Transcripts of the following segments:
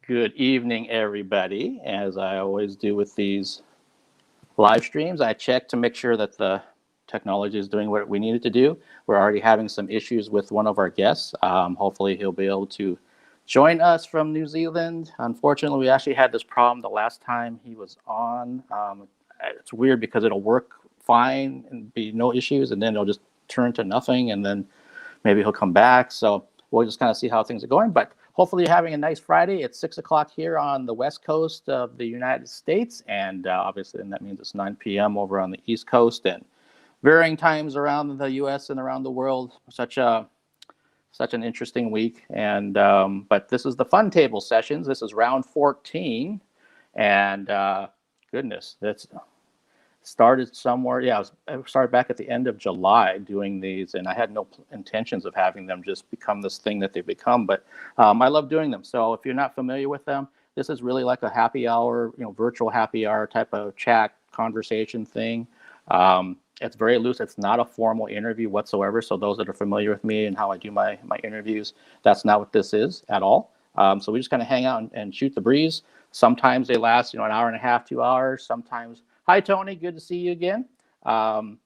Good evening, everybody. As I always do with these live streams, I check to make sure that the technology is doing what we need it to do. We're already having some issues with one of our guests. Hopefully, he'll be able to join us from New Zealand. Unfortunately, we actually had this problem the last time he was on. It's weird because it'll work fine and be no issues, and then it'll just turn to nothing, and then maybe he'll come back. So we'll just kind of see how things are going. But hopefully you're having a nice Friday. It's 6 o'clock here on the West Coast of the United States. And obviously, and that means it's 9 p.m. over on the East Coast and varying times around the U.S. and around the world. Such an interesting week. And but this is the Fun Table Sessions. This is round 14. And goodness, that's started somewhere. Yeah, I started back at the end of July doing these, and I had no intentions of having them just become this thing that they've become. But I love doing them. So if you're not familiar with them, this is really like a happy hour, virtual happy hour type of chat conversation thing. It's very loose. It's not a formal interview whatsoever. So those that are familiar with me and how I do my interviews, that's not what this is at all. So we just kind of hang out and shoot the breeze. Sometimes they last, an hour and a half, 2 hours. Sometimes. Hi, Tony. Good to see you again. And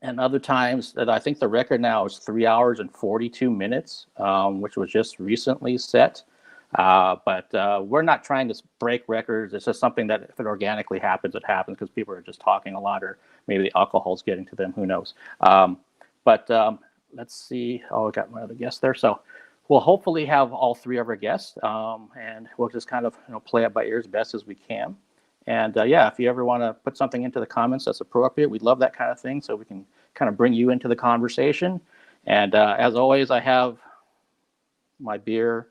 other times that I think the record now is 3 hours and 42 minutes, which was just recently set. But we're not trying to break records. It's just something that if it organically happens, it happens because people are just talking a lot, or maybe the alcohol's getting to them. Who knows? But let's see. Oh, I got my other guest there. So we'll hopefully have all three of our guests, and we'll just kind of play it by ear as best as we can. And if you ever want to put something into the comments that's appropriate, we'd love that kind of thing so we can kind of bring you into the conversation. And as always, I have my beer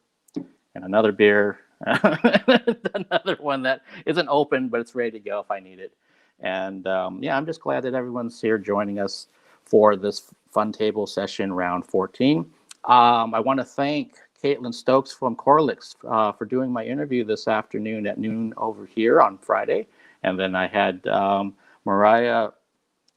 and another beer, another one that isn't open, but it's ready to go if I need it. And I'm just glad that everyone's here joining us for this Fun Table Session round 14. I want to thank Caitlin Stokes from Corlix for doing my interview this afternoon at noon over here on Friday. And then I had Mariah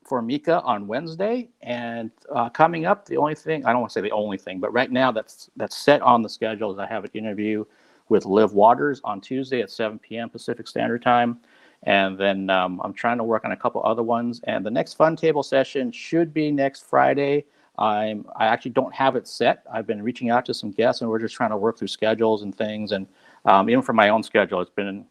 Formica on Wednesday. And coming up, the only thing, I don't want to say the only thing, but right now that's set on the schedule is I have an interview with Liv Waters on Tuesday at 7 p.m. Pacific Standard Time. And then I'm trying to work on a couple other ones. And the next Fun Table Session should be next Friday. I actually don't have it set. I've been reaching out to some guests, and we're just trying to work through schedules and things. And even for my own schedule, it's been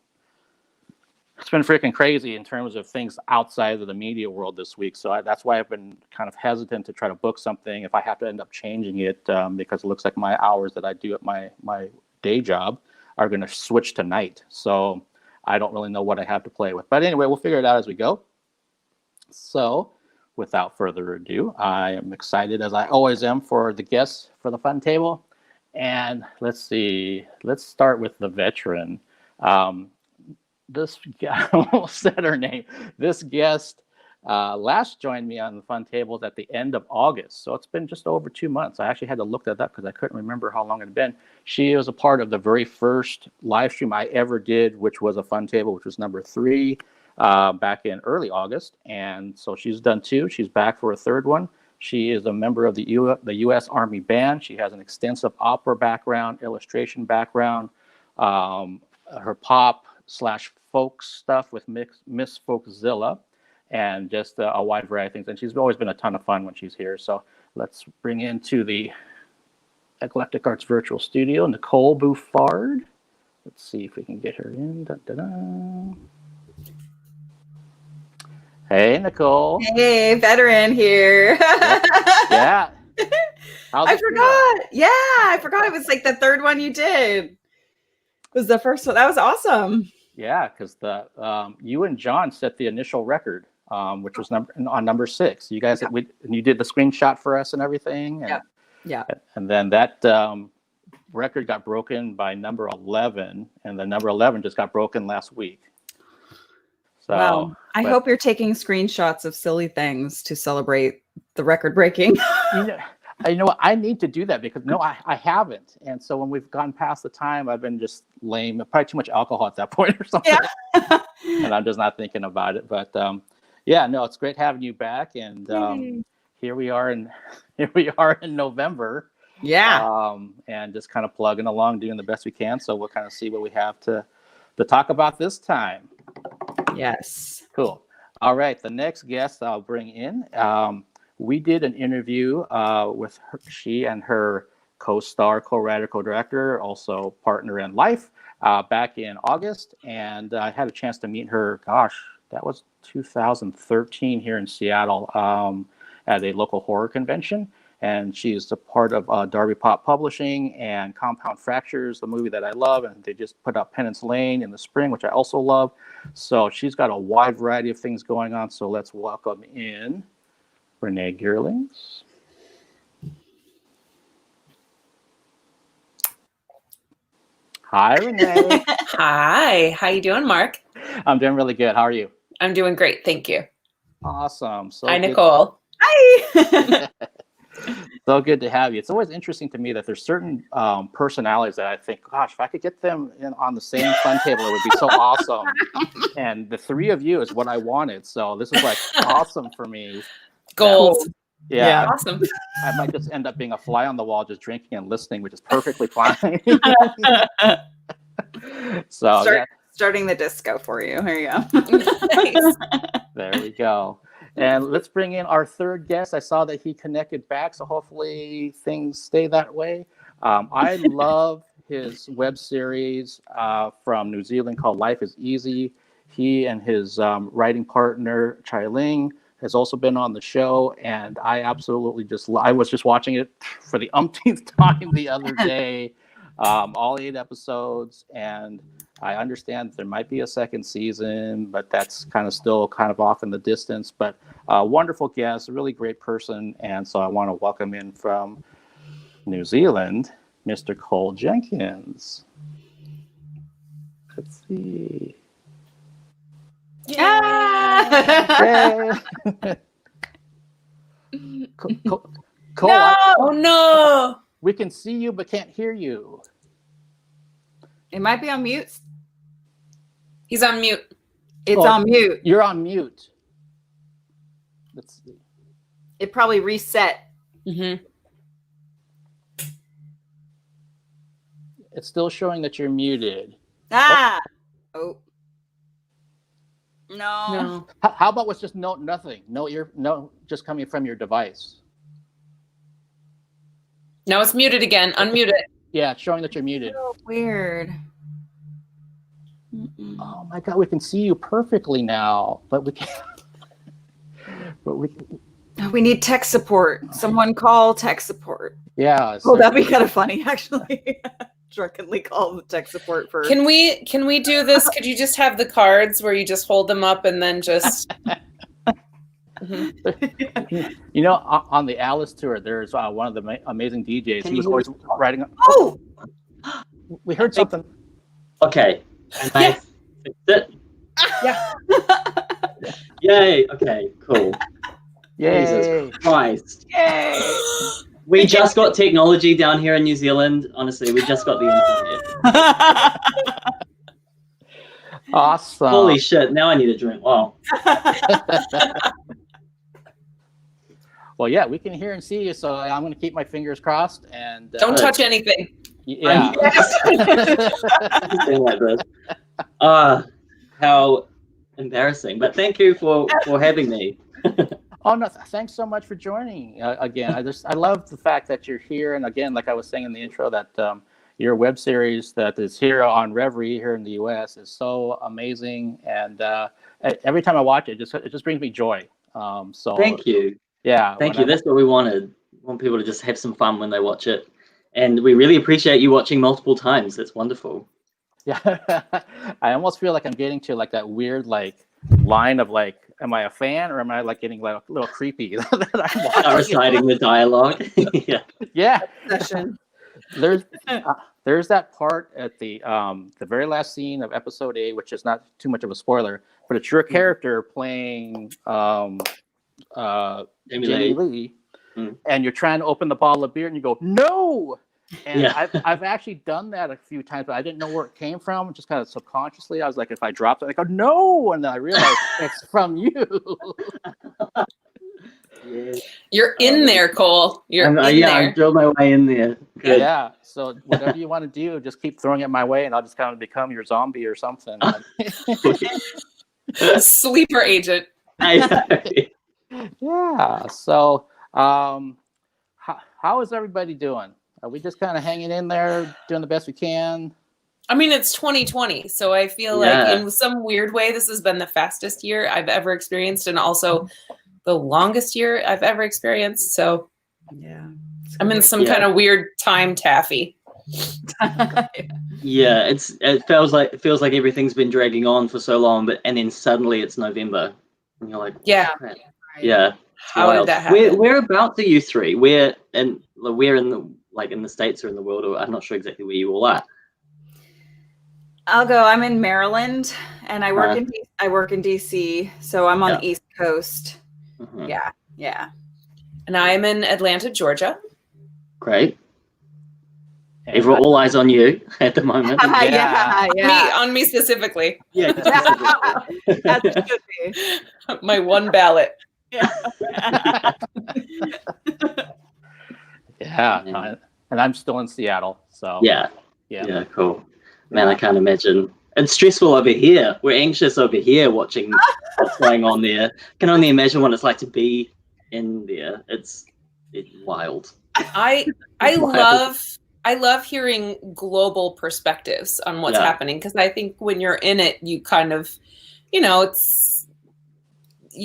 freaking crazy in terms of things outside of the media world this week. So that's why I've been kind of hesitant to try to book something if I have to end up changing it, because it looks like my hours that I do at my day job are going to switch to night. So I don't really know what I have to play with. But anyway, we'll figure it out as we go. So without further ado, I am excited, as I always am, for the guests for the Fun Table. And let's see. Let's start with the veteran. This I almost said her name. This guest last joined me on the Fun Tables at the end of August. So it's been just over 2 months. I actually had to look that up because I couldn't remember how long it had been. She was a part of the very first live stream I ever did, which was a Fun Table, which was number 3. Back in early August, and so she's done 2. She's back for a 3rd one. She is a member of the U.S. Army Band. She has an extensive opera background, illustration background, her pop/folk stuff with Miss Folkzilla, and just a wide variety of things. And she's always been a ton of fun when she's here. So let's bring into the Eclectic Arts Virtual Studio Nicole Bouffard. Let's see if we can get her in. Da-da-da. Hey, Nicole. Hey, veteran here. Yeah. I forgot. Yeah, I forgot it was like the 3rd one you did. It was the first one. That was awesome. Yeah, because you and John set the initial record, which was number 6. You guys, you did the screenshot for us and everything. And, yeah. And then that record got broken by number 11, and the number 11 just got broken last week. So, wow. I hope you're taking screenshots of silly things to celebrate the record breaking. You know what? I need to do that because I haven't. And so when we've gone past the time, I've been just lame. Probably too much alcohol at that point or something. Yeah. And I'm just not thinking about it. But it's great having you back. And here we are in November. Yeah. And just kind of plugging along, doing the best we can. So we'll kind of see what we have to talk about this time. Yes. Cool. All right. The next guest I'll bring in, we did an interview with her, she and her co-star, co-writer, co-director, also partner in life, back in August. And I had a chance to meet her, gosh, that was 2013 here in Seattle at a local horror convention. And she's a part of Darby Pop Publishing and Compound Fractures, the movie that I love. And they just put out Penance Lane in the spring, which I also love. So she's got a wide variety of things going on. So let's welcome in Renae Geerlings. Hi, Renae. Hi. How you doing, Mark? I'm doing really good. How are you? I'm doing great. Thank you. Awesome. So Hi, good. Nicole. Hi. So good to have you. It's always interesting to me that there's certain personalities that I think, gosh, if I could get them on the same fun table, it would be so awesome. And the three of you is what I wanted. So this is like awesome for me. Goals. Yeah. Awesome. I might just end up being a fly on the wall, just drinking and listening, which is perfectly fine. So starting the disco for you. Here you go. Nice. There we go. And let's bring in our third guest. I saw that he connected back, so hopefully things stay that way. I love his web series from New Zealand called Life is Easy. He and his writing partner, Chai Ling, has also been on the show, and I absolutely I was just watching it for the umpteenth time the other day, all 8 episodes, and I understand there might be a second season, but that's kind of still kind of off in the distance. But wonderful guest, a really great person, and so I want to welcome in from New Zealand, Mr. Cole Jenkins. Let's see. Yeah. Cole, No! Oh no. we can see you but can't hear you. It might be on mute. He's on mute. It's on mute. You're on mute. Let's see. It probably reset. Mm-hmm. It's still showing that you're muted. Ah. Oh. No. No. How about with just nothing? No, just coming from your device. Now it's muted again. Unmute it. Yeah, it's showing that you're muted. So weird. Oh my God, we can see you perfectly now, but we can't. We need tech support. Someone call tech support. Yeah. Oh, that'd be kind of funny, actually. Drunkenly call the tech support for. Can we do this? Could you just have the cards where you just hold them up and then just You know, on the Alice tour, there's one of the amazing DJs. He was always writing. Oh, we heard something. Okay. And I fixed it. Yeah. Yay. Okay, cool. Yay. Jesus Christ. yay. We just got technology down here in New Zealand. Honestly, we just got the internet. Awesome. Holy shit, now I need a drink. Wow. Well, yeah, we can hear and see you, so I'm going to keep my fingers crossed. And don't touch anything. Yeah. Something like this. How embarrassing. But thank you for having me. Oh no! Thanks so much for joining again. I love the fact that you're here, and again, like I was saying in the intro, that your web series that is here on Reverie here in the U.S. is so amazing, and every time I watch it, it just brings me joy. So thank you. Yeah, thank you. That's what we wanted. We want people to just have some fun when they watch it, and we really appreciate you watching multiple times. That's wonderful. Yeah, I almost feel like I'm getting to like that weird line of am I a fan or am I getting a little creepy that I'm watching? Reciting the dialogue. Yeah. Yeah. Session. There's that part at the very last scene of episode 8, which is not too much of a spoiler, but it's your character playing Jamie Lee, and you're trying to open the bottle of beer and you go, no. And yeah. I've actually done that a few times, but I didn't know where it came from. Just kind of subconsciously, I was like, if I dropped it, I go, no, and then I realized it's from you. You're in there, Cole. You're in there. I drilled my way in there. Good. Yeah. So whatever you want to do, just keep throwing it my way, and I'll just kind of become your zombie or something. Sleeper agent. Yeah. So, how is everybody doing? Are we just kind of hanging in there, doing the best we can? I mean, it's 2020, so I feel like in some weird way, this has been the fastest year I've ever experienced, and also the longest year I've ever experienced. So, yeah, I'm in some kind of weird time taffy. Yeah, it feels like everything's been dragging on for so long, and then suddenly it's November, and you're like, yeah, crap. Yeah. How did that happen? Whereabouts are you three? We're in the States or in the world, or I'm not sure exactly where you all are. I'll go. I'm in Maryland, and I work in DC, so I'm on the East Coast. Mm-hmm. Yeah. And I'm in Atlanta, Georgia. Great. All eyes on you at the moment. On me specifically. Yeah. That should be. My one ballot. Yeah. Yeah. And I'm still in Seattle. So Yeah, cool. Man, I can't imagine. It's stressful over here. We're anxious over here watching what's going on there. Can only imagine what it's like to be in there. It's wild. I love hearing global perspectives on what's happening, because I think when you're in it, you kind of, you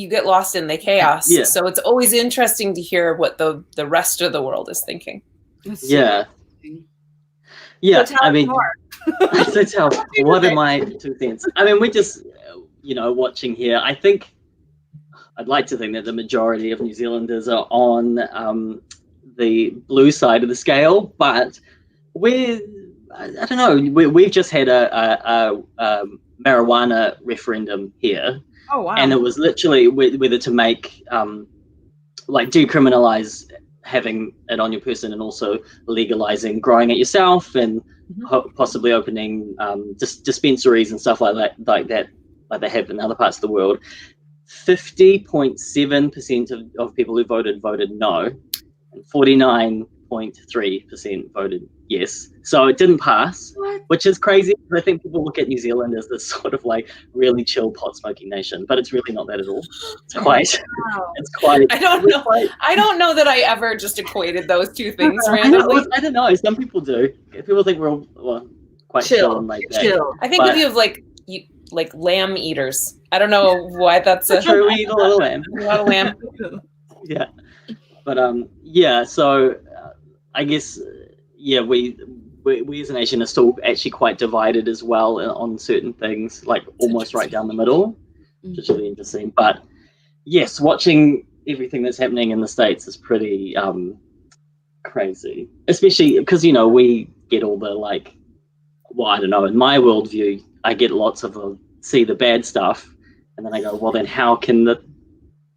get lost in the chaos. Yeah. So it's always interesting to hear what the rest of the world is thinking. Yeah. So tell me more. What are my 2 cents? I mean, we're just, watching here. I think, I'd like to think that the majority of New Zealanders are on the blue side of the scale, but I don't know, we've just had a marijuana referendum here. Oh, wow. And it was literally whether to make, decriminalize having it on your person, and also legalizing growing it yourself, and possibly opening dispensaries and stuff like that, like they have in other parts of the world. 50.7% of people who voted no, and 49.3% voted yes. So it didn't pass, which is crazy. I think people look at New Zealand as this sort of like really chill pot smoking nation, but it's really not that at all. It's quite. It's quite. I don't know. I don't know that I ever just equated those two things randomly. I don't know. Some people do. People think we're all quite chill and like that. Chill. I think of you of like lamb eaters. I don't know why that's true. We eat a lot of lamb. A lot of lamb. Yeah, but So I guess we as a nation are still actually quite divided as well on certain things, like almost right down the middle, which is really interesting. But yes, watching everything that's happening in the States is pretty crazy, especially because we get all the I don't know, in my worldview I get lots of see the bad stuff, and then I go, well, then how can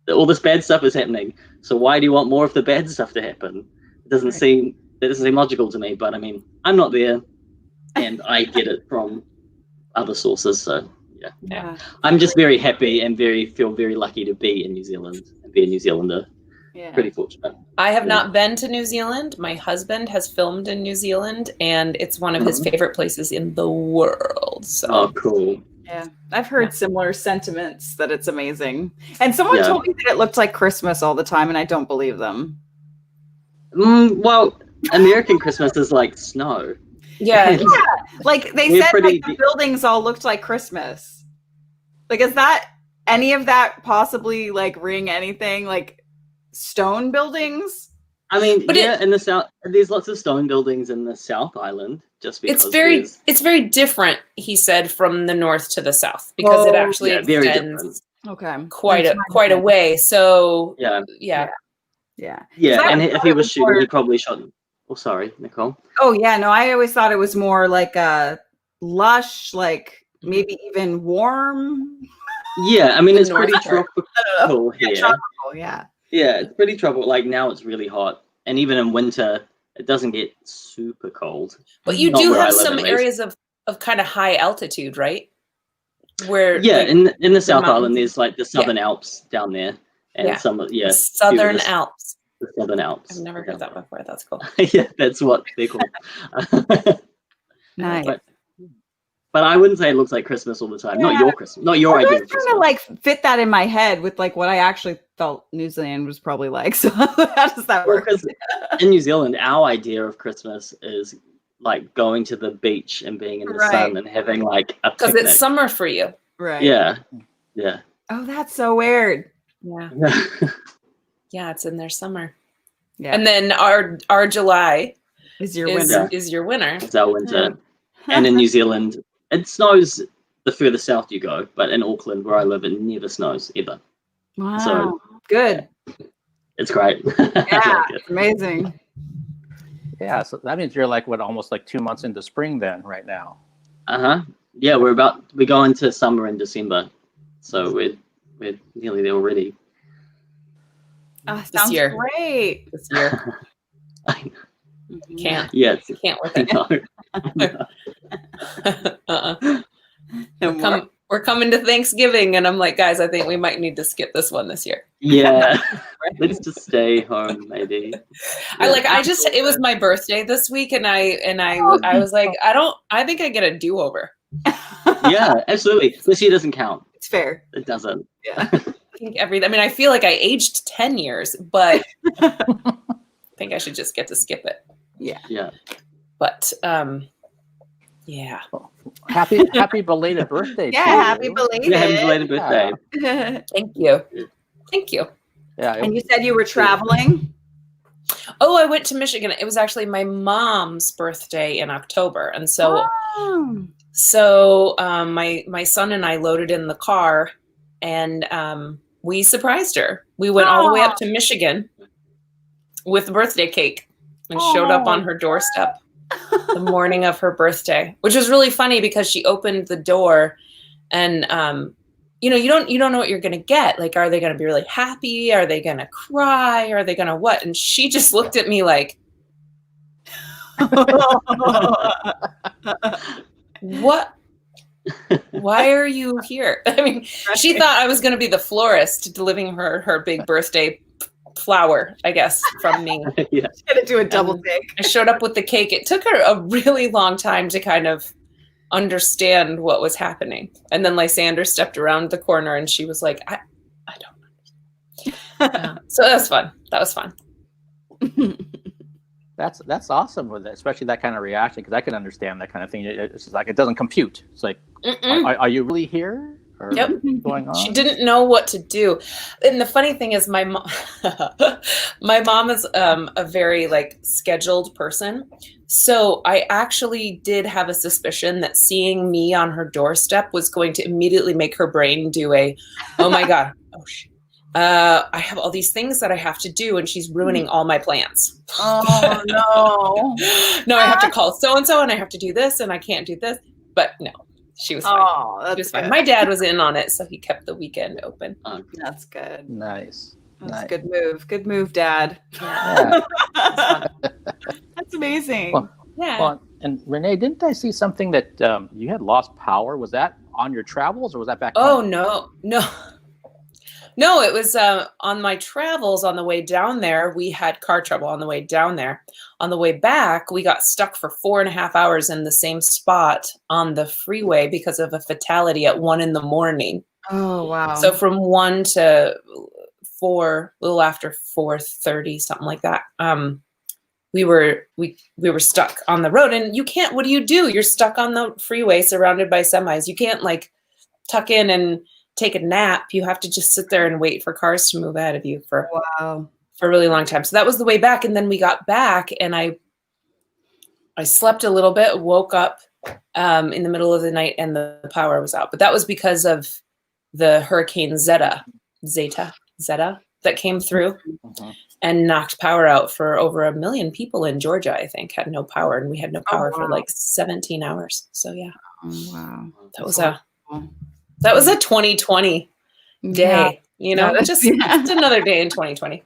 all this bad stuff is happening, so why do you want more of the bad stuff to happen? It doesn't seem logical to me, but I mean, I'm not there, and I get it from other sources. So yeah. I'm just very happy and feel very lucky to be in New Zealand and be a New Zealander. Yeah. Pretty fortunate. I have not been to New Zealand. My husband has filmed in New Zealand, and it's one of his favorite places in the world. So. Oh, cool. Yeah, I've heard similar sentiments that it's amazing. And someone told me that it looked like Christmas all the time, and I don't believe them. Well, American Christmas is like snow. Yeah. Like they said, the buildings all looked like Christmas. Like, is that any of that possibly ring anything like stone buildings? I mean, in the South, there's lots of stone buildings in the South Island. Just because it's very different, he said, from the north to the south, because it actually extends quite a way. So yeah. And if he was shooting, he probably shot. Oh, sorry, Nicole. Oh yeah, no, I always thought it was more like a lush, maybe even warm. Yeah, I mean, it's pretty tropical here. Tropical, yeah. Yeah, it's pretty tropical. Like now, it's really hot, and even in winter, it doesn't get super cold. But you do have some areas of kind of high altitude, right? Where in the South Island, there's the Southern Alps down there, and some Southern Alps. The Southern Alps. I've never heard that before. That's cool. Yeah, that's what they're called. Nice. But I wouldn't say it looks like Christmas all the time. Not your Christmas. Not your idea of Christmas. I was trying to fit that in my head with what I actually felt New Zealand was probably like. So how does that work? Because in New Zealand, our idea of Christmas is going to the beach and being in the sun and having a picnic. Because it's summer for you. Right. Yeah. Oh, that's so weird. Yeah. Yeah, it's in their summer. Yeah. And then our July is your winter. Is your winter. It's our winter. And in New Zealand, it snows the further south you go, but in Auckland, where I live, it never snows ever. Wow. So good. It's great. Yeah, amazing. Yeah, so that means you're almost 2 months into spring then, right now. Yeah, we're go into summer in December, so we're nearly there already. Oh, sounds great. This year. Can't. Yeah, can't with it. No. We're coming to Thanksgiving, and I'm like, guys, I think we might need to skip this one this year. Yeah, let's just stay home, maybe. Yeah. It was my birthday this week, and I was like, I think I get a do-over. Yeah, absolutely. This year doesn't count. It's fair. It doesn't. Yeah. I feel like I aged 10 years, but I think I should just get to skip it. Yeah. Yeah. But yeah. Happy belated birthday. Yeah, happy belated. Yeah, happy belated birthday. Yeah. Thank you. Yeah. And you said you were traveling? Oh, I went to Michigan. It was actually my mom's birthday in October. And so my son and I loaded in the car, and we surprised her. We went all the way up to Michigan with a birthday cake and showed up on her doorstep the morning of her birthday, which was really funny because she opened the door, and you don't know what you're gonna get. Are they gonna be really happy? Are they gonna cry? Are they gonna what? And she just looked at me like, what? Why are you here? I mean, she thought I was gonna be the florist delivering her big birthday flower, I guess, from me. Yeah. She's gonna do a double take. I showed up with the cake. It took her a really long time to kind of understand what was happening. And then Lysander stepped around the corner, and she was like, I don't know. So that was fun. That's awesome with it, especially that kind of reaction, because I can understand that kind of thing. It's just it doesn't compute. It's are you really here? Or what's going on? She didn't know what to do. And the funny thing is, my mom is a very scheduled person. So I actually did have a suspicion that seeing me on her doorstep was going to immediately make her brain do oh my God, oh shit. I have all these things that I have to do, and she's ruining all my plans. Oh no. No, I have to call so-and-so, and I have to do this, and I can't do this. But no, she was fine. Oh, that's she was fine. good. My dad was in on it, so he kept the weekend open. That's good. Nice. That's a good move. Good move, Dad. Yeah. That's amazing. Yeah. And Renae, didn't I see something that you had lost power? Was that on your travels, or was that back home? No, it was on my travels. On the way down there, we had car trouble on the way down there. On the way back, we got stuck for 4.5 hours in the same spot on the freeway because of a fatality at 1 a.m. Oh, wow. So from 1 to 4, a little after 4:30, something like that. We were stuck on the road, and you can't. What do? You're stuck on the freeway, surrounded by semis. You can't tuck in and take a nap. You have to just sit there and wait for cars to move ahead of you for a really long time. So that was the way back. And then we got back, and I slept a little bit, woke up in the middle of the night, and the power was out. But that was because of the Hurricane Zeta that came through and knocked power out for over 1 million people in Georgia, I think, had no power, and we had no power for 17 hours. So yeah. Oh, wow. That was a 2020 day, just another day in 2020.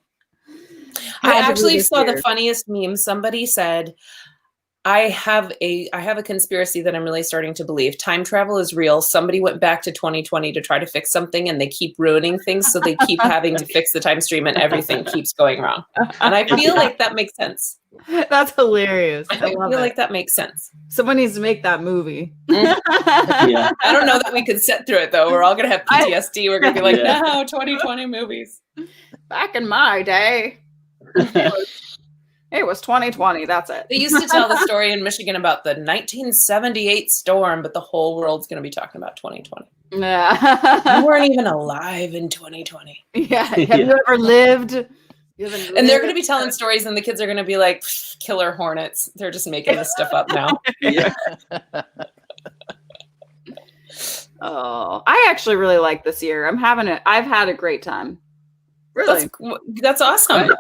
I actually saw the funniest meme. Somebody said, I have a conspiracy that I'm really starting to believe. Time travel is real. Somebody went back to 2020 to try to fix something, and they keep ruining things, so they keep having to fix the time stream, and everything keeps going wrong. And I feel like that makes sense. That's hilarious. I feel like that makes sense. Someone needs to make that movie. Yeah. I don't know that we could sit through it, though. We're all going to have PTSD. We're going to be like, no, 2020 movies. Back in my day. It was 2020. That's it. They used to tell the story in Michigan about the 1978 storm, but the whole world's going to be talking about 2020. Yeah. You weren't even alive in 2020. Yeah. Have you ever lived? And they're going to be telling stories, and the kids are going to be like, killer hornets. They're just making this stuff up now. Yeah. Oh, I actually really like this year. I've had a great time. Really? That's awesome.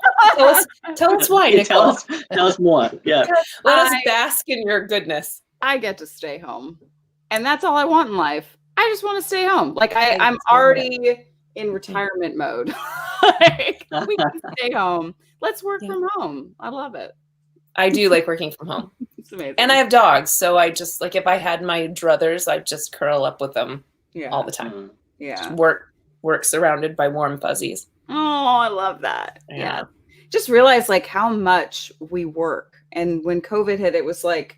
Tell us why, Nicole. Tell us more. Yeah. Let us bask in your goodness. I get to stay home. And that's all I want in life. I just want to stay home. Like I'm already in retirement mode. Like, we can stay home. Let's work from home. I love it. I do like working from home. It's amazing. And I have dogs, so I just like if I had my druthers, I'd just curl up with them all the time. Yeah. Just work surrounded by warm fuzzies. Oh, I love that. Yeah. Just realized like how much we work. And when COVID hit, it was like,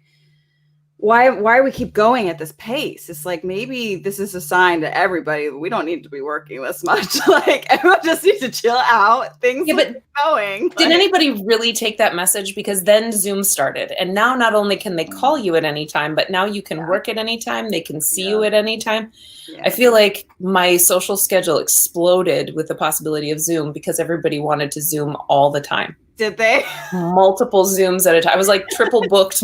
why we keep going at this pace? It's like, maybe this is a sign to everybody that we don't need to be working this much. Like everyone just needs to chill out. Things are going. Did anybody really take that message? Because then Zoom started. And now not only can they call you at any time, but now you can work at any time. They can see you at any time. Yeah. I feel like my social schedule exploded with the possibility of Zoom because everybody wanted to Zoom all the time. Did they? Multiple Zooms at a time. I was like triple booked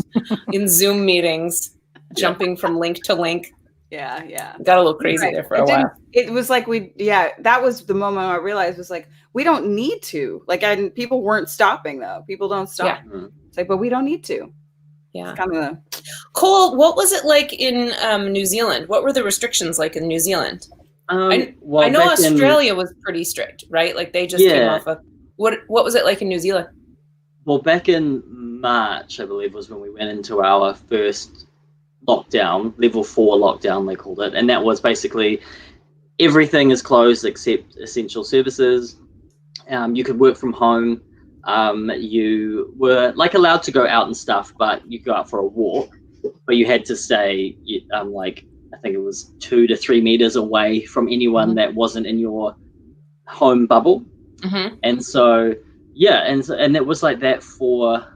in Zoom meetings, jumping from link to link. Yeah, yeah. Got a little crazy there for a while. It was like that was the moment I realized was like, we don't need to. Like, people weren't stopping though. People don't stop. Yeah. It's like, but we don't need to. Yeah. Kind of. Cole, what was it like in New Zealand? What were the restrictions like in New Zealand? I know Australia was pretty strict, right? Like they just came off of. What was it like in New Zealand? Well, back in March, I believe, was when we went into our first lockdown, level 4 lockdown, they called it. And that was basically everything is closed except essential services. You could work from home. You were like allowed to go out and stuff, but you go out for a walk, but you had to stay like, I think it was 2 to 3 meters away from anyone that wasn't in your home bubble. Mm-hmm. And so, and it was like that for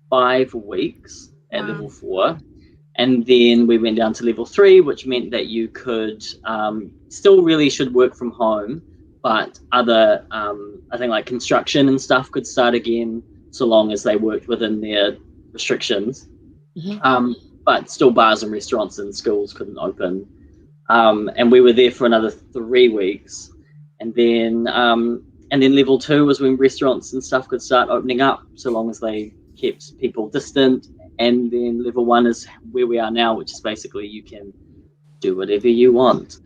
5 weeks at level 4. And then we went down to level 3, which meant that you could still really should work from home, but other, I think like construction and stuff could start again, so long as they worked within their restrictions. Mm-hmm. But still bars and restaurants and schools couldn't open. And we were there for another 3 weeks. And then level 2 was when restaurants and stuff could start opening up, so long as they kept people distant. And then level 1 is where we are now, which is basically you can do whatever you want.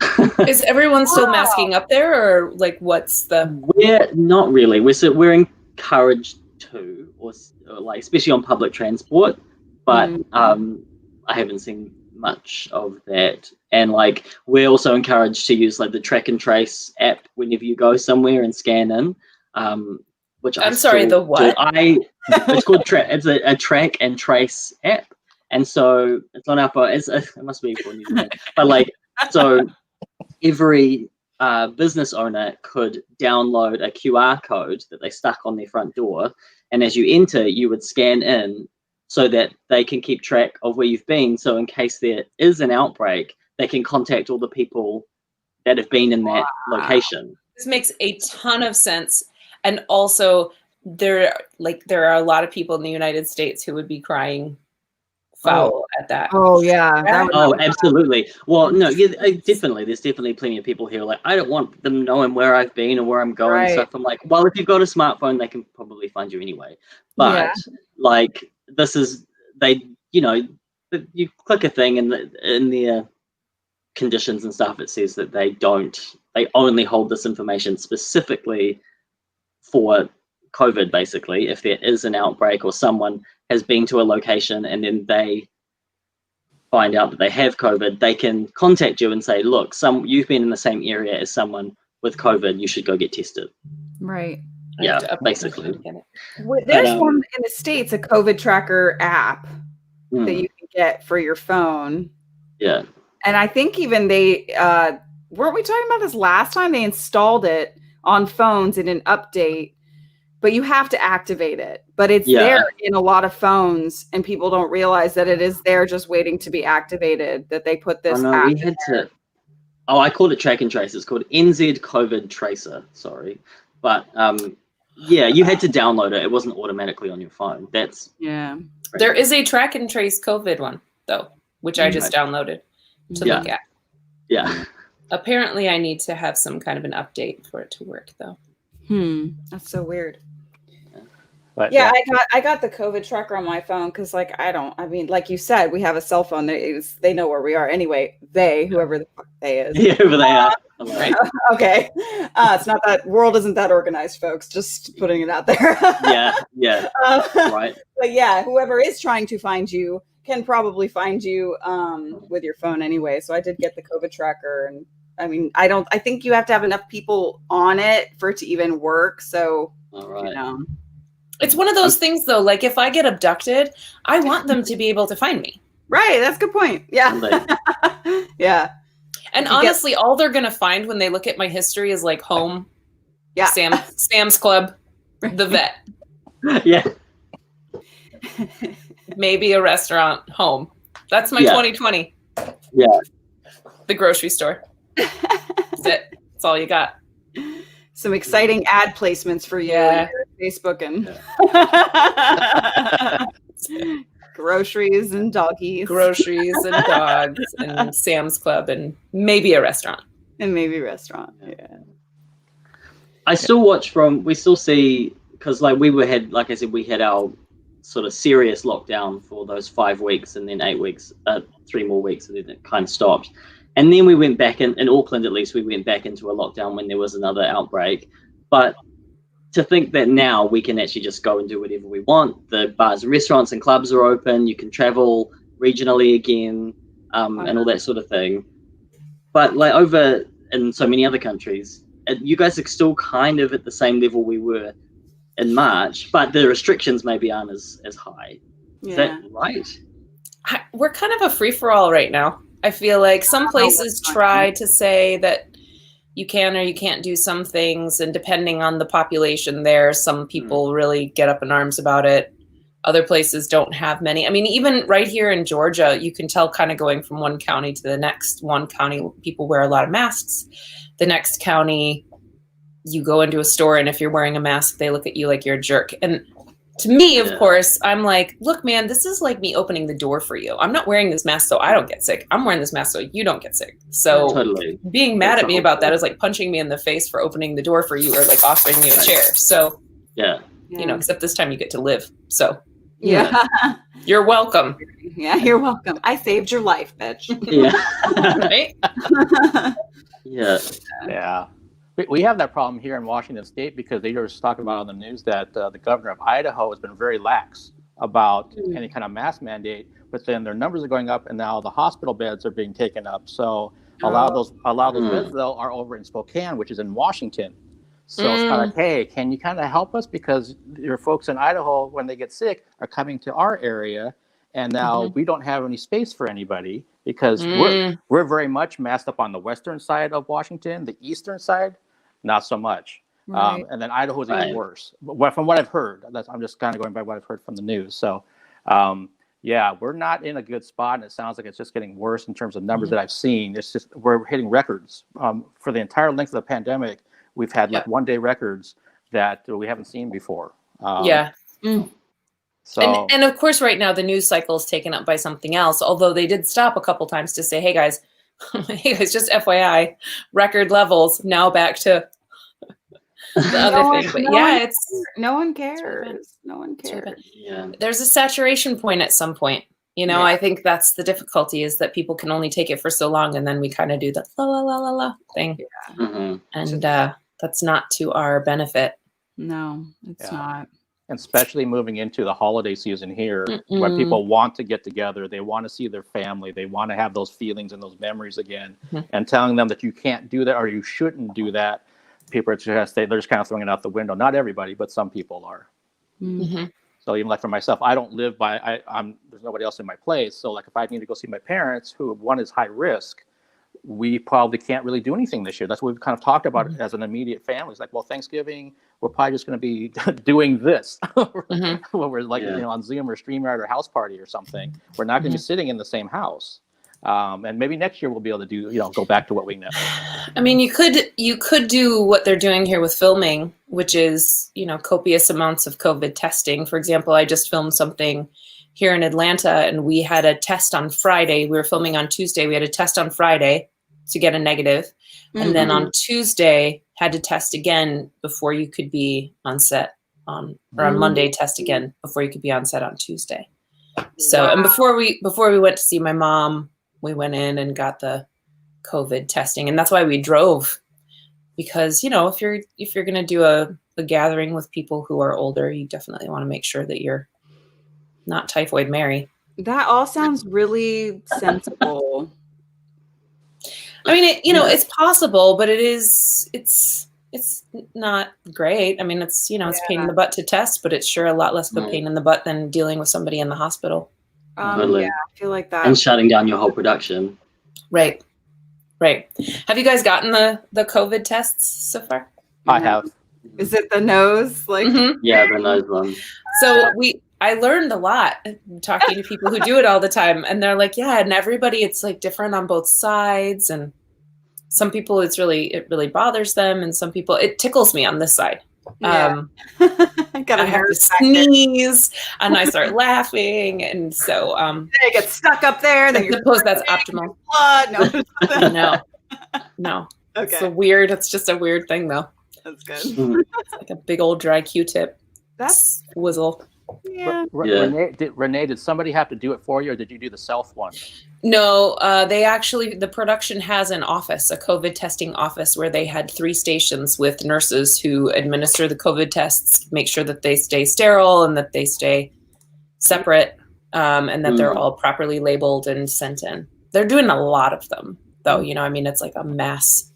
Is everyone still masking up there, or like what's the? We're not really. We're encouraged to, or like especially on public transport, but I haven't seen much of that. And like we're also encouraged to use like the track and trace app whenever you go somewhere and scan in. Which I'm sorry, the what? It's called it's a track and trace app, and so it's on our phone. It must be for New Zealand, but like so every business owner could download a QR code that they stuck on their front door, and as you enter, you would scan in so that they can keep track of where you've been. So in case there is an outbreak, they can contact all the people that have been in that location. This makes a ton of sense. And also there are a lot of people in the United States who would be crying foul at that. Oh yeah. Absolutely. Well, no, definitely. There's definitely plenty of people here like, I don't want them knowing where I've been or where I'm going and stuff. I'm like, well, if you've got a smartphone, they can probably find you anyway. But like this is you click a thing and in their conditions and stuff, it says that they only hold this information specifically for COVID, basically, if there is an outbreak or someone has been to a location and then they find out that they have COVID, they can contact you and say, look, you've been in the same area as someone with COVID, you should go get tested. Right. Yeah, basically. There's one in the States, a COVID tracker app that you can get for your phone. Yeah. And I think even they, weren't we talking about this last time? They installed it on phones in an update, but you have to activate it. But it's there in a lot of phones, and people don't realize that it is there just waiting to be activated, that they put this app we had to. Oh, I called it Track and Trace. It's called NZ COVID Tracer. Sorry. But yeah, you had to download it. It wasn't automatically on your phone. That's There is a Track and Trace COVID one, though, which I just downloaded to look at. Yeah. Apparently, I need to have some kind of an update for it to work, though. That's so weird. But I got the COVID tracker on my phone because, like, I mean, like you said, we have a cell phone. They know where we are anyway. Whoever the fuck they is. Yeah, whoever they are. Right. Okay. It's not that world isn't that organized, folks. Just putting it out there. Yeah. Right. But yeah, whoever is trying to find you can probably find you with your phone anyway. So I did get the COVID tracker, and I mean, I think you have to have enough people on it for it to even work. So, right. It's one of those things, though, like if I get abducted, I want them to be able to find me. Right. That's a good point. Yeah. Yeah. And honestly, all they're going to find when they look at my history is like home, Sam's Club, the vet. Yeah. Maybe a restaurant, home. That's my 2020. Yeah. The grocery store. That's it. That's all you got. Some exciting ad placements for you on Facebook and groceries and doggies. Groceries and dogs and Sam's Club and maybe a restaurant. Yeah. I still watch we still see, because like like I said, we had our sort of serious lockdown for those 5 weeks and then 8 weeks, 3 more weeks, and then it kind of stopped. And then we went back in Auckland, at least we went back into a lockdown when there was another outbreak. But to think that now we can actually just go and do whatever we want. The bars, restaurants and clubs are open. You can travel regionally again, and all that sort of thing. But like over in so many other countries, you guys are still kind of at the same level we were in March, but the restrictions maybe aren't as high. Is that right? We're kind of a free-for-all right now. I feel like some places try to say that you can or you can't do some things, and depending on the population there, some people really get up in arms about it. Other places don't have many. I mean, even right here in Georgia, you can tell kind of going from one county to the next. One county, people wear a lot of masks. The next county, you go into a store, and if you're wearing a mask, they look at you like you're a jerk. And to me, of course, I'm like, look, man, this is like me opening the door for you. I'm not wearing this mask so I don't get sick. I'm wearing this mask so you don't get sick. So being mad at me about that is like punching me in the face for opening the door for you, or like offering you a chair. So, you know, except this time you get to live. So, you're welcome. Yeah, you're welcome. I saved your life, bitch. Right? Yeah. We have that problem here in Washington State because they were just talking about on the news that the governor of Idaho has been very lax about any kind of mask mandate, but then their numbers are going up, and now the hospital beds are being taken up. So a lot of those beds though are over in Spokane, which is in Washington. So it's kind of like, hey, can you kind of help us, because your folks in Idaho, when they get sick, are coming to our area, and now we don't have any space for anybody because we're very much masked up on the western side of Washington. The eastern side, not so much. Right. And then Idaho is even worse. But from what I've heard, I'm just kind of going by what I've heard from the news. So, we're not in a good spot, and it sounds like it's just getting worse in terms of numbers that I've seen. It's just we're hitting records for the entire length of the pandemic. We've had like 1-day records that we haven't seen before. So, and of course, right now the news cycle is taken up by something else. Although they did stop a couple times to say, "Hey guys, just FYI, record levels now back to the other thing." But no one cares. No one cares. Yeah. There's a saturation point at some point. You know, I think that's the difficulty, is that people can only take it for so long, and then we kind of do the la la la la la thing, and that's not to our benefit. No, it's not. And especially moving into the holiday season here, where people want to get together, they want to see their family, they want to have those feelings and those memories again, and telling them that you can't do that or you shouldn't do that, people are just they're just kind of throwing it out the window. Not everybody, but some people are. So even like for myself, I don't live by there's nobody else in my place. So like if I need to go see my parents, who one is high risk, we probably can't really do anything this year. That's what we've kind of talked about as an immediate family. It's like, well, Thanksgiving, we're probably just going to be doing this. Where we're like, on Zoom or StreamYard or House Party or something. We're not going to be sitting in the same house. And maybe next year we'll be able to do, go back to what we know. I mean, you could do what they're doing here with filming, which is, copious amounts of COVID testing. For example, I just filmed something here in Atlanta, and we had a test on Friday. We were filming on Tuesday. We had a test on Friday to get a negative. And then on Tuesday, had to test again before you could be on set or on Monday, test again before you could be on set on Tuesday. So, and before we went to see my mom, we went in and got the COVID testing. And that's why we drove, because, if you're going to do a gathering with people who are older, you definitely want to make sure that you're not Typhoid Mary. That all sounds really sensible. I mean, it's possible, but it's not great. I mean, it's pain in the butt to test, but it's sure a lot less of a pain in the butt than dealing with somebody in the hospital. Yeah, I feel like that. And shutting down your whole production. Right. Have you guys gotten the COVID tests so far? I have. Is it the nose? Yeah, the nose one. So I learned a lot talking to people who do it all the time, and they're like, yeah, and everybody, it's like different on both sides, and some people it really bothers them, and some people it tickles me on this side. Yeah. I have to sneeze, and I start laughing, and so it gets stuck up there. I suppose that's optimal. No. Okay. It's just a weird thing, though. That's good. It's like a big old dry Q-tip. That's Whizzle. Yeah. Renae, did somebody have to do it for you, or did you do the self one? No, the production has an office, a COVID testing office, where they had 3 stations with nurses who administer the COVID tests, make sure that they stay sterile and that they stay separate, and that they're all properly labeled and sent in. They're doing a lot of them, though. It's like a mass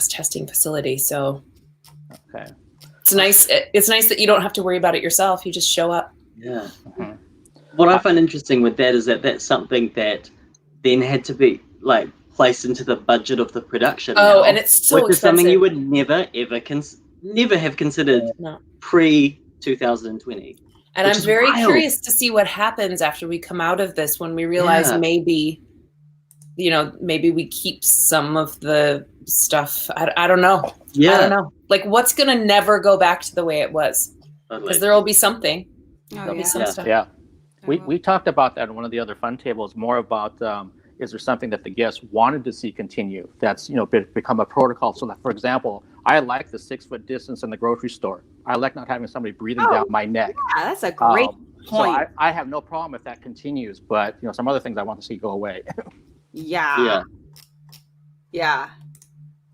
testing facility. So okay. It's nice. It's nice that you don't have to worry about it yourself. You just show up. Yeah. What I find interesting with that is that that's something that then had to be placed into the budget of the production. Oh, and it's so which expensive. is something you would never have considered pre 2020. And I'm very curious to see what happens after we come out of this, when we realize maybe we keep some of the stuff. I don't know. Yeah. I don't know. Like, what's going to never go back to the way it was? Because there will be something. There'll be some stuff. Yeah. We talked about that in one of the other fun tables, more about is there something that the guests wanted to see continue that's become a protocol. So that, for example, I like the 6-foot distance in the grocery store. I like not having somebody breathing down my neck. Yeah, that's a great point. So I have no problem if that continues, but some other things I want to see go away. Yeah.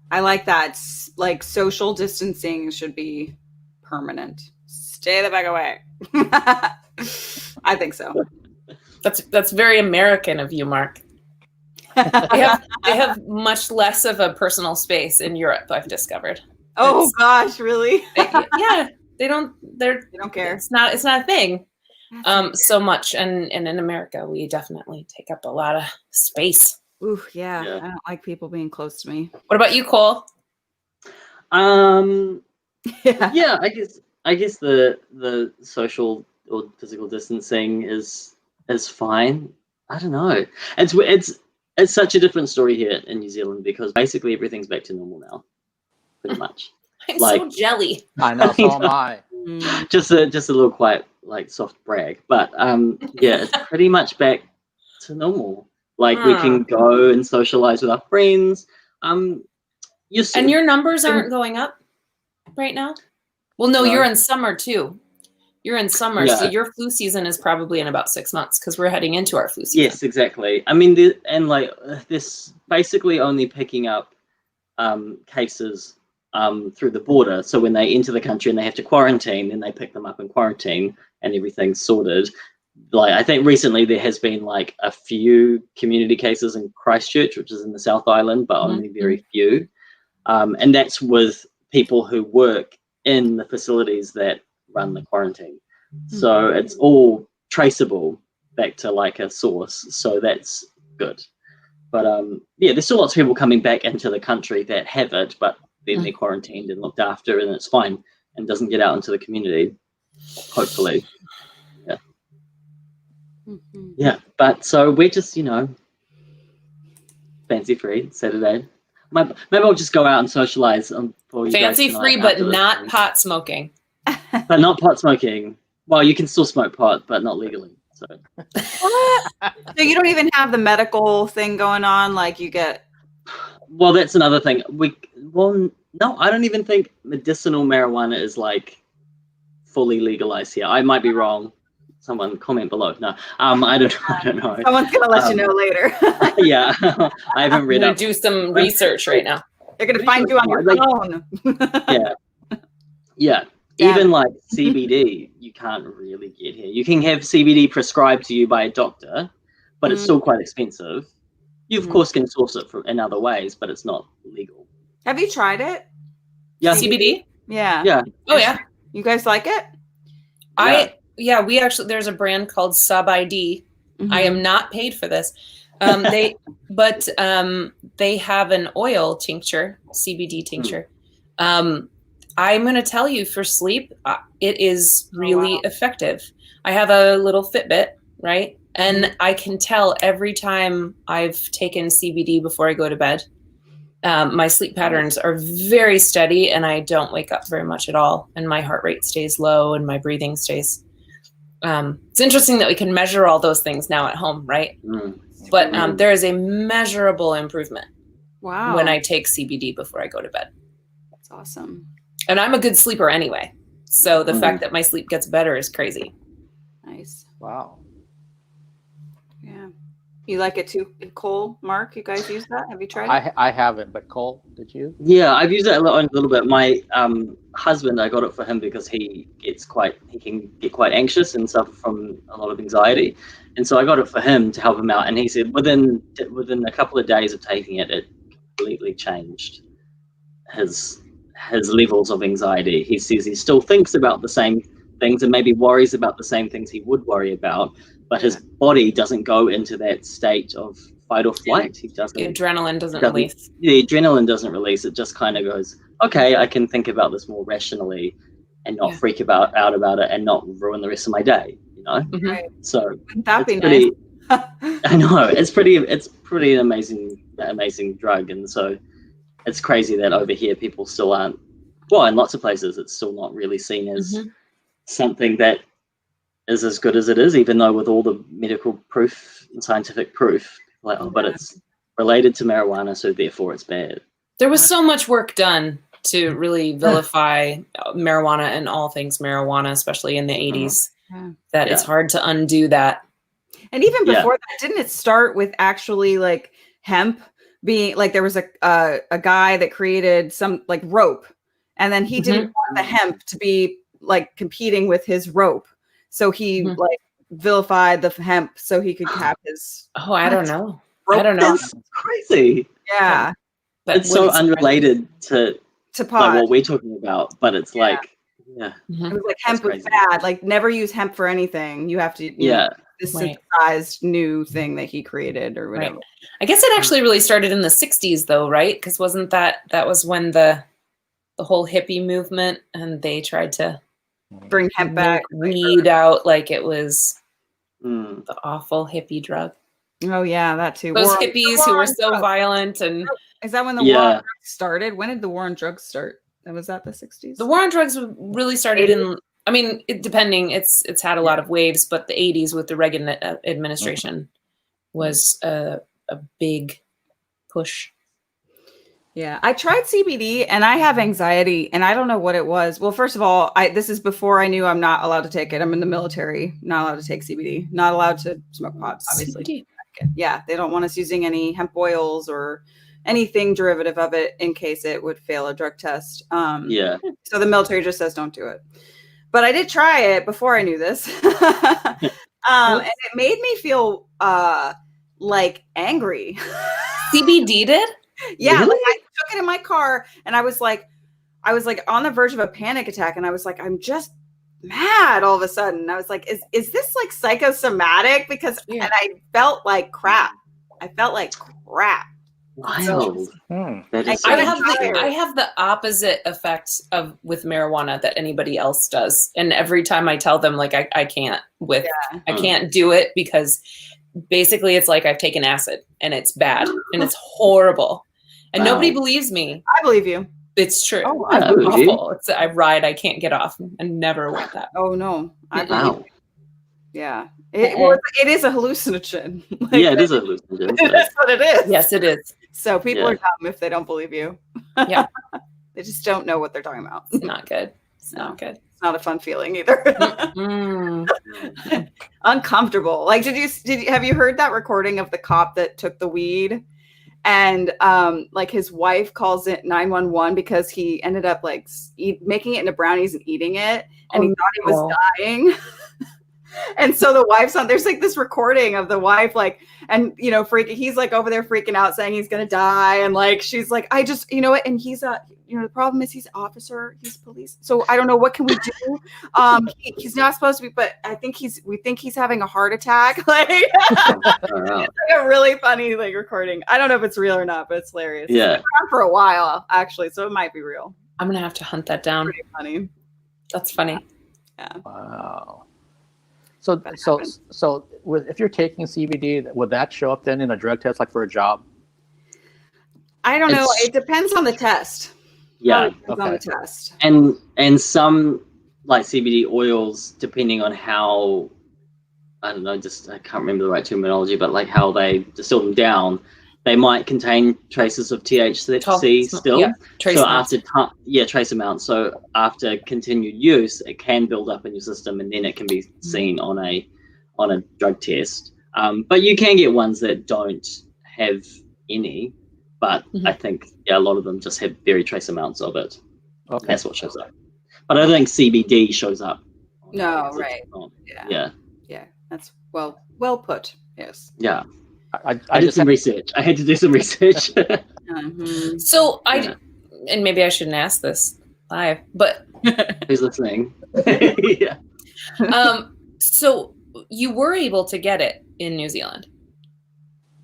I like that. Like, social distancing should be permanent. Stay the fuck away. I think so. That's very American of you, Mark. They have much less of a personal space in Europe, I've discovered. Oh gosh, really? They don't care. It's not a thing. So much, and in America we definitely take up a lot of space. Ooh, yeah. I don't like people being close to me. What about you, Cole? Yeah, I guess the social or physical distancing is fine. I don't know. It's such a different story here in New Zealand, because basically everything's back to normal now, pretty much. I'm so jelly. I know, so am I. Just a little quite soft brag, but it's pretty much back to normal. We can go and socialize with our friends. And your numbers aren't going up right now? Well, no, you're in summer too. You're in summer, so your flu season is probably in about 6 months, because we're heading into our flu season. Yes, exactly. I mean, this basically only picking up cases through the border. So when they enter the country and they have to quarantine, then they pick them up in quarantine and everything's sorted. Like, I think recently there has been like a few community cases in Christchurch, which is in the South Island, but only very few. And that's with people who work in the facilities that run the quarantine. So it's all traceable back to like a source. So that's good. But yeah, there's still lots of people coming back into the country that have it, but then they're quarantined and looked after and it's fine and doesn't get out into the community, hopefully. Yeah. Yeah, but so we're just, you know, fancy free Saturday. Maybe I'll just go out and socialize for you Fancy guys free, but not pot smoking. But not pot smoking. Well, you can still smoke pot, but not legally. So So you don't even have the medical thing going on, like you get. Well, that's another thing. No, I don't even think medicinal marijuana is like fully legalized here. I might be wrong. Someone comment below. No, I don't know. Someone's gonna let you know later. Yeah, I haven't read I'm up. gonna do some research right now. They're gonna find you on your phone. Yeah. Even like CBD, you can't really get here. You can have CBD prescribed to you by a doctor, but it's still quite expensive. You of course can source it in other ways, but it's not legal. Have you tried it? Yeah. CBD? Yeah. Yeah. Oh yeah. You guys like it? We actually, there's a brand called Sub ID. I am not paid for this. They have an oil tincture, CBD tincture. I'm going to tell you, for sleep, it is really effective. I have a little Fitbit, right? And I can tell every time I've taken CBD before I go to bed, my sleep patterns are very steady and I don't wake up very much at all. And my heart rate stays low and my breathing stays. It's interesting that we can measure all those things now at home, right? But there is a measurable improvement when I take CBD before I go to bed. That's awesome. And I'm a good sleeper anyway. So the fact that my sleep gets better is crazy. Nice. Wow. Yeah. You like it too, Nicole, Mark? You guys use that? Have you tried it? I haven't, but Cole, did you? Yeah, I've used it a little bit. My husband, I got it for him because he can get quite anxious and suffer from a lot of anxiety, and so I got it for him to help him out. And he said within a couple of days of taking it, it completely changed his levels of anxiety. He says he still thinks about the same things and maybe worries about the same things he would worry about, but his body doesn't go into that state of fight or flight. He doesn't. The adrenaline doesn't release. The adrenaline doesn't release. It just kind of goes, okay, I can think about this more rationally and not freak out about it and not ruin the rest of my day, you know? So that'd be pretty, nice. I know, it's pretty amazing drug. And so it's crazy that over here people still aren't, well, in lots of places it's still not really seen as something that is as good as it is, even though with all the medical proof and scientific proof, like, but it's related to marijuana, so therefore it's bad. There was so much work done to really vilify marijuana and all things marijuana, especially in the 80s, that it's hard to undo that. And even before that, didn't it start with actually like hemp being like, there was a guy that created some like rope, and then he didn't want the hemp to be like competing with his rope. So he like vilified the hemp so he could have his. Oh, I don't know. Rope. I don't know. That's crazy. Yeah. But It's so unrelated to pot. like what we're talking about, but it's like, It was like hemp was bad. Like never use hemp for anything. You have to, you know, this synthesized new thing that he created or whatever. Right. I guess it actually really started in the 60s though, right? Because wasn't that was when the whole hippie movement, and they tried to bring hemp back, weed out like it was the awful hippie drug. Oh yeah, that too. Those hippies who were so violent. And is that when the war on drugs started? When did the war on drugs start? Was that the 60s? The war on drugs really started in, I mean, depending, it's had a lot of waves, but the 80s with the Reagan administration was a big push. Yeah, I tried CBD and I have anxiety and I don't know what it was. Well, first of all, this is before I knew I'm not allowed to take it. I'm in the military, not allowed to take CBD, not allowed to smoke pot, obviously. CBD. Yeah, they don't want us using any hemp oils or anything derivative of it in case it would fail a drug test. Yeah. So the military just says don't do it. But I did try it before I knew this. And it made me feel like angry. CBD did? Yeah, Really? like I took it in my car and I was like on the verge of a panic attack, and I was like, I'm just mad all of a sudden. I was like, is this like psychosomatic? Because and I felt like crap. Wild. That is I have the opposite effect of with marijuana that anybody else does. And every time I tell them like I can't do it, because basically it's like I've taken acid and it's bad and it's horrible. And nobody believes me. I believe you. It's true. Oh, it's awful. I ride, I can't get off, and never want that. Oh no. Wow. Yeah. It is a hallucinogen. Like, yeah, it is a hallucinogen. That's what it is. Yes, it is. So people are dumb if they don't believe you. Yeah. They just don't know what they're talking about. It's not good. It's not good. It's not a fun feeling either. Uncomfortable. Like, have you heard that recording of the cop that took the weed? And like his wife calls it 911 because he ended up like making it into brownies and eating it, and he thought he was dying. And so the wife's on, there's like this recording of the wife, like, and you know, he's like over there freaking out saying he's gonna die, and like she's like, I just, you know what, and he's the problem is he's an officer, he's police, so I don't know, what can we do? He's not supposed to be, but we think he's having a heart attack. Like, it's like a really funny like recording. I don't know if it's real or not, but it's hilarious. Yeah, it's been around for a while actually, so it might be real. I'm gonna have to hunt that down. Pretty funny. That's funny. Yeah. Wow. So if you're taking CBD, would that show up then in a drug test, like for a job? I don't know. It depends on the test. Yeah. On the test. And some like CBD oils, depending on how, I don't know, I can't remember the right terminology, but like how they distill them down, they might contain traces of THC still. Yeah, trace amounts. Trace amounts. So after continued use, it can build up in your system, and then it can be seen on a drug test. But you can get ones that don't have any. But I think a lot of them just have very trace amounts of it. Okay. That's what shows up. But I don't think CBD shows up. No, right. Yeah. That's well put. Yes. Yeah. I did some research. I had to do some research. So and maybe I shouldn't ask this live, but who's listening? Yeah. So you were able to get it in New Zealand?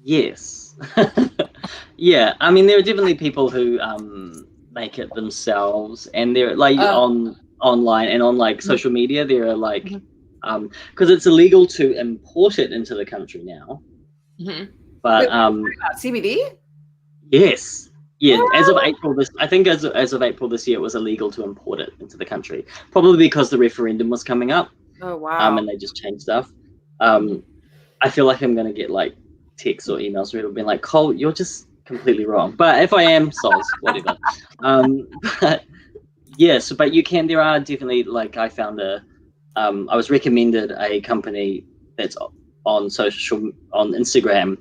Yes. Yeah. I mean, there are definitely people who make it themselves, and they're like online and on like social media. There are like because it's illegal to import it into the country now. But CBD? Yes. Yeah, as of April as of April this year, it was illegal to import it into the country. Probably because the referendum was coming up. Oh wow. And they just changed stuff. I feel like I'm gonna get like texts or emails from people being like, Cole, you're just completely wrong. But if I am, soz, whatever. But yeah, but you can, there are definitely, like, I found I was recommended a company that's on Instagram,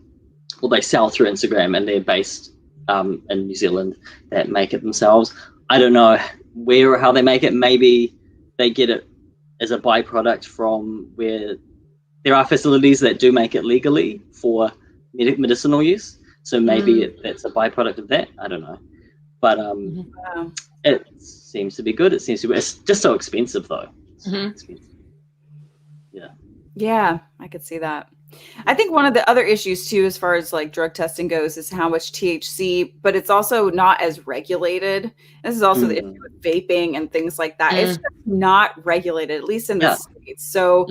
well, they sell through Instagram, and they're based in New Zealand, that make it themselves. I don't know where or how they make it. Maybe they get it as a byproduct from where there are facilities that do make it legally for medicinal use. So maybe that's a byproduct of that. I don't know. But it seems to be good. It's just so expensive though. Expensive. Yeah. Yeah, I could see that. I think one of the other issues too, as far as like drug testing goes, is how much THC, but it's also not as regulated. This is also the issue with vaping and things like that. It's just not regulated, at least in the States. So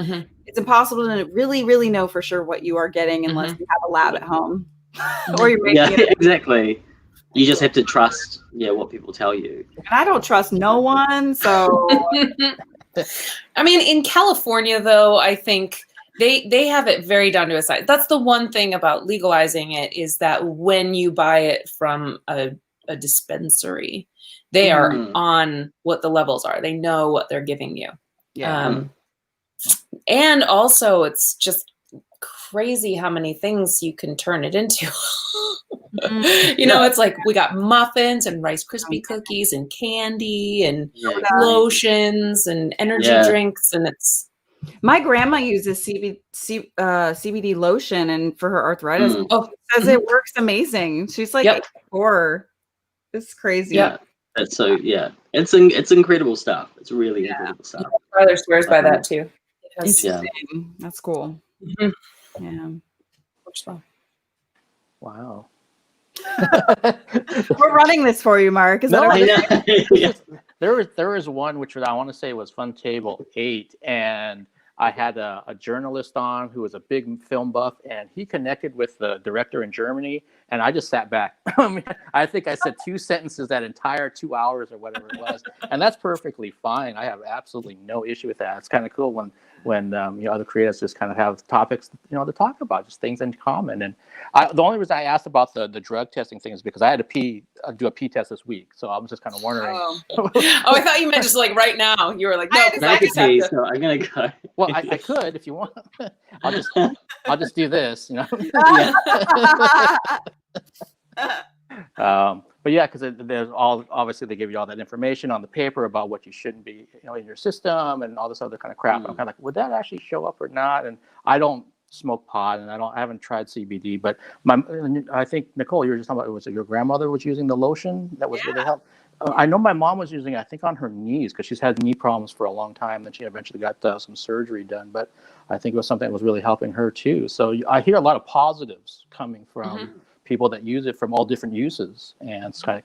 it's impossible to really, really know for sure what you are getting unless you have a lab at home or you're making it. Exactly. You just have to trust, what people tell you. And I don't trust no one, so. I mean, in California, though, I think they have it very down to a science. That's the one thing about legalizing it, is that when you buy it from a dispensary, they are on what the levels are. They know what they're giving you. Yeah. And also, it's just crazy how many things you can turn it into. Mhm. You know, it's like we got muffins and Rice Krispie cookies and candy and Yeah, lotions and energy drinks, and it's. My grandma uses CBD lotion, and for her arthritis, says it works amazing. She's like 84. It's crazy. Yeah, that's so. Yeah, it's incredible stuff. It's really incredible stuff. My brother swears by that too. Interesting. That's cool. Yeah. Wow. We're running this for you, Mark. Is that okay? There was one which I want to say was Fun Table 8, and I had a journalist on who was a big film buff, and he connected with the director in Germany, and I just sat back. I think I said 2 sentences that entire 2 hours or whatever it was, and that's perfectly fine. I have absolutely no issue with that. It's kind of cool when other creators just kind of have topics to talk about, just things in common. And the only reason I asked about the drug testing thing is because I had to do a pee test this week, so I was just kind of wondering. I thought you meant just like right now. You were like, no, I just have to. So I'm gonna go. Well, I could if you want. I'll just do this, But yeah, because there's obviously they give you all that information on the paper about what you shouldn't be, in your system and all this other kind of crap. And I'm kind of like, would that actually show up or not? And I don't smoke pot, and I haven't tried CBD, but I think Nicole, you were just talking about, was it your grandmother was using the lotion that was really helpful? I know my mom was using it, I think, on her knees, because she's had knee problems for a long time. Then she eventually got some surgery done, but I think it was something that was really helping her too. So I hear a lot of positives coming from people that use it from all different uses, and it's kind of,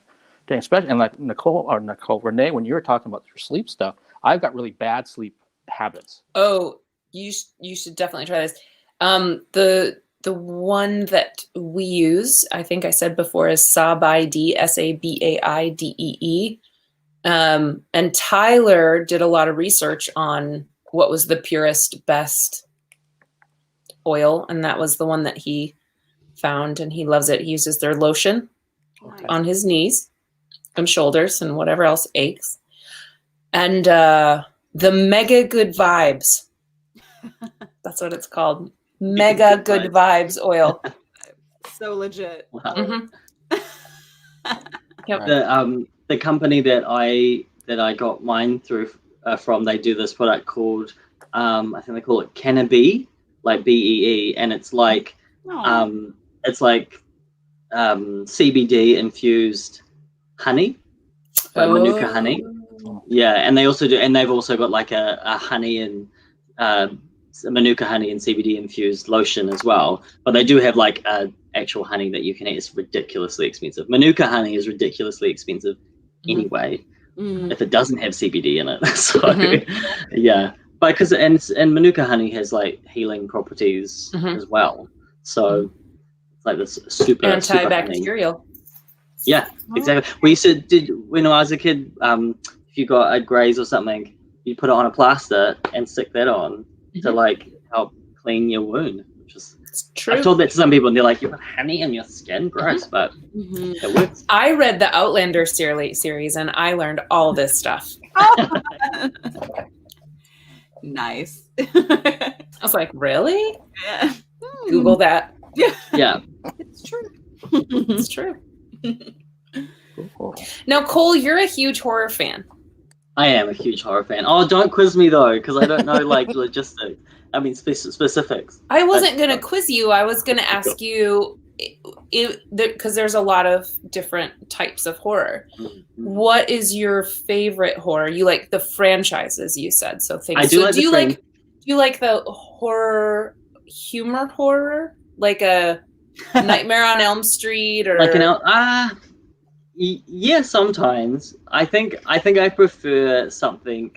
especially, and like Nicole, Renae, when you were talking about your sleep stuff, I've got really bad sleep habits. Oh, you should definitely try this. The one that we use, I think I said before, is Sabaidee, Sabaidee. And Tyler did a lot of research on what was the purest, best oil, and that was the one that he found, and he loves it. He uses their lotion on his knees and shoulders and whatever else aches. And the Mega Good Vibes. That's what it's called. Mega Good Vibes oil. So legit. Wow. The company that I got mine through from, they do this product called I think they call it Cannabis, like BEE, and it's like CBD infused honey, like Manuka honey. Yeah, and they also do, and they've also got like a honey and Manuka honey and CBD infused lotion as well. But they do have like actual honey that you can eat. It's ridiculously expensive. Manuka honey is ridiculously expensive anyway, if it doesn't have CBD in it. So yeah, but because and Manuka honey has like healing properties as well. So it's like this super antibacterial. Yeah, exactly. We used to when I was a kid, if you got a graze or something, you put it on a plaster and stick that on to like help clean your wound, which is true. I've told that to some people, and they're like, "You put honey in your skin, gross," but it works. I read the Outlander series, and I learned all this stuff. Nice. I was like, "Really?" Yeah. Google that. Yeah, it's true. It's true. Now, Cole, you're a huge horror fan. I am a huge horror fan. Oh, don't quiz me though, because I don't know like logistics. I mean specifics. I wasn't going to quiz you. I was going to ask you, because there's a lot of different types of horror. What is your favorite horror? You like the franchises, you said. So things. I do. So do you like the horror horror, like a Nightmare on Elm Street, or like yeah, sometimes. I think I prefer something.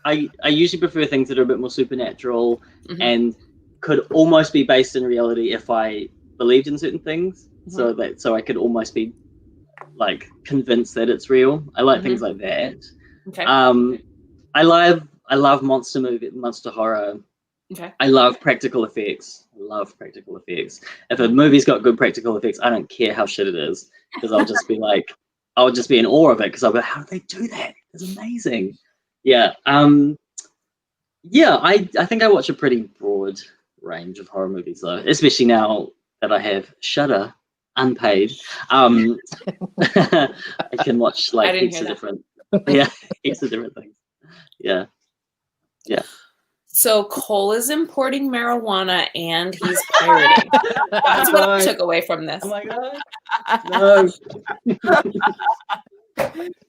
I usually prefer things that are a bit more supernatural and could almost be based in reality if I believed in certain things. So I could almost be like convinced that it's real. I like things like that. Okay. I love monster horror. Okay. I love practical effects. If a movie's got good practical effects, I don't care how shit it is, because I'll just be like, I would just be in awe of it, because I'll be like, how do they do that? It's amazing. Yeah. Yeah, I think I watch a pretty broad range of horror movies, though, especially now that I have Shudder unpaid. I can watch like heaps of different, heaps of different things. Yeah. So Cole is importing marijuana and he's pirating. That's what I took away from this. Oh my god! No,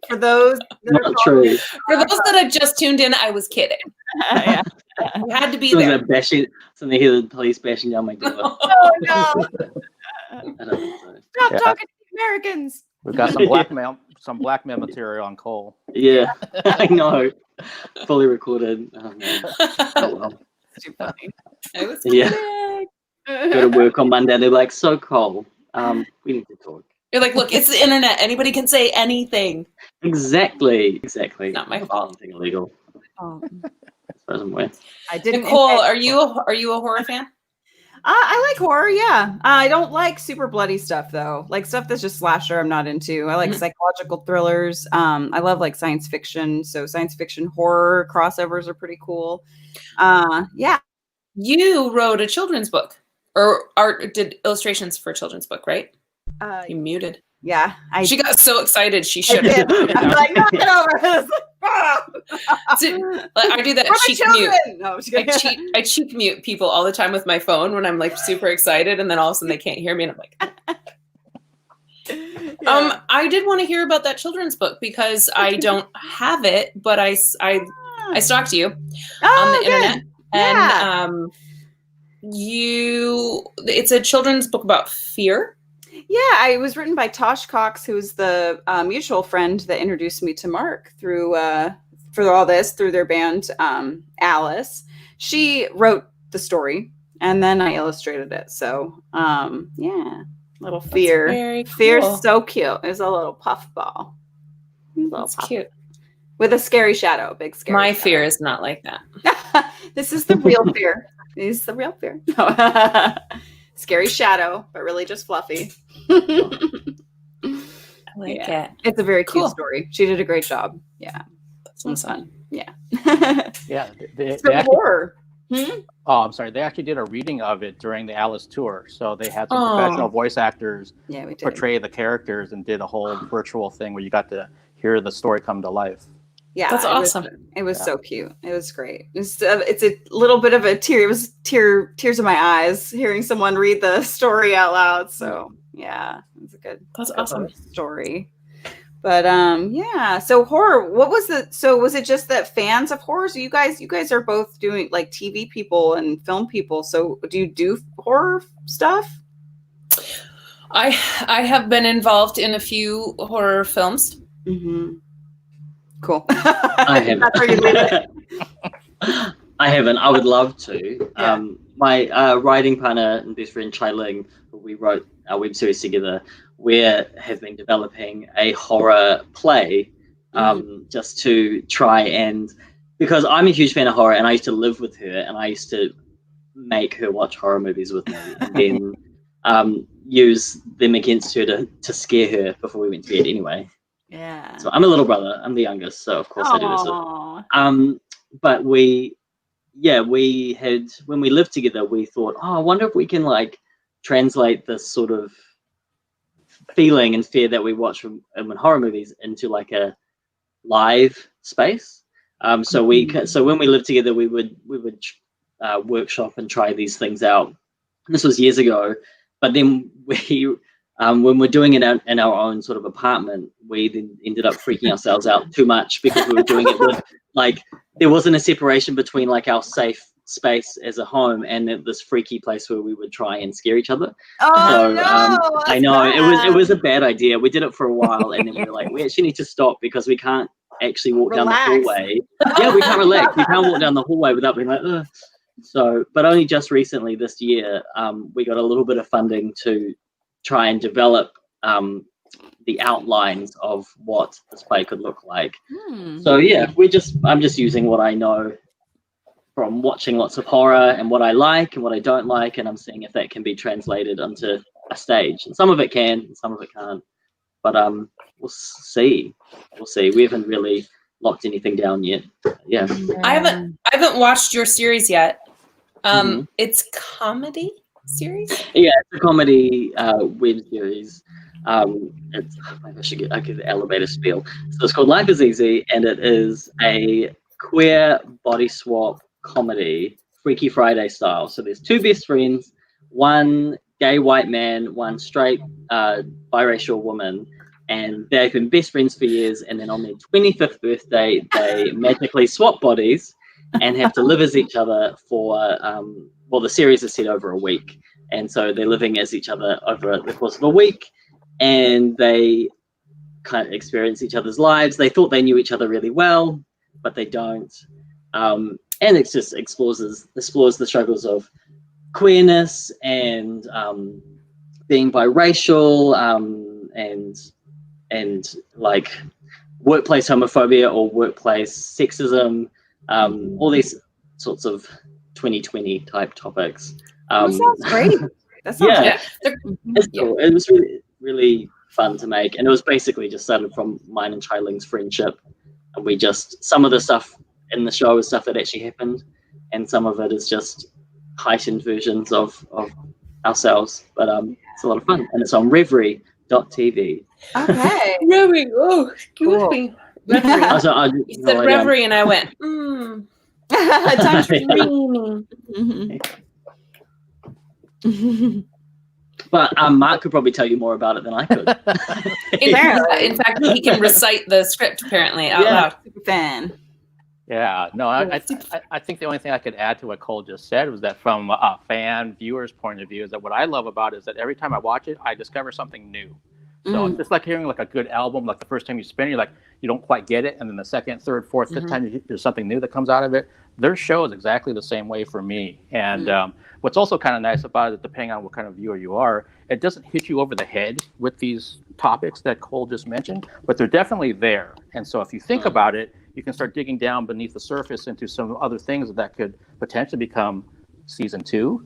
For those that not true. For those that have just tuned in, I was kidding. yeah. You had to be Someone's there. like bashing. Something hear the police bashing down my door. Oh no! I don't think so. Stop talking to the Americans. We've got some blackmail material on Cole. Yeah, I know. Fully recorded. Oh man. Oh well. Too funny. I was Yeah. kidding. Go to work on Monday. They're like, so Cole, we need to talk. You're like, look, it's the internet. Anybody can say anything. Exactly. Not my fault. Nothing illegal. Oh. As far as I'm aware. I didn't. Nicole, are you a horror fan? I like horror. Yeah, I don't like super bloody stuff though. Like stuff that's just slasher, I'm not into. I like psychological thrillers. I love like science fiction. So science fiction horror crossovers are pretty cool. Yeah. You wrote a children's book, or did illustrations for a children's book, right? You muted. Yeah, She got so excited she should did. have. I'm like, no, get over this. I do that cheek mute. No, I'm just kidding. I cheek mute people all the time with my phone when I'm like super excited, and then all of a sudden they can't hear me, and I'm like. Yeah. I did want to hear about that children's book because I don't have it, but I stalked you on the internet, and it's a children's book about fear. Yeah, it was written by Tosh Cox, who's the mutual friend that introduced me to Mark through their band Alice. She wrote the story, and then I illustrated it. So, little Fear. Very cool. Fear's so cute. It's a little puffball. That's cute. With a scary shadow, a big scary My shadow. fear is not like that. This is the real fear. This is the real fear. Scary shadow, but really just fluffy. I like it. It's a very cute Cool. story. She did a great job. Yeah. That's awesome. Fun. Yeah. Yeah, It's horror. Oh, I'm sorry. They actually did a reading of it during the Alice tour. So they had some professional voice actors Yeah, we did. portray the characters and did a whole virtual thing where you got to hear the story come to life. Yeah, That's awesome. It was so cute. It was great. It's a little bit of a tear. It was tears in my eyes hearing someone read the story out loud. So yeah, it's a good. That's good awesome. story. But yeah. So horror. What was the? So was it just that fans of horror? So you guys are both doing like TV people and film people. So do you do horror stuff? I have been involved in a few horror films. Mm-hmm. Cool. I haven't. That's where you leave it. I haven't. I would love to. Yeah. My writing partner and best friend Chai Ling, we wrote our web series together. We have been developing a horror play, just to try and, because I'm a huge fan of horror, and I used to live with her, and I used to make her watch horror movies with me, and then use them against her to scare her before we went to bed anyway. Yeah. So I'm a little brother. I'm the youngest, so of course I do this. Aw. But we had, when we lived together, we thought, I wonder if we can like translate this sort of feeling and fear that we watch in horror movies into like a live space. So when we lived together, we would workshop and try these things out. This was years ago, but then we. When we're doing it in our own sort of apartment, we then ended up freaking ourselves out too much because we were doing it with, like, there wasn't a separation between like our safe space as a home and this freaky place where we would try and scare each other. Oh So, no! I know it was a bad idea. We did it for a while, and then we were like, we actually need to stop because we can't actually walk down the hallway. Yeah, we can't relax. We can't walk down the hallway without being like, ugh. So, but only just recently this year, we got a little bit of funding to try and develop the outlines of what this play could look like. So yeah, I'm just using what I know from watching lots of horror and what I like and what I don't like, and I'm seeing if that can be translated onto a stage. And some of it can, and some of it can't. But we'll see. We haven't really locked anything down yet. Yeah. I haven't watched your series yet. It's comedy series. Yeah, it's a comedy web series. It's I could elevator spiel. So it's called Life is Easy, and it is a queer body swap comedy, Freaky Friday style. So there's two best friends, one gay white man, one straight biracial woman, and they've been best friends for years. And then on their 25th birthday, they magically swap bodies and have to live as each other for well, the series is set over a week, and so they're living as each other over the course of a week, and they kind of experience each other's lives. They thought they knew each other really well, but they don't. And it just explores the struggles of queerness and being biracial, and like workplace homophobia or workplace sexism, all these sorts of 2020 type topics. That sounds great. That sounds it's cool. It was really, really fun to make, and it was basically just started from mine and Chai Ling's friendship, and we just, some of the stuff in the show is stuff that actually happened, and some of it is just heightened versions of ourselves. But it's a lot of fun, and it's on Reverie.tv. Okay. Reverie. Oh, excuse me. Reverie. You said Reverie, and I went, Time for But Mark could probably tell you more about it than I could. In fact, he can recite the script apparently out loud. Fan. Yeah, no, I think the only thing I could add to what Cole just said was that from a fan viewer's point of view is that what I love about it is that every time I watch it, I discover something new. So it's just like hearing like a good album, like the first time you spin it, you're like, you don't quite get it. And then the second, third, fourth, fifth time there's something new that comes out of it. Their show is exactly the same way for me. And what's also kind of nice about it, depending on what kind of viewer you are, it doesn't hit you over the head with these topics that Cole just mentioned, but they're definitely there. And so if you think about it, you can start digging down beneath the surface into some other things that could potentially become season 2.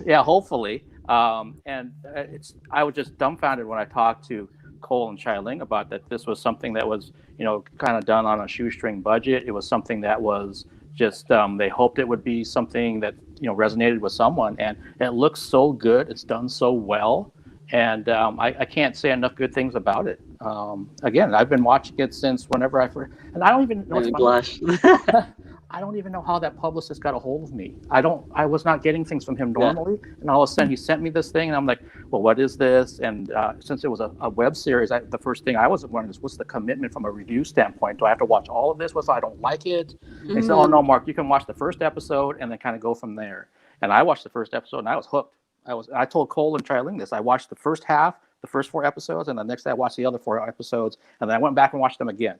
Yeah, hopefully. And I was just dumbfounded when I talked to Cole and Chai Ling about that. This was something that was, kind of done on a shoestring budget. It was something that was just, they hoped it would be something that, resonated with someone. And it looks so good. It's done so well. And I can't say enough good things about it. Again, I've been watching it since whenever and I don't even know. I don't even know how that publicist got a hold of me. I was not getting things from him normally. And all of a sudden he sent me this thing and I'm like, well, what is this? And since it was a web series, the first thing I was wondering is what's the commitment from a review standpoint? Do I have to watch all of this? What's I don't like it? And he said, oh no, Mark, you can watch the first episode and then kind of go from there. And I watched the first episode and I was hooked. I told Cole and Chai Ling this. I watched the first half, the first 4 episodes, and the next day I watched the other 4 episodes, and then I went back and watched them again.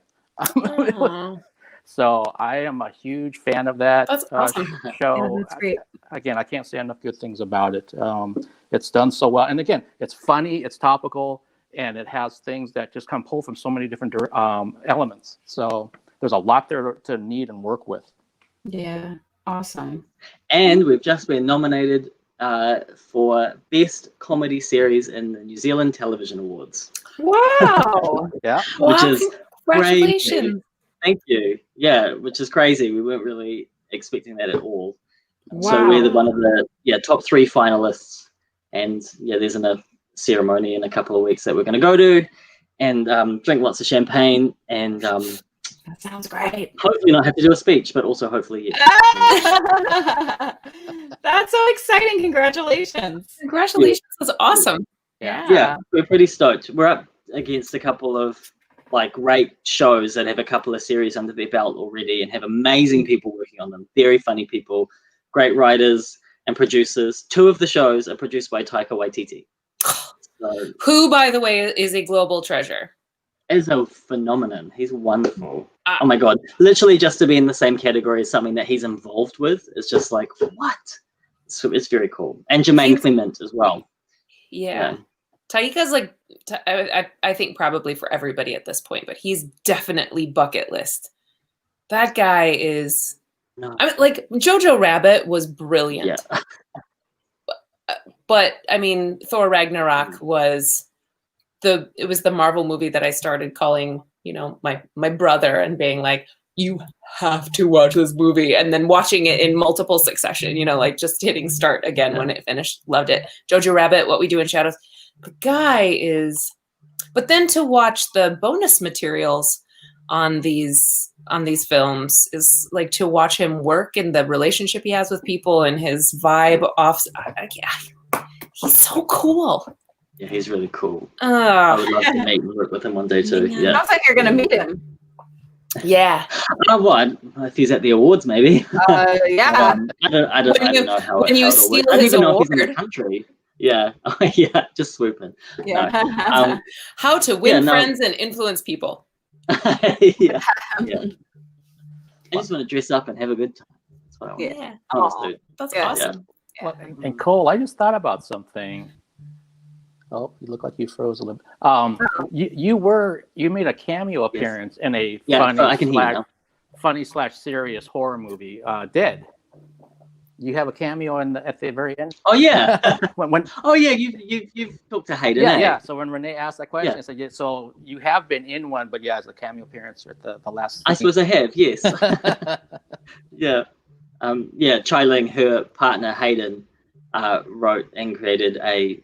So I am a huge fan of that show. Yeah, that's great. Again, I can't say enough good things about it. It's done so well, and again, it's funny, it's topical, and it has things that just come pull from so many different elements. So there's a lot there to need and work with. Yeah, awesome. And we've just been nominated for Best Comedy Series in the New Zealand Television Awards. Wow! Yeah, which is congratulations. Crazy. Thank you. Yeah, which is crazy. We weren't really expecting that at all. Wow. So we're one of the top 3 finalists, and there's a ceremony in a couple of weeks that we're going to go to, and drink lots of champagne, and that sounds great. Hopefully not have to do a speech, but also hopefully yes. That's so exciting! Congratulations! Congratulations! That's awesome. Yeah, we're pretty stoked. We're up against a couple of great shows that have a couple of series under their belt already and have amazing people working on them. Very funny people, great writers and producers. 2 of the shows are produced by Taika Waititi. So, who, by the way, is a global treasure. Is a phenomenon. He's wonderful. Oh my God. Literally just to be in the same category as something that he's involved with is just like, what? So it's very cool. And Jermaine Clement as well. Yeah. Taika's I think probably for everybody at this point, but he's definitely bucket list. That guy is, Jojo Rabbit was brilliant. Yeah. But I mean, Thor Ragnarok was the Marvel movie that I started calling, my brother and being like, you have to watch this movie. And then watching it in multiple succession, you know, like just hitting start again when it finished. Loved it. Jojo Rabbit, What We Do in Shadows. The guy is, but then to watch the bonus materials on these films is like to watch him work and the relationship he has with people and his vibe off. He's so cool. Yeah, he's really cool. I would love to meet and work with him one day too. Yeah. Sounds like you're gonna meet him. Yeah. What? If he's at the awards, maybe. Yeah. I don't know how. When you how steal I don't his even know if he's in award. the country. Yeah. Yeah. Just swooping. Yeah. No. How to win friends and influence people. Yeah. Yeah. I just want to dress up and have a good time. That's what I want. Yeah. Honestly. That's Yeah. awesome. Well, and Cole, I just thought about something. Oh, you look like you froze a little. You made a cameo appearance in a funny / serious horror movie, Dead. You have a cameo at the very end. Oh yeah. when oh yeah, you've talked to Hayden. Yeah, eh? yeah. So when Renae asked that question, I said, yeah, so you have been in one, but yeah, as a cameo appearance at the last. I suppose I have. Yes. Yeah. Chai Ling, her partner Hayden, wrote and created a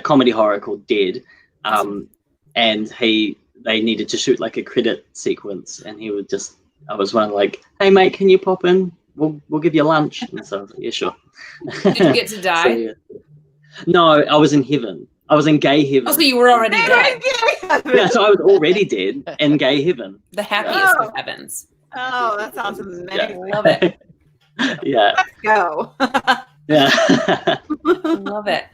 comedy horror called Dead, and they needed to shoot like a credit sequence, and I was one like, hey mate, can you pop in? We'll give you lunch. And so I was like, yeah, sure. Did you get to die? So, yeah. No, I was in heaven. I was in gay heaven. Oh, so you were already dead. Yeah, so I was already dead in gay heaven. The happiest of heavens. Oh, that sounds amazing. Yeah. Love it. Yeah. Let's go. Yeah. Love it.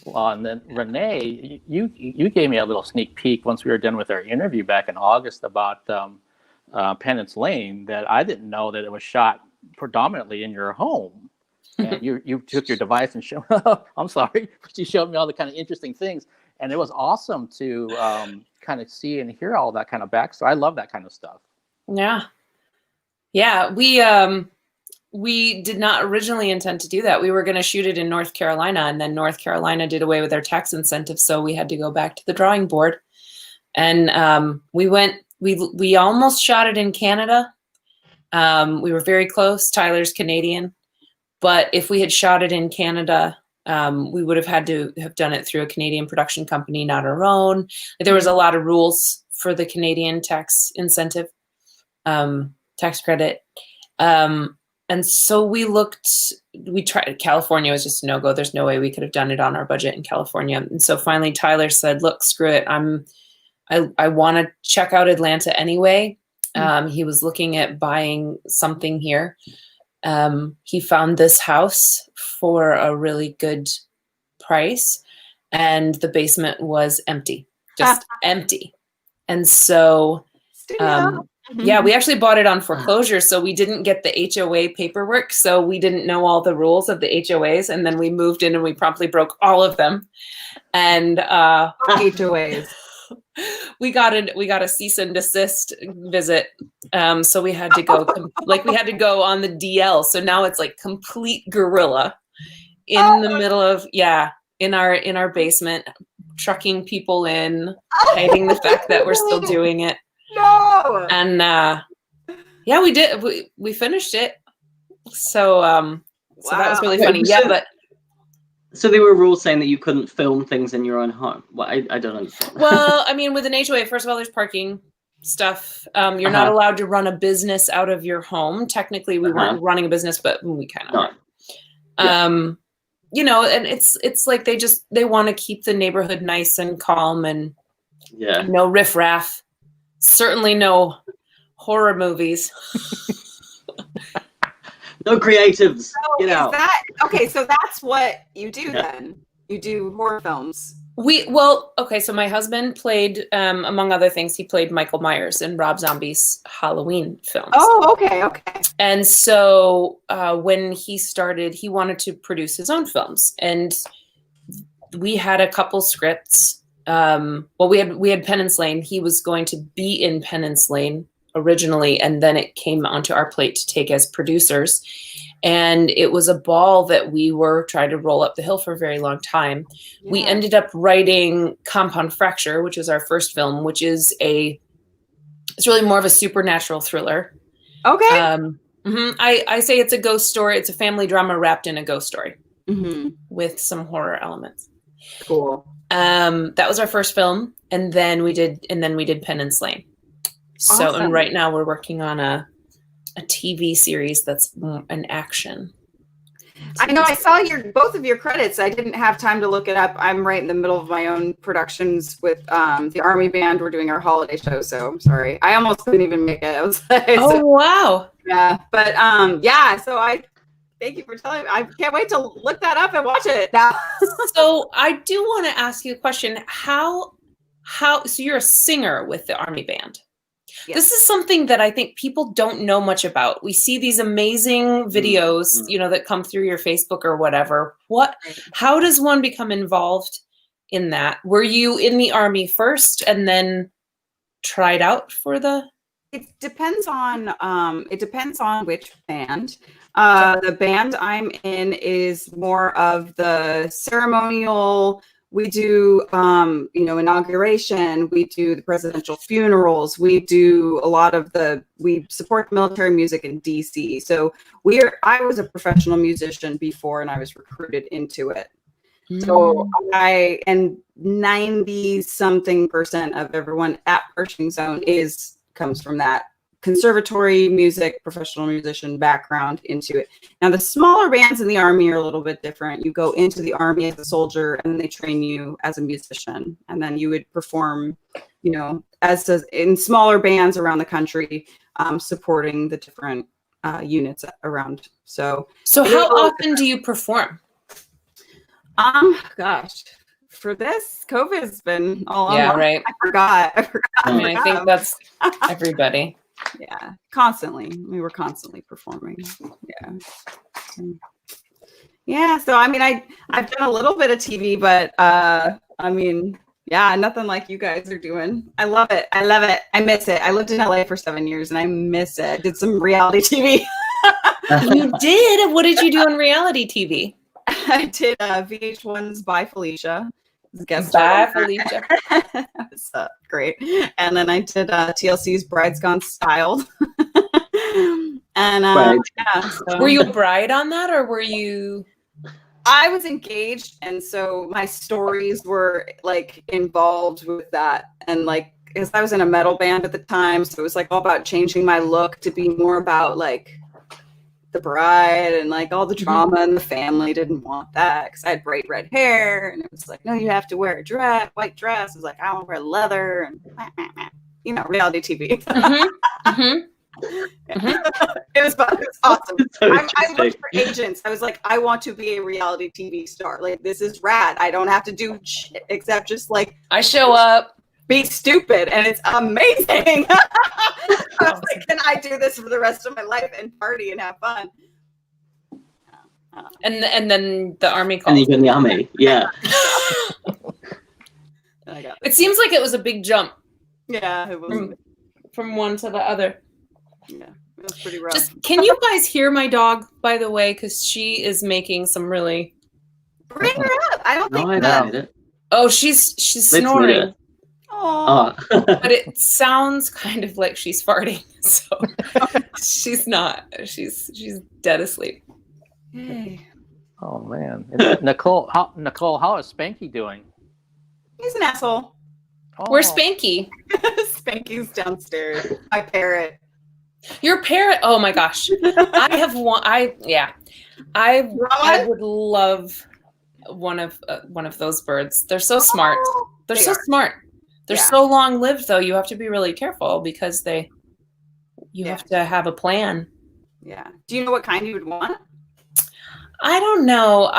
Well, and then Renae, you gave me a little sneak peek once we were done with our interview back in August about Penance Lane, that I didn't know that it was shot predominantly in your home. And you took your device and showed. I'm sorry, but you showed me all the kind of interesting things, and it was awesome to kind of see and hear all that kind of backstory. I love that kind of stuff. Yeah, we did not originally intend to do that. We were going to shoot it in North Carolina, and then North Carolina did away with their tax incentives, so we had to go back to the drawing board. And we almost shot it in Canada. We were very close. Tyler's Canadian. But if we had shot it in Canada, we would have had to have done it through a Canadian production company, not our own. There was a lot of rules for the Canadian tax incentive, tax credit. And so we tried. California was just a no-go. There's no way we could have done it on our budget in California. And so finally Tyler said, look, screw it. I want to check out Atlanta anyway. He was looking at buying something here. He found this house for a really good price, and the basement was empty, just empty. And so, we actually bought it on foreclosure, so we didn't get the HOA paperwork, so we didn't know all the rules of the HOAs, and then we moved in and we promptly broke all of them. And HOAs. We got a cease and desist visit. So we had to go we had to go on the DL. So now it's like complete guerrilla in the middle of in our basement, trucking people in, hiding the fact that we're still doing it. No. And we did. We finished it. So so that was really funny. Yeah, but so there were rules saying that you couldn't film things in your own home. Well, I don't understand. Well, I mean, with an HOA, first of all, there's parking stuff. You're not allowed to run a business out of your home. Technically, we weren't running a business, but we kind of are. Yeah. You know, and it's like they want to keep the neighborhood nice and calm, and no riffraff. Certainly no horror movies. No creatives. So Get out. Okay, so that's what you do then. You do horror films. So my husband played, among other things, he played Michael Myers in Rob Zombie's Halloween films. Oh, okay. And so when he started, he wanted to produce his own films. And we had a couple scripts. We had Penance Lane. He was going to be in Penance Lane originally, and then it came onto our plate to take as producers. And it was a ball that we were trying to roll up the hill for a very long time. Yeah. We ended up writing Compound Fracture, which is our first film, which is a It's really more of a supernatural thriller. Okay. I say it's a ghost story. It's a family drama wrapped in a ghost story with some horror elements. Cool. That was our first film, and then we did Penance Lane. So, Awesome. and right now we're working on a TV series that's an action. I know I saw both of your credits. I didn't have time to look it up. I'm right in the middle of my own productions with the Army Band. We're doing our holiday show, so I'm sorry. I almost couldn't even make it. I was like, wow. Yeah, but so I thank you for telling me. I can't wait to look that up and watch it now. So I do want to ask you a question. How so you're a singer with the Army Band. Yes. This is something that I think people don't know much about. We see these amazing videos, that come through your Facebook or whatever. How does one become involved in that? Were you in the Army first and then tried out for the? It depends on which band. The band I'm in is more of the ceremonial. We do, inauguration. We do the presidential funerals. We do a lot of we support military music in DC. So I was a professional musician before, and I was recruited into it. So 90-something% of everyone at Pershing Zone comes from that conservatory music, professional musician background into it. Now, the smaller bands in the Army are a little bit different. You go into the Army as a soldier, and they train you as a musician, and then you would perform, in smaller bands around the country, supporting the different units around. So how often do you perform? Gosh. For this, COVID has been all on. Yeah, right. I forgot. I think that's everybody. Yeah, constantly. We were constantly performing. Yeah. So I've done a little bit of TV, but nothing like you guys are doing. I love it. I miss it. I lived in LA for 7 years, and I miss it. I did some reality TV. You did? What did you do in reality TV? I did VH1's Bye Felicia. Bye Felicia. That was great. And then I did TLC's Brides Gone Styled. And so. Were you a bride on that, or were you? I was engaged, and so my stories were involved with that, and because I was in a metal band at the time, so it was all about changing my look to be more about the bride, and all the drama, and the family didn't want that because I had bright red hair, and it was no, you have to wear a white dress. It was I want to wear leather, and reality TV. It was fun. It was awesome. I looked for agents. I was I want to be a reality TV star. This is rad. I don't have to do shit except just I show up, be stupid, and it's amazing. I was can I do this for the rest of my life and party and have fun? And then the Army called. And you got in the Army, yeah. It seems like it was a big jump. Yeah, it was from one to the other. Yeah, it was pretty rough. Can you guys hear my dog, by the way? Because she is making some really. Bring her up. I don't think. I know. Oh, she's snoring. Oh. But it sounds kind of like she's farting. So she's not. She's dead asleep. Hey. Oh man, Nicole, how is Spanky doing? He's an asshole. Oh. Where's Spanky? Spanky's downstairs. My parrot. Your parrot? Oh my gosh. I have one. I would love one of those birds. They're so smart. They're so smart. They're so long lived though. You have to be really careful because you have to have a plan. Yeah. Do you know what kind you would want? I don't know.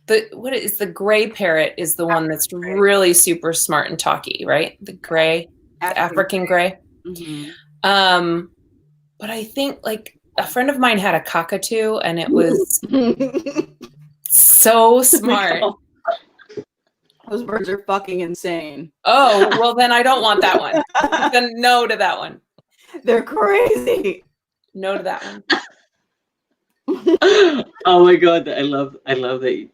The gray parrot is the one that's really super smart and talky, right? The gray, African gray. Mm-hmm. But I think a friend of mine had a cockatoo, and it was so smart. Those birds are fucking insane. Oh, well then I don't want that one. Then no to that one. They're crazy. No to that one. Oh my god, I love that.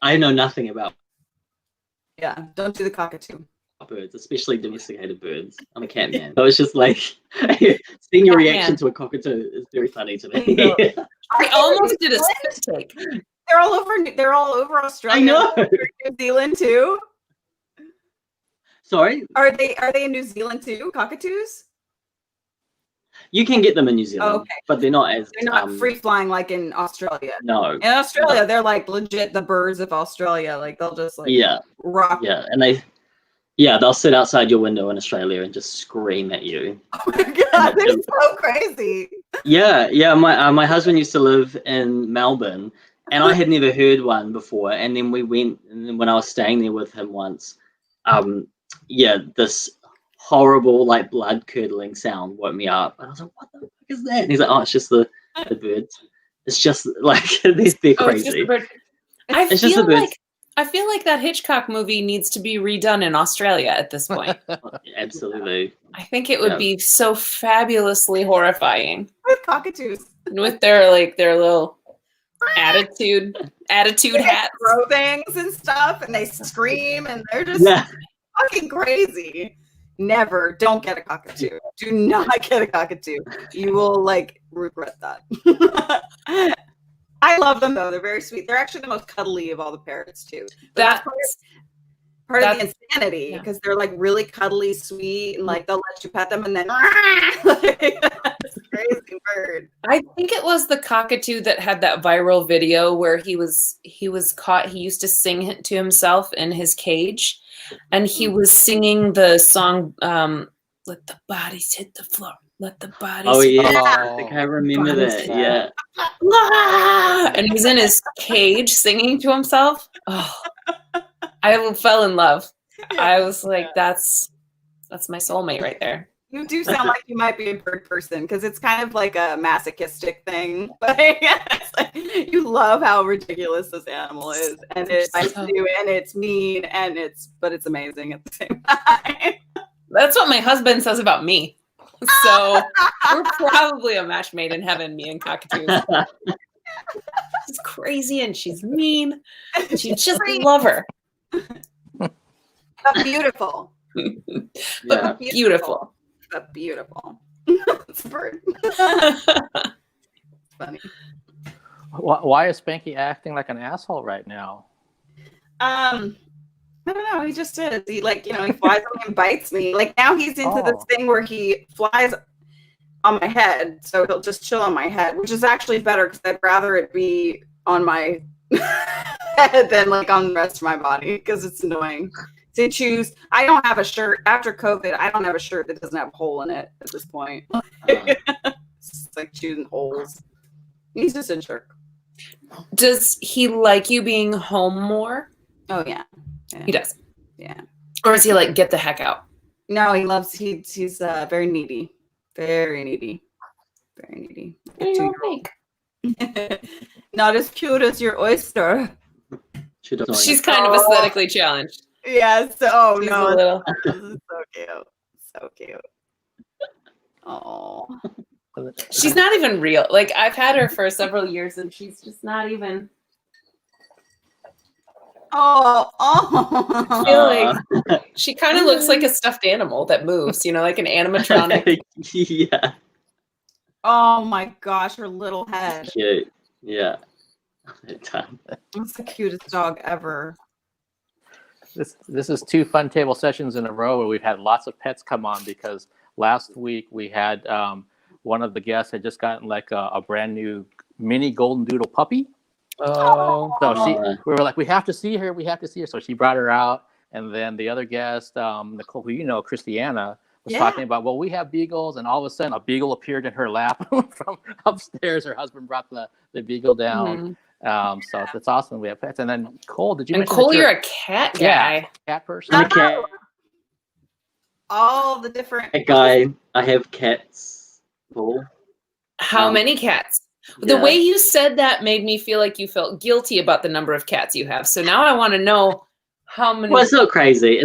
I know nothing about. Yeah, don't do the cockatoo. birds, especially domesticated birds. I'm a cat man. So it's just like seeing your reaction to a cockatoo is very funny to me. No. I almost did a spit take. They're all over Australia. I know. New Zealand too. Sorry? Are they in New Zealand too? Cockatoos? You can get them in New Zealand, Okay. but they're not as They're not free flying like in Australia. No. In Australia, they're like legit the birds of Australia. Like they'll just like rock. Yeah, and they'll sit outside your window in Australia and just scream at you. Oh my god, they're so crazy. Yeah. My husband used to live in Melbourne, and I had never heard one before. And then we went, and then when I was staying there with him once, this horrible, like blood curdling sound woke me up. And I was like, "What the fuck is that?" And he's like, "Oh, it's just the birds. It's just like they're crazy." Oh, it's just the bird. I feel like that Hitchcock movie needs to be redone in Australia at this point. Absolutely. I think it would be so fabulously horrifying With cockatoos. with their little attitude hats. Throw things and stuff, and they scream, and they're just fucking crazy. Never, don't get a cockatoo. Do not get a cockatoo. You will like regret that. I love them though; they're very sweet. They're actually the most cuddly of all the parrots too. That's part of the insanity because they're like really cuddly, sweet, and like they'll let you pet them, and then it's a crazy bird. I think it was the cockatoo that had that viral video where he was caught. He used to sing it to himself in his cage, and he was singing the song "Let the bodies hit the floor." Let the bodies. Oh yeah, I think I remember that. Yeah. And he's in his cage singing to himself. Oh, I fell in love. I was like, that's my soulmate right there. You do sound like you might be a bird person because it's kind of like a masochistic thing. But it's like, you love how ridiculous this animal is, and it's nice to do, and it's mean, but it's amazing at the same time. That's what my husband says about me. So we're probably a match made in heaven, me and cockatoos. She's crazy and she's mean. And you just love her. But beautiful. But beautiful. But beautiful. It's a bird. Funny. Why is Spanky acting like an asshole right now? I don't know. He just is. He he flies on me and bites me. Like now he's into this thing where he flies on my head, so he'll just chill on my head, which is actually better because I'd rather it be on my head than like on the rest of my body because it's annoying. To choose, I don't have a shirt after COVID. I don't have a shirt that doesn't have a hole in it at this point. It's like choosing holes. He's just a jerk. Does he like you being home more? Oh yeah. He does. Yeah. Or is he like, get the heck out? No, he's very needy. Very needy. Very needy. Not as cute as your oyster. She's kind of aesthetically challenged. Yes. Oh She's no. a little. This is so cute. So cute. Oh. She's not even real. Like I've had her for several years and she's just not even. I feel like she kind of looks like a stuffed animal that moves, like an animatronic. Yeah. Oh my gosh, her little head. Cute. Yeah. That's the cutest dog ever. This is 2 fun table sessions in a row where we've had lots of pets come on because last week we had one of the guests had just gotten like a brand new mini golden doodle puppy. Oh, so we were like, we have to see her. So she brought her out, and then the other guest, Nicole, who Christiana, was talking about. Well, we have beagles, and all of a sudden, a beagle appeared in her lap from upstairs. Her husband brought the beagle down. So it's awesome. We have pets, and then Nicole, did you? Nicole, you're a cat guy. Yeah, cat person. I'm a cat. All the different. A guy. I have cats. Paul. How many cats? The way you said that made me feel like you felt guilty about the number of cats you have. So now I want to know how many. Well, it's not crazy.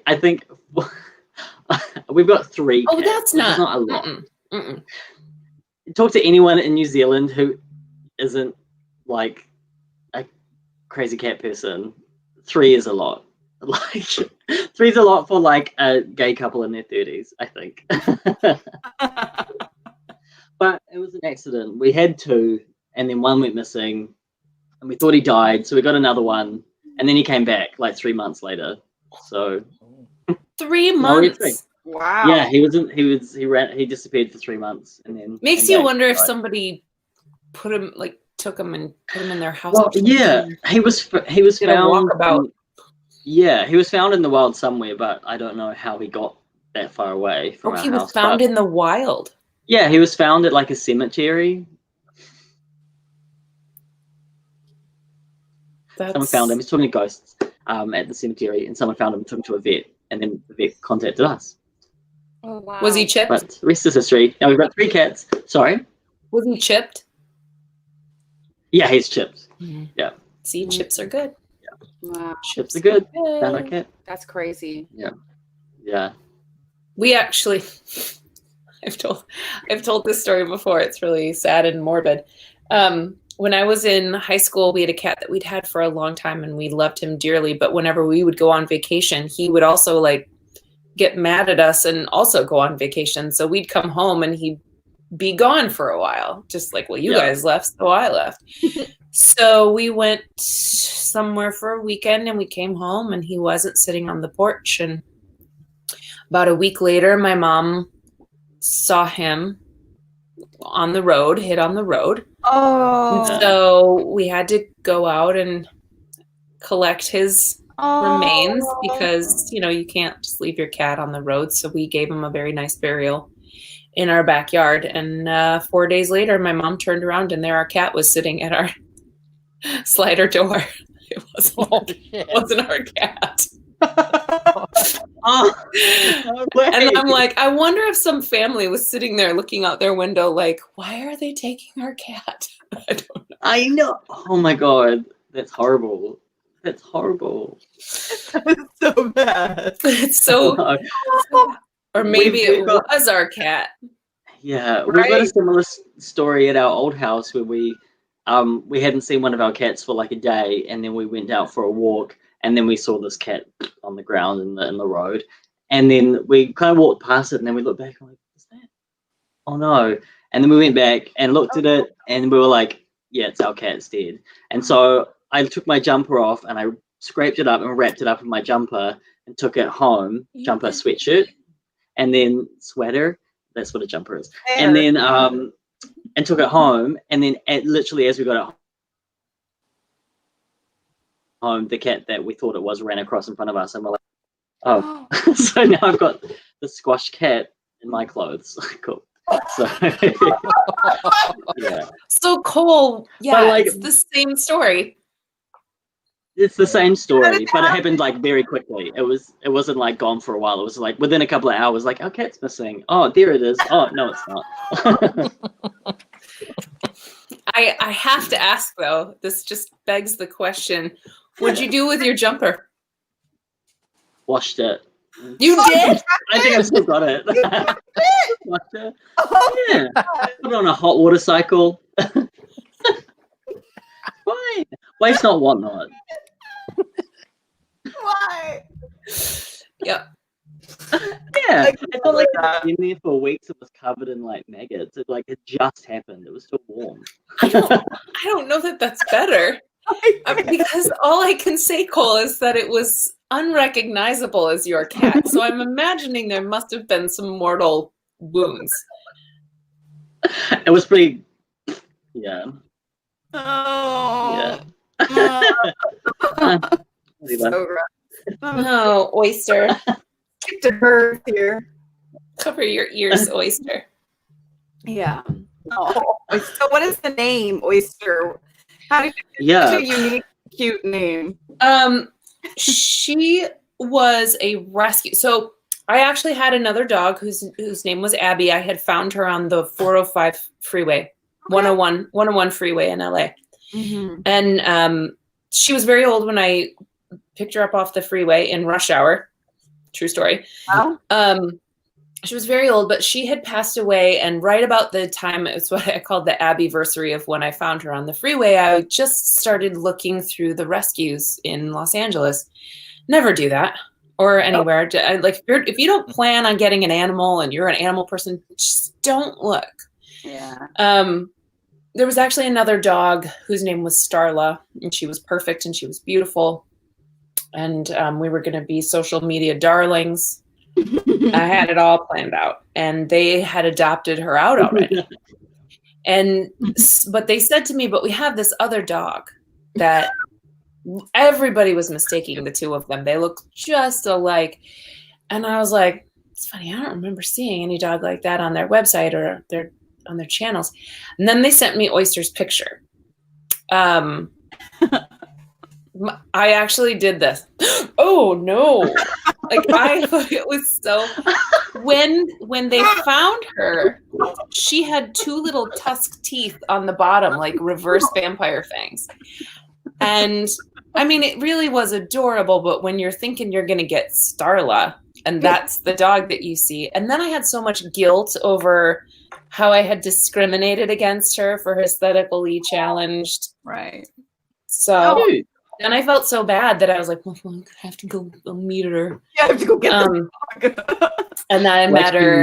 I think we've got 3 cats. Oh, that's not a lot. Talk to anyone in New Zealand who isn't like a crazy cat person. 3 is a lot. Like three's a lot for like a gay couple in their 30s, I think. But it was an accident. We had two, and then one went missing, and we thought he died, so we got another one, and then he came back like 3 months later. So 3 months. Wow. yeah, he disappeared for 3 months, and then Makes came you back. wonder if Right. somebody took him and put him in their house. Well, or something. yeah, he was Did a found. walkabout. Yeah, he was found in the wild somewhere, but I don't know how he got that far away from Oh, our he was house. found but- in the wild. Yeah, he was found at like a cemetery. Someone found him. He's talking to ghosts at the cemetery, and someone found him and took him to a vet, and then the vet contacted us. Oh wow. Was he chipped? But the rest is history. Now we've got 3 cats. Sorry. Was he chipped? Yeah, he's chipped. Yeah. See, chips are good. Wow. Chips are good. Found our cat. That's crazy. Yeah. We actually, I've told this story before. It's really sad and morbid. When I was in high school, we had a cat that we'd had for a long time, and we loved him dearly. But whenever we would go on vacation, he would also like get mad at us and also go on vacation. So we'd come home and he'd be gone for a while, just like, well, you guys left, so I left. So we went somewhere for a weekend, and we came home, and he wasn't sitting on the porch. And about a week later, my mom saw him on the road, hit on the road. Oh. And so we had to go out and collect his remains because, you can't just leave your cat on the road. So we gave him a very nice burial in our backyard. And 4 days later, my mom turned around, and there our cat was sitting at our slider door. It wasn't our cat. Oh, no way. And I'm like, I wonder if some family was sitting there looking out their window like, why are they taking our cat? I don't know. I know. Oh my god, that's horrible. That's horrible. So bad. It's so, or maybe We've got- it was our cat. Yeah, we've got a Right. similar story at our old house where we hadn't seen one of our cats for like a day, and then we went out for a walk, and then we saw this cat on the ground in the road, and then we kind of walked past it, and then we looked back and like, what's that? Oh no! And then we went back and looked at it, and we were like, yeah, it's our cat, it's dead. And so I took my jumper off, and I scraped it up and wrapped it up in my jumper and took it home, jumper, sweatshirt, and then sweater. That's what a jumper is. And then and took it home, and then literally as we got it home, the cat that we thought it was ran across in front of us, and we're like, oh. So now I've got the squashed cat in my clothes. Cool. So yeah, So Cole, But, like- it's the same story. it's the same story, but it happened like very quickly. It wasn't like gone for a while. It was like within a couple of hours, like, our cat's missing. Oh, there it is. Oh no, it's not. I have to ask though, this just begs the question, what'd you do with your jumper? Washed it. You did? I think I still got it. Washed it. Yeah. Put it on a hot water cycle. Why? Waste not, want not. Why? Yep. Yeah, Like, it's not like it's been there for weeks. It was covered in like maggots. It just happened. It was still warm. I don't know that that's better. Because all I can say, Cole, is that it was unrecognizable as your cat. So I'm imagining there must have been some mortal wounds. It was pretty. Yeah. Oh. Yeah. So gross. Oh, oyster. Kicked a bird here. Cover your ears, oyster. Yeah. Oh. So what is the name, Oyster? How did you Yeah. such a unique, cute name? She was a rescue. So I actually had another dog whose name was Abby. I had found her on the 405 freeway, 101 freeway in LA. Mm-hmm. And she was very old when I picked her up off the freeway in rush hour. True story. Wow. She was very old, but she had passed away. And right about the time, it's what I called the Abby-versary of when I found her on the freeway, I just started looking through the rescues in Los Angeles. never do that. Or anywhere. Like if you don't plan on getting an animal and you're an animal person, just don't look. Yeah. There was actually another dog whose name was Starla, and she was perfect and she was beautiful. And we were going to be social media darlings. I had it all planned out, and they had adopted her out already. But they said to me, but we have this other dog that everybody was mistaking the two of them. They look just alike. And I was like, it's funny, I don't remember seeing any dog like that on their website or on their channels. And then they sent me Oyster's picture. I actually did this. Oh no. Like I thought it was so when they found her, she had two little tusk teeth on the bottom, like reverse vampire fangs. And I mean, it really was adorable, but when you're thinking you're going to get Starla, and that's the dog that you see. And then I had so much guilt over how I had discriminated against her for her aesthetically challenged. Right. So, and I felt so bad that I was like, well, I have to go meet her. Yeah, I have to go get the dog. And then I met her.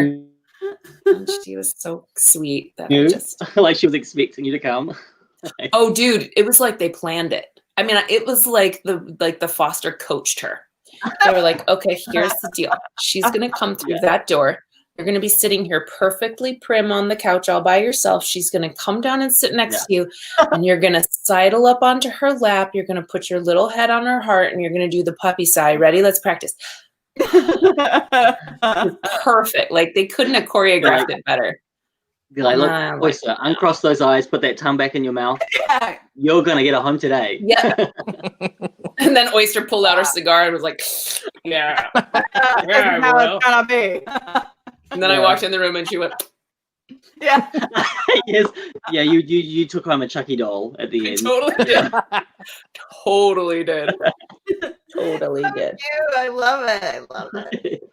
And she was so sweet that I just... Like she was expecting you to come. Oh, dude, it was like they planned it. I mean, it was like the foster coached her. They were like, okay, here's the deal. She's going to come through that door. You're going to be sitting here perfectly prim on the couch all by yourself. She's going to come down and sit next to you, and you're going to sidle up onto her lap. You're going to put your little head on her heart, and you're going to do the puppy sigh. Ready? Let's practice. Perfect. Like they couldn't have choreographed it better. Be like, look, Oyster, uncross those eyes, put that tongue back in your mouth. Yeah. You're going to get a home today. Yeah. And then Oyster pulled out her cigar and was like, yeah. That's how it's going to be. And then I walked in the room and she went, yeah. Yes. Yeah, you took home a Chucky doll at the end. Totally did. Totally did. Totally did. I love it. I love it.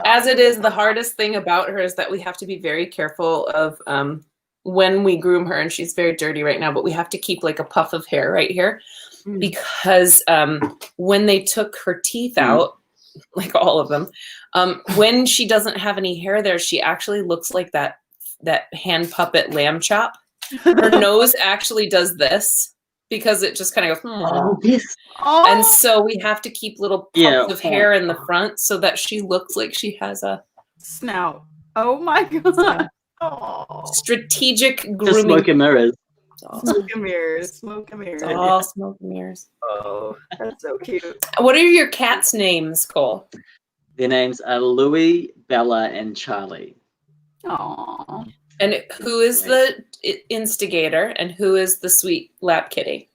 As it is, the hardest thing about her is that we have to be very careful of when we groom her, and she's very dirty right now, but we have to keep like a puff of hair right here because when they took her teeth out, like all of them, when she doesn't have any hair there, she actually looks like that hand puppet lamb chop. Her nose actually does this because it just kind of goes, oh, yes. And so we have to keep little puffs of hair in the front so that she looks like she has a snout. Oh my god! Strategic grooming. Just smoke and mirrors. Smoke and mirrors. Smoke and mirrors. All smoke and mirrors. Oh, that's so cute. What are your cats' names, Cole? Their names are Louie, Bella, and Charlie. Aww. And who is the instigator and who is the sweet lap kitty?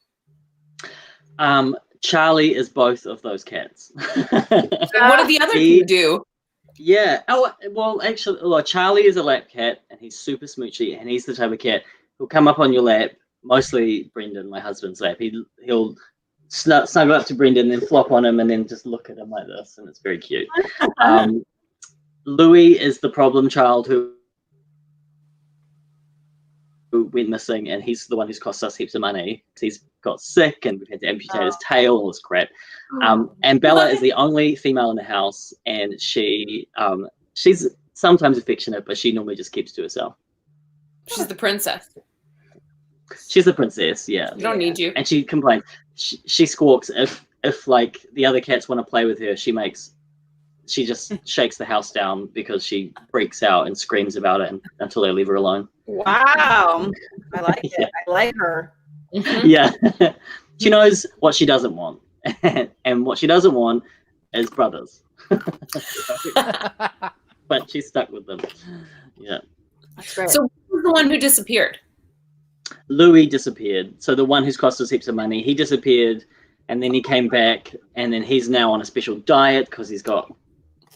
Charlie is both of those cats. What do the other two do? Yeah. Oh, well, actually, Charlie is a lap cat, and he's super smoochy, and he's the type of cat who'll come up on your lap, mostly Brendan, my husband's lap. He'll snuggle up to Brendan, then flop on him, and then just look at him like this, and it's very cute. Louis is the problem child who went missing, and he's the one who's cost us heaps of money. He's got sick, and we've had to amputate his tail, all this crap. And Bella is the only female in the house, and she's sometimes affectionate, but she normally just keeps to herself. She's the princess. She's the princess, yeah. We don't need you. And she complains. She squawks if like the other cats want to play with her. She just shakes the house down because she freaks out and screams about it until they leave her alone. Wow, I like it. Yeah. I like her. Yeah, she knows what she doesn't want, and what she doesn't want is brothers. But she's stuck with them. Yeah, that's great. So who's the one who disappeared? Louis disappeared. So the one who's cost us heaps of money, he disappeared, and then he came back, and then he's now on a special diet because he's got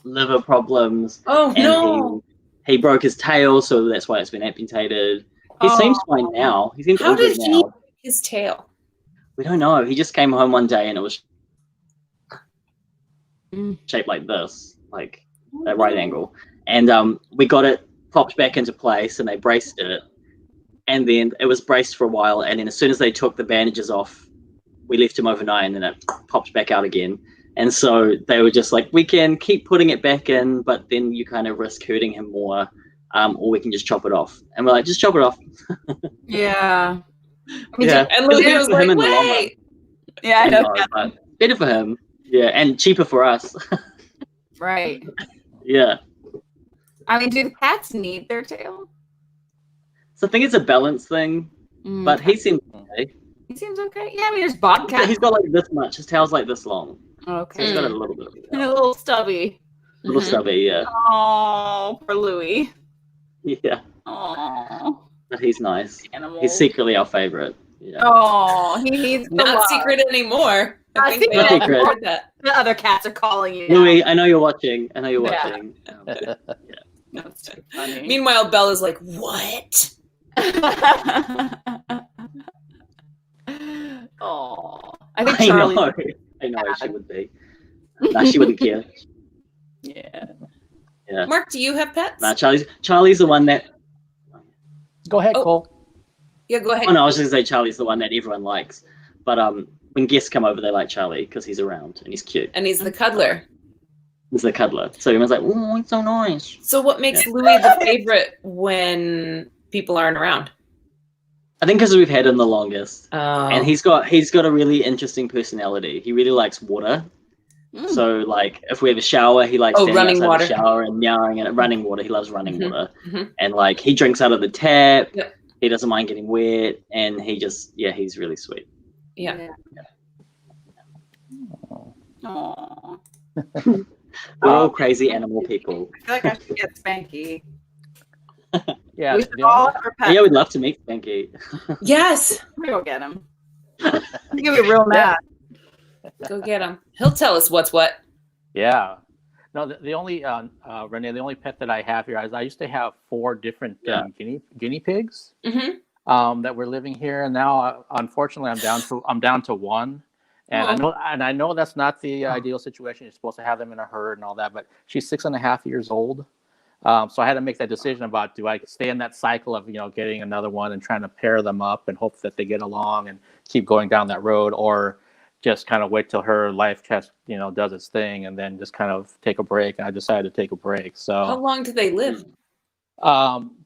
liver problems. Oh no! He broke his tail, so that's why it's been amputated. He seems fine now. He seems How did he break his tail? We don't know. He just came home one day and it was shaped like this, like a right angle. And we got it popped back into place, and they braced it. And then it was braced for a while, and then as soon as they took the bandages off, we left him overnight, and then it popped back out again. And so they were just like, we can keep putting it back in, but then you kind of risk hurting him more, or we can just chop it off. And we're like, just chop it off. Yeah. Yeah. And Louis Better was for him like, in the long run. wait. Yeah, I I know. know, but better for him. Yeah, and cheaper for us. Right. Yeah. I mean, do the cats need their tail? So I think it's a balance thing, but he seems okay. He seems okay. Yeah, I mean, there's bobcats. He's got like this much. His tail's like this long. Okay. He's got a little bit of a A tail. little stubby. Little stubby, yeah. Oh, poor Louis. Yeah. Oh, But he's nice. animals. He's secretly our favorite. Yeah. Oh, he needs the Not love. secret anymore. Not I think secret they all anymore. heard that. The other cats are calling you. Louis, I know you're watching. Yeah. That's too funny. Meanwhile, Bella's like, what? Oh, I think I Charlie. know. I know she would be. Nah, she wouldn't care. Yeah. Yeah. Mark, do you have pets? Nah, Charlie's the one that. Go ahead, Oh. Cole. Yeah, go ahead. Oh no, I was just gonna say Charlie's the one that everyone likes. But when guests come over, they like Charlie because he's around and he's cute. And he's the cuddler. He's the cuddler. So everyone's like, "Oh, he's so nice." So what makes Louis the favorite when people aren't around? I think because we've had him the longest, Oh. and he's got a really interesting personality. He really likes water. So like if we have a shower, he likes standing running outside water. the shower and meowing and running water. He loves running Mhm, water, mhm. and like he drinks out of the tap. Yep. He doesn't mind getting wet, and he just he's really sweet. Yeah. Aww. We're all crazy animal people. I feel like I should get Spanky. Yeah, We should all have our pets. Yeah, we'd love to meet Spanky. Yes. We go get him. He's gonna be real mad. Go get him. He'll tell us what's what. yeah. No, the only Renae, the only pet that I have here is I used to have 4 different guinea pigs Mm-hmm. that were living here, and now unfortunately I'm down to 1. And I know that's not the ideal situation. You're supposed to have them in a herd and all that, but she's 6.5 years old. So I had to make that decision about, do I stay in that cycle of, getting another one and trying to pair them up and hope that they get along and keep going down that road, or just kind of wait till her life just, does its thing and then just kind of take a break. And I decided to take a break. So How long do they live?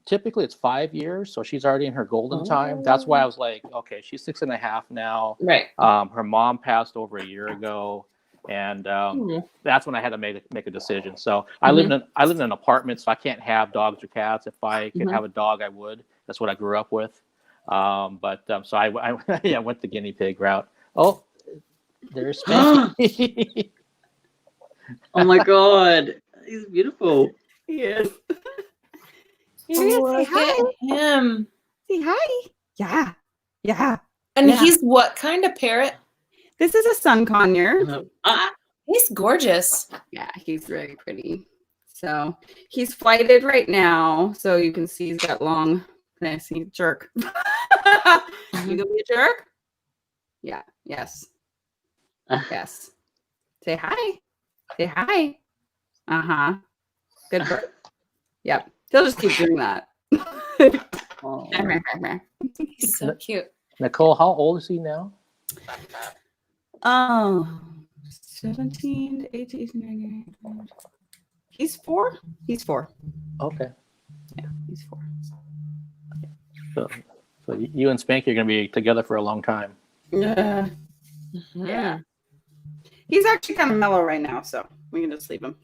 typically it's 5 years. So she's already in her golden time. That's why I was like, okay, she's 6.5 now. Right. Her mom passed over a year ago. And that's when I had to make a decision. So I live in an apartment, so I can't have dogs or cats. If I could have a dog, I would. That's what I grew up with. So I went the guinea pig route. Oh, there's Spanky. Oh my god, he's beautiful. He is. Look at him. Say hi. Yeah. Yeah. And Yeah. he's what kind of parrot? This is a sun conure. He's gorgeous. Yeah, he's very pretty. So he's flighted right now. So you can see he's got long. Can I see jerk? You gonna be a jerk? Yeah. Yes. Yes. Say hi. Say hi. Uh-huh. Good bird. Yep. He'll just keep doing that. Oh. He's so cute. Nicole, how old is he now? 17, 18, 19. He's 4? He's 4. Okay. Yeah, he's 4. So you and Spanky are going to be together for a long time. Yeah. Yeah. He's actually kind of mellow right now, so we can just leave him.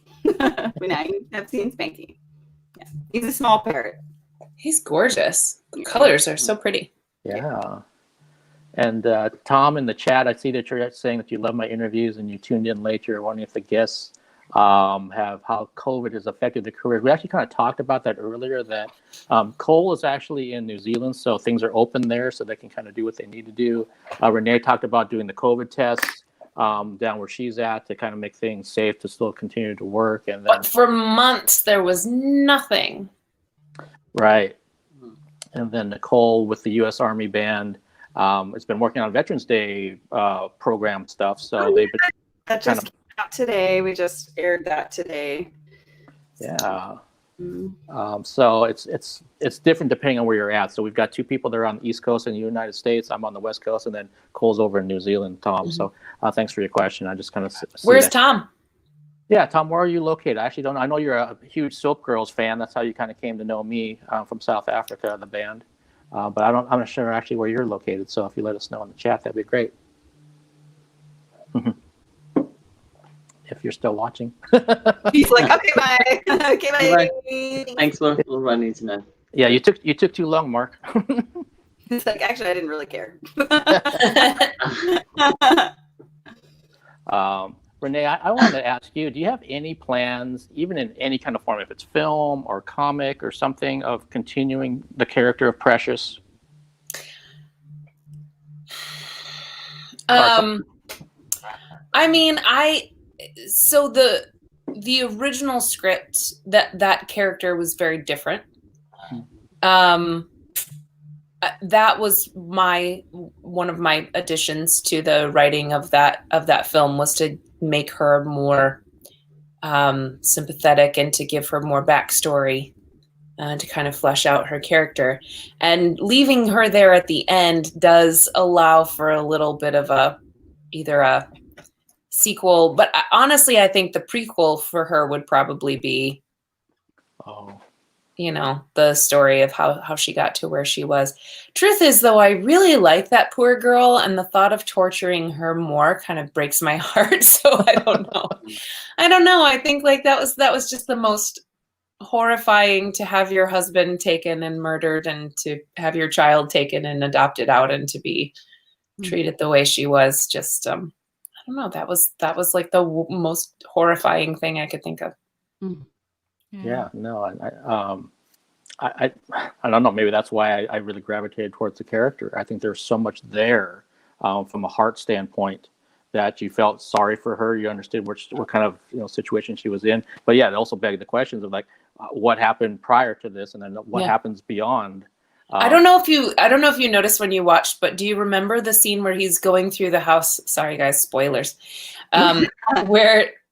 We now have seen Spanky. Yeah. He's a small parrot. He's gorgeous. The colors are so pretty. Yeah. And Tom, in the chat, I see that you're saying that you love my interviews and you tuned in late. You're wondering if the guests have how COVID has affected their careers. We actually kind of talked about that earlier, that Cole is actually in New Zealand, so things are open there, so they can kind of do what they need to do. Renae talked about doing the COVID tests down where she's at to kind of make things safe to still continue to work. And then, But for months, there was nothing. right. And then Nicole with the U.S. Army Band has been working on Veterans Day program stuff. So they've been that just came out today. We just aired that today. Yeah. So it's different depending on where you're at. So we've got two people that are on the East Coast in the United States. I'm on the West Coast, and then Cole's over in New Zealand, Tom. So thanks for your question. I just kind of Where's Tom? Yeah, Tom, where are you located? I actually don't know. I know you're a huge Silk Girls fan. That's how you kind of came to know me from South Africa, the band. But I'm not sure actually where you're located. So if you let us know in the chat, that'd be great. If you're still watching. He's like, okay, bye. Okay, bye. Thanks for running to know. Yeah, you took too long, Mark. It's like, actually, I didn't really care. Renae, I wanted to ask you, do you have any plans, even in any kind of form, if it's film or comic or something, of continuing the character of Precious? I mean, so the original script, that character was very different. That was one of my additions to the writing of that film, was to make her more sympathetic and to give her more backstory, to kind of flesh out her character. And leaving her there at the end does allow for a little bit of either a sequel, but honestly, I think the prequel for her would probably be, the story of how she got to where she was. Truth is, though, I really like that poor girl, and the thought of torturing her more kind of breaks my heart. So I don't know. I think like that was just the most horrifying, to have your husband taken and murdered, and to have your child taken and adopted out, and to be treated the way she was. Just I don't know. That was like the most horrifying thing I could think of. Yeah, no, I don't know. Maybe that's why I really gravitated towards the character. I think there's so much there from a heart standpoint that you felt sorry for her. You understood what kind of situation she was in. But yeah, it also begged the questions of like what happened prior to this, and then what happens beyond. I don't know if you noticed when you watched, but do you remember the scene where he's going through the house? Sorry, guys, spoilers.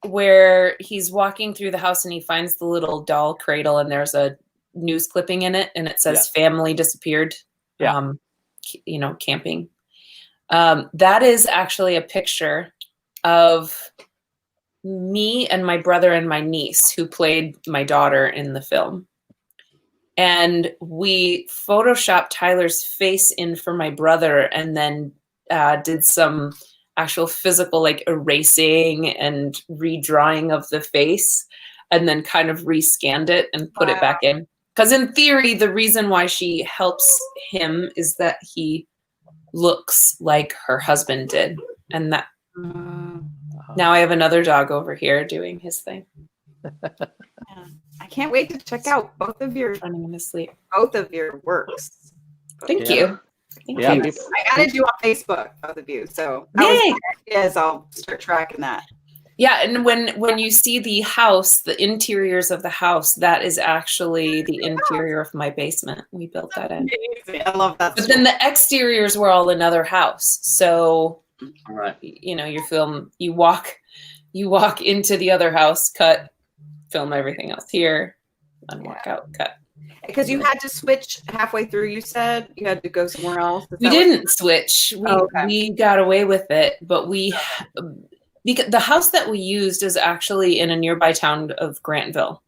Where he's walking through the house and he finds the little doll cradle, and there's a news clipping in it, and it says family disappeared, camping. That is actually a picture of me and my brother and my niece, who played my daughter in the film. And we photoshopped Tyler's face in for my brother, and then did some actual physical like erasing and redrawing of the face, and then kind of rescanned it and put it back in. Because in theory, the reason why she helps him is that he looks like her husband did. And that now I have another dog over here doing his thing. I can't wait to check out both of your works. Thank you. I added you on Facebook, both of you. So I'll start tracking that. Yeah, and when you see the house, the interiors of the house, that is actually the interior of my basement. We built that in. Amazing. I love that. But then the exteriors were all another house. So you walk into the other house, cut, film everything else here, then walk out, cut. Because you had to switch halfway through, you said? You had to go somewhere else? We didn't switch. We got away with it, but because the house that we used is actually in a nearby town of Grantville.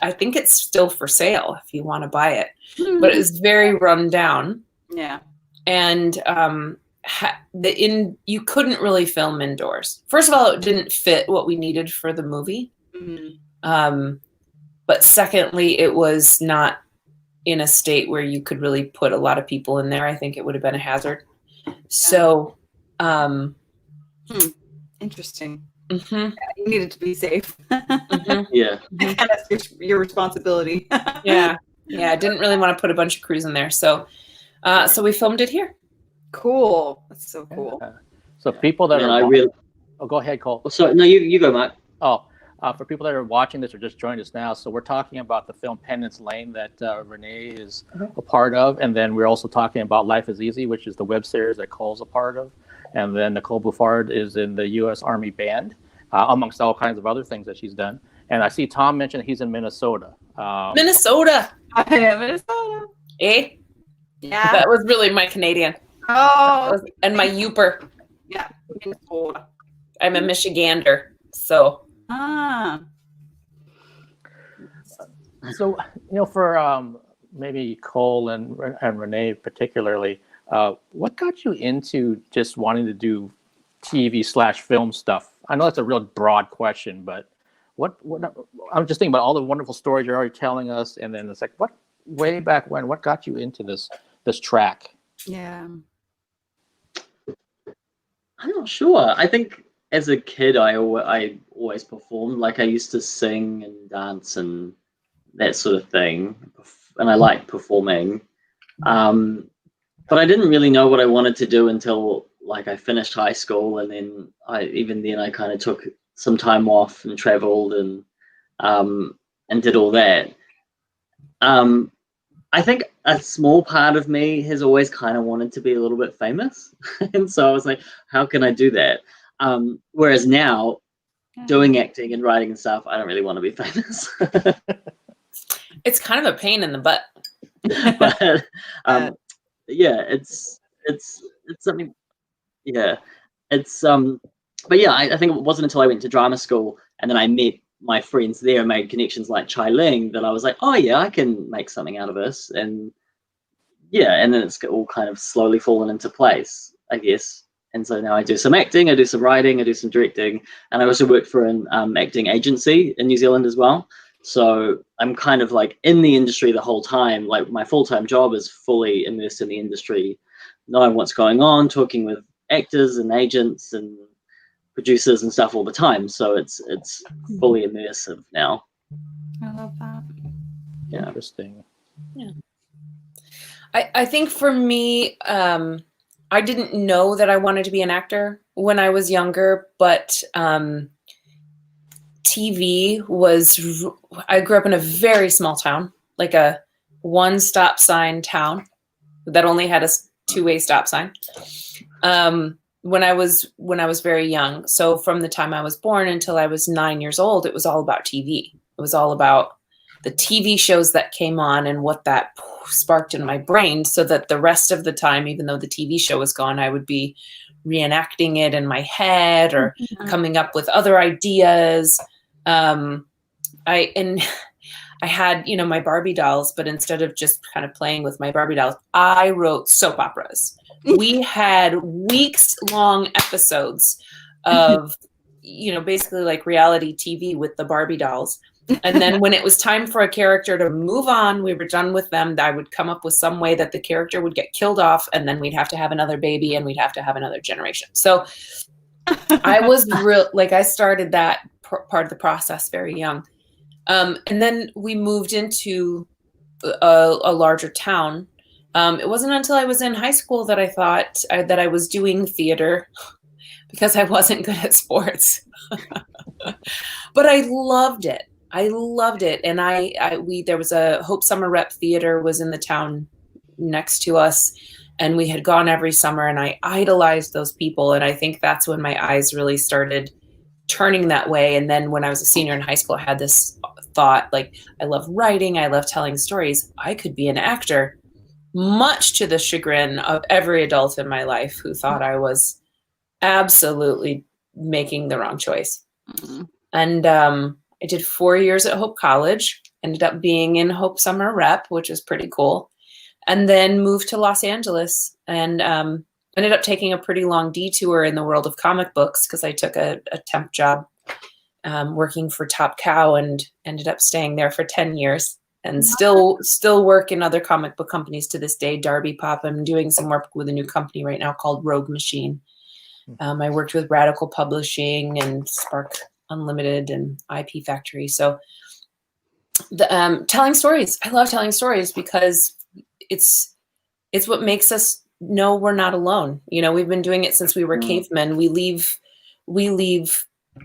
I think it's still for sale if you want to buy it, but it's very run down. Yeah. And you couldn't really film indoors. First of all, it didn't fit what we needed for the movie. But secondly, it was not in a state where you could really put a lot of people in there. I think it would have been a hazard. So, interesting. Mm-hmm. You needed to be safe. Yeah. And that's your responsibility. Yeah. I didn't really want to put a bunch of crews in there. So we filmed it here. Cool. That's so cool. Yeah. So people that go ahead, Cole. So no, you go, Mark. For people that are watching this or just joined us now, so we're talking about the film Penance Lane that Renae is a part of, and then we're also talking about Life is Easy, which is the web series that Cole's a part of, and then Nicole Bouffard is in the U.S. Army Band, amongst all kinds of other things that she's done. And I see Tom mentioned he's in Minnesota. Minnesota. I am Minnesota. Eh? Yeah. That was really my Canadian. Oh. And my Youper. Yeah. Minnesota. I'm a Michigander. So. Ah. So, for maybe Cole and Renae particularly, what got you into just wanting to do TV/film stuff? I know that's a real broad question, but what I'm just thinking about all the wonderful stories you're already telling us, and then it's like, what way back when? What got you into this track? Yeah. I'm not sure. I think as a kid, I always performed. Like I used to sing and dance and that sort of thing, and I liked performing. But I didn't really know what I wanted to do until like I finished high school, and then I kind of took some time off and traveled and did all that. I think a small part of me has always kind of wanted to be a little bit famous, and so I was like, how can I do that? Whereas now, doing acting and writing and stuff, I don't really want to be famous. It's kind of a pain in the butt. But yeah, it's something. Yeah, it's but yeah, I think it wasn't until I went to drama school and then I met my friends there, made connections like Chai Ling, that I was like, oh yeah, I can make something out of this, and yeah, and then it's all kind of slowly fallen into place, I guess. And so now I do some acting, I do some writing, I do some directing, and I also work for an acting agency in New Zealand as well. So I'm kind of like in the industry the whole time. Like my full-time job is fully immersed in the industry, knowing what's going on, talking with actors and agents and producers and stuff all the time. So it's fully immersive now. I love that. Yeah. Interesting. Yeah. I think for me, I didn't know that I wanted to be an actor when I was younger, but TV was, I grew up in a very small town, like a one stop sign town that only had a two-way stop sign. When I was very young. So from the time I was born until I was 9 years old, it was all about TV. It was all about the TV shows that came on and what that sparked in my brain, so that the rest of the time, even though the TV show was gone, I would be reenacting it in my head or coming up with other ideas. I had, my Barbie dolls, but instead of just kind of playing with my Barbie dolls, I wrote soap operas. We had weeks-long episodes of, basically like reality TV with the Barbie dolls. And then when it was time for a character to move on, we were done with them, I would come up with some way that the character would get killed off, and then we'd have to have another baby and we'd have to have another generation. So I was I started that part of the process very young. And then we moved into a larger town. It wasn't until I was in high school that I thought that I was doing theater, because I wasn't good at sports. But I loved it. And there was a Hope Summer Rep Theater was in the town next to us, and we had gone every summer, and I idolized those people. And I think that's when my eyes really started turning that way. And then when I was a senior in high school, I had this thought, like, I love writing, I love telling stories, I could be an actor, much to the chagrin of every adult in my life who thought I was absolutely making the wrong choice. Mm-hmm. And I did 4 years at Hope College, ended up being in Hope Summer Rep, which was pretty cool, and then moved to Los Angeles and ended up taking a pretty long detour in the world of comic books, because I took a temp job working for Top Cow and ended up staying there for 10 years and still work in other comic book companies to this day. Darby Pop. I'm doing some work with a new company right now called Rogue Machine. I worked with Radical Publishing and Spark Unlimited and IP Factory. So telling stories. I love telling stories because it's what makes us know we're not alone. We've been doing it since we were cavemen. We leave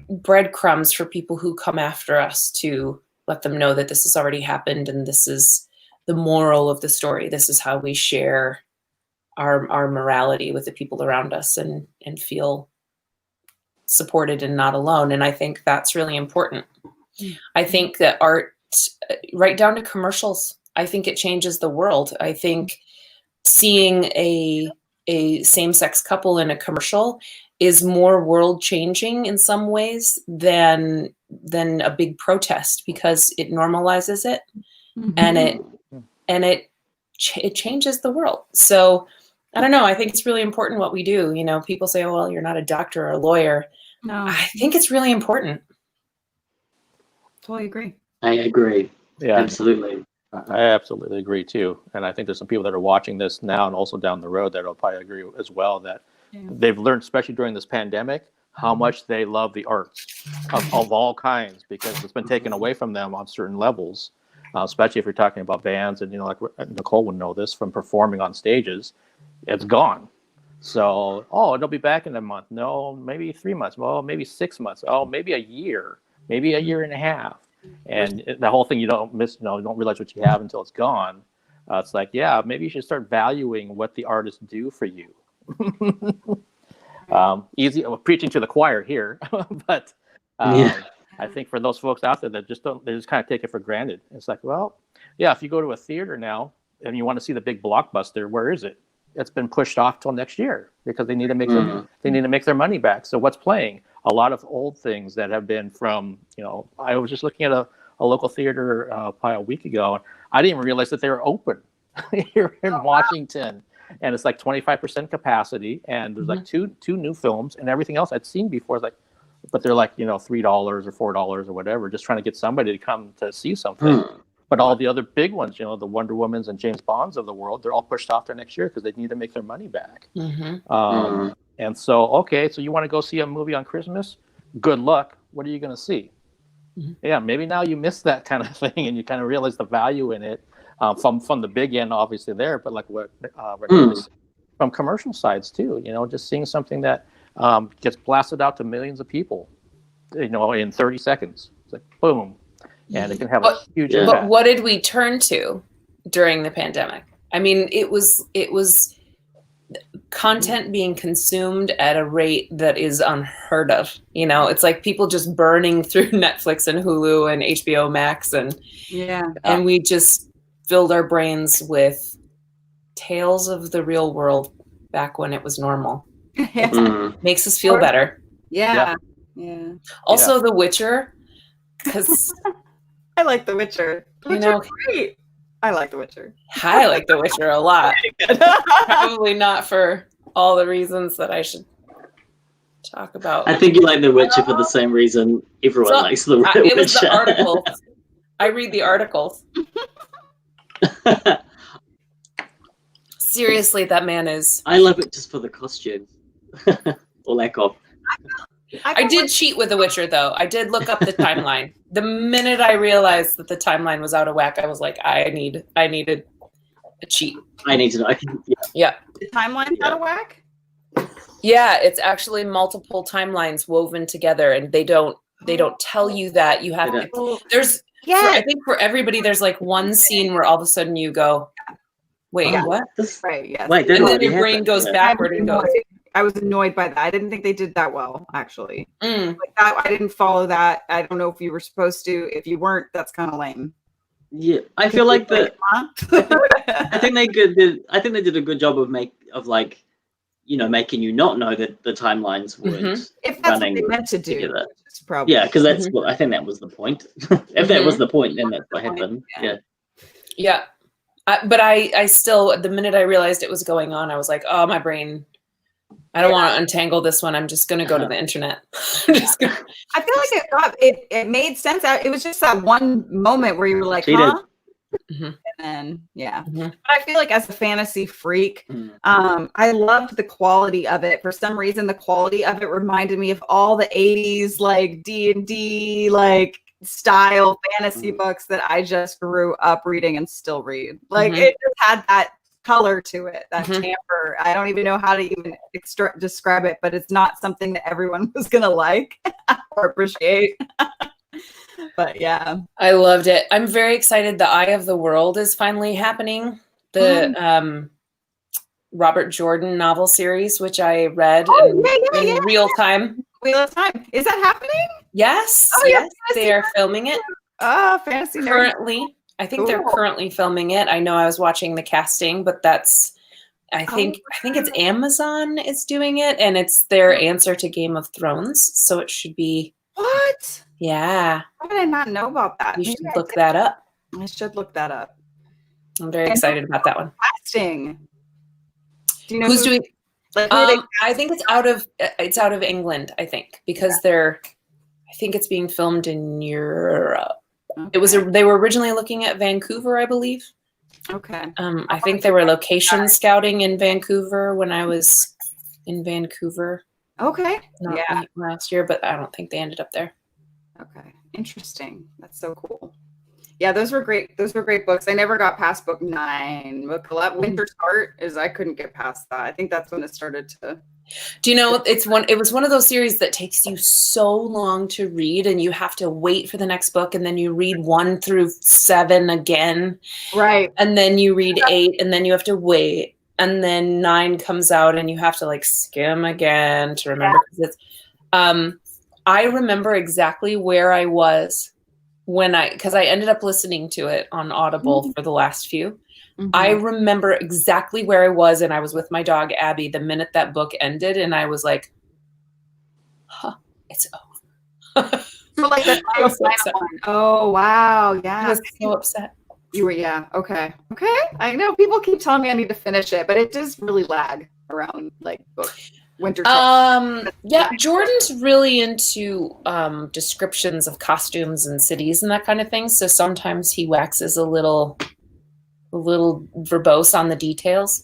breadcrumbs for people who come after us to let them know that this has already happened, and this is the moral of the story. This is how we share our morality with the people around us and feel supported and not alone. And I think that's really important. I think that art right down to commercials. I think it changes the world. I think seeing a same-sex couple in a commercial is more world-changing in some ways than a big protest, because it normalizes it, and it changes the world. So I don't know. I think it's really important what we do. You know, people say, "Oh, well, you're not a doctor or a lawyer." No, I think it's really important. totally agree. I agree. Yeah, Absolutely. I absolutely agree too. And I think there's some people that are watching this now and also down the road that'll probably agree as well, that they've learned, especially during this pandemic, how much they love the arts of all kinds, because it's been taken away from them on certain levels, especially if you're talking about bands. And, you know, like Nicole would know this from performing on stages, it's gone. So, oh, it'll be back in a month. No, maybe 3 months. Well, maybe 6 months. Oh, maybe a year, maybe a year and a half. And the whole thing, you don't miss, you know, you don't realize what you have until it's gone. It's like, yeah, maybe you should start valuing what the artists do for you. Easy, preaching to the choir here, but I think for those folks out there that they just kind of take it for granted. It's like, well, yeah, if you go to a theater now and you want to see the big blockbuster, where is it? It's been pushed off till next year because they need to make their money back. So what's playing? A lot of old things that have been from, you know, I was just looking at a local theater probably a week ago. I didn't even realize that they were open here in Washington. And it's like 25% capacity. And there's like two new films, and everything else I'd seen before. It's like, but they're like, you know, $3 or $4 or whatever, just trying to get somebody to come to see something. But all the other big ones, you know, the Wonder Womans and James Bonds of the world, they're all pushed off to next year because they need to make their money back. And so, okay, so you want to go see a movie on Christmas? Good luck. What are you going to see? Yeah, maybe now you miss that kind of thing, and you kind of realize the value in it from the big end, obviously there, but like what from commercial sides too. You know, just seeing something that gets blasted out to millions of people, you know, in 30 seconds. It's like boom, and it can have a huge impact. But what did we turn to during the pandemic? I mean, it was content being consumed at a rate that is unheard of. You know, it's like people just burning through Netflix and Hulu and HBO Max, and we just filled our brains with tales of the real world back when it was normal. Makes us feel better. Also, The Witcher, because I like The Witcher. You know, great. I like The Witcher. I like The Witcher a lot. Probably not for all the reasons that I should talk about. I think you like The Witcher for the same reason everyone likes The Witcher. It was the articles. I read the articles. Seriously, that man is... I love it just for the costume. Or lack of. I did cheat with The Witcher, though. I did look up the timeline. The minute I realized that the timeline was out of whack, I was like, I needed a cheat. I need to know. Yeah. The timeline's out of whack? Yeah, it's actually multiple timelines woven together, and they don't tell you that. You have to... I think for everybody, there's like one scene where all of a sudden you go, wait, what? Right, yes. Wait, and then your brain goes backward and goes... I was annoyed by that. I didn't think they did that well, actually. Like that, I didn't follow that. I don't know if you were supposed to. If you weren't, that's kind of lame. Yeah, I feel like that. I think they did a good job of like, you know, making you not know that the timelines weren't if that's what they meant to do. Probably. Yeah, because that's what I think that was the point. If that was the point, then that's what happened. Yeah. But I still, the minute I realized it was going on, I was like, oh, my brain. I don't want to untangle this one. I'm just going to go to the internet. I feel like it made sense. It was just that one moment where you were like, huh? And then, But I feel like as a fantasy freak, I loved the quality of it. For some reason, the quality of it reminded me of all the 80s, like D&D, like style fantasy books that I just grew up reading and still read. Like it just had that color to it, that timbre. I don't even know how to even describe it, but it's not something that everyone was gonna like or appreciate. But yeah, I loved it. I'm very excited. The Eye of the World is finally happening. The Robert Jordan novel series, which I read in real time. Real time. Is that happening? Yes. They are filming it. Fantasy nerd. Currently, I think they're currently filming it. I know I was watching the casting, but I think it's Amazon is doing it, and it's their answer to Game of Thrones. So it should be. What? Yeah. How did I not know about that? You should look that up. I should look that up. I'm very excited about that one. Casting. Do you know who's doing? Like, I think it's out of England. I think because I think it's being filmed in Europe. Okay. They were originally looking at Vancouver, I believe. Okay. I think they were location scouting in Vancouver when I was in Vancouver. Okay. Not last year, but I don't think they ended up there. Okay. Interesting. That's so cool. Yeah, those were great. Those were great books. I never got past book 9. Book 11, Winter's Heart I couldn't get past that. I think that's when it started to. Do you know it was one of those series that takes you so long to read, and you have to wait for the next book, and then you read 1 through 7 again. Right. And then you read 8, and then you have to wait. And then 9 comes out, and you have to like skim again to remember. Yeah. I remember exactly where I was because I ended up listening to it on Audible for the last few. Mm-hmm. I remember exactly where I was, and I was with my dog Abby the minute that book ended, and I was like, it's over. So like the final one. Oh wow, yeah. I was so upset. You were, okay. I know people keep telling me I need to finish it, but it does really lag around like book Winter. Yeah, Jordan's really into descriptions of costumes and cities and that kind of thing. So sometimes he waxes a little verbose on the details.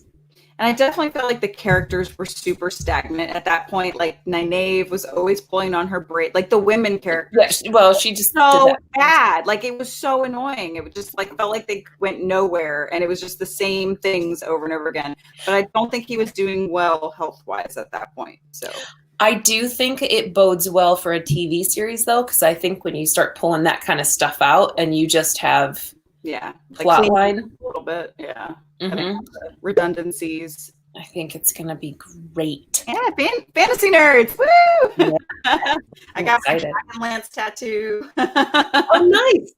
And I definitely felt like the characters were super stagnant at that point. Like Nynaeve was always pulling on her braid, like the women characters. Yeah, well, she just so bad. Like it was so annoying. It was just like felt like they went nowhere, and it was just the same things over and over again. But I don't think he was doing well health-wise at that point. So I do think it bodes well for a TV series, though, because I think when you start pulling that kind of stuff out, and you just have plot line a little bit, mm-hmm. redundancies. I think it's gonna be great. Yeah, fantasy nerds! Woo! Yeah. I got my Dragonlance tattoo. Oh, nice!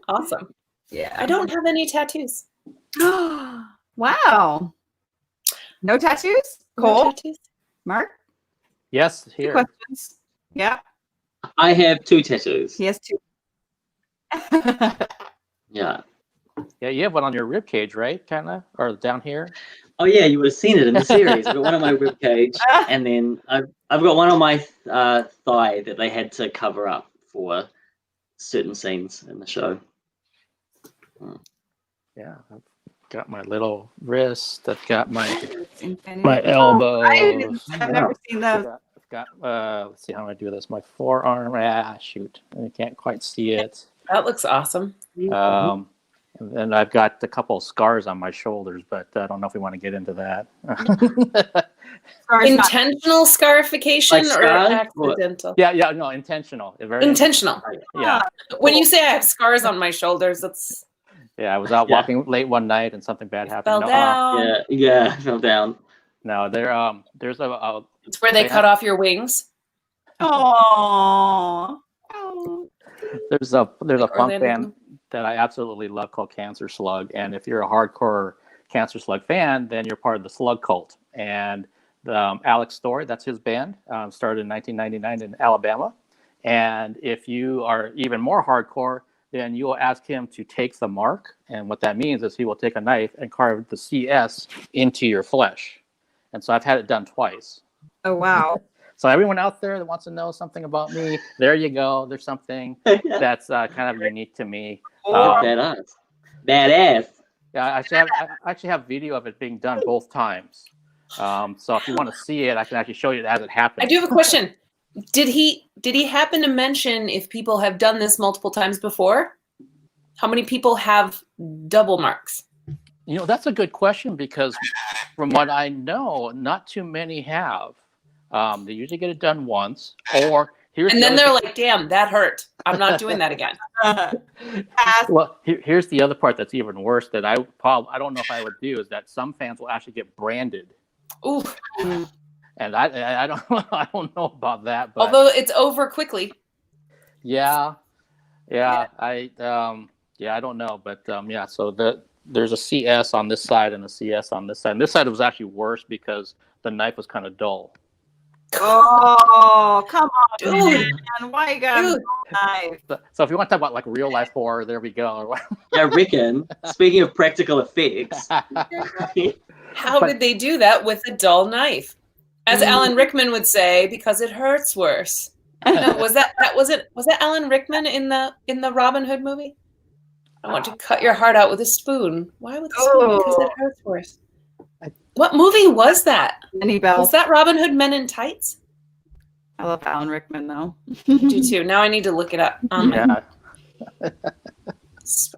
Awesome. Yeah, I don't have any tattoos. Wow. No tattoos? Cole? No tattoos? Mark? Yes, here. 2 questions. Yeah. I have 2 tattoos. He has 2. Yeah. Yeah, you have one on your rib cage, right? Kind of, or down here. Oh yeah, you would have seen it in the series. I've got one on my rib cage, and then I've got one on my thigh that they had to cover up for certain scenes in the show. Yeah, I've got my little wrist. I've got my elbow. I've never seen those. I've got let's see how I do this. My forearm. Shoot, I can't quite see it. That looks awesome. And then I've got a couple of scars on my shoulders, but I don't know if we want to get into that. Intentional scarification or accidental? Yeah, no, intentional. Intentional. Yeah. When you say I have scars on my shoulders, that's. Yeah, I was out walking late one night and something bad happened. Fell down. Yeah, fell down. No, there's a. It's where they cut off your wings. Oh. There's a punk band that I absolutely love called Cancer Slug, and if you're a hardcore Cancer Slug fan, then you're part of the Slug Cult. And Alex Story, that's his band, started in 1999 in Alabama. And if you are even more hardcore, then you will ask him to take the mark, and what that means is he will take a knife and carve the CS into your flesh. And so I've had it done twice. Oh wow. So everyone out there that wants to know something about me, there you go. There's something that's kind of unique to me. Badass. Yeah, I actually have video of it being done both times. So if you want to see it, I can actually show you it as it happens. I do have a question. Did he happen to mention if people have done this multiple times before? How many people have double marks? You know, that's a good question because from what I know, not too many have. They usually get it done once, or and then they're like, "Damn, that hurt. I'm not doing that again." Well, here's the other part that's even worse that I don't know if I would do is that some fans will actually get branded. Ooh. And I don't know about that. But although it's over quickly. Yeah, Yeah, I don't know, but yeah. So there's a CS on this side and a CS on this side. And this side was actually worse because the knife was kind of dull. Oh, come on, Dude. man. Why you got Dude. a knife? So if you want to talk about like real life horror, there we go. I reckon. Speaking of practical effects, How did they do that with a dull knife? As Alan Rickman would say, because it hurts worse. No, was that Alan Rickman in the Robin Hood movie? I want to cut your heart out with a spoon. Why with a spoon? Because it hurts worse. What movie was that? Was that Robin Hood Men in Tights? I love Alan Rickman though. I do too. Now I need to look it up. Yeah. I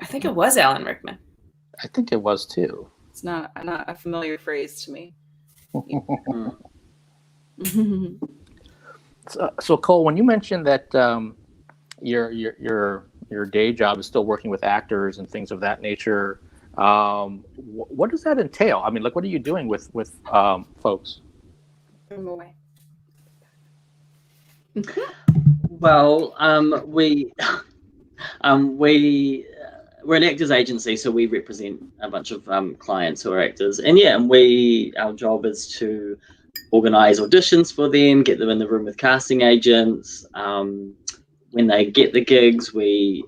think it was Alan Rickman. I think it was too. It's not a familiar phrase to me. So Cole, when you mentioned that your day job is still working with actors and things of that nature, what does that entail? I mean, like, what are you doing with folks? well, we're an actors agency, so we represent a bunch of clients who are actors, and our job is to organize auditions for them, get them in the room with casting agents. When they get the gigs, we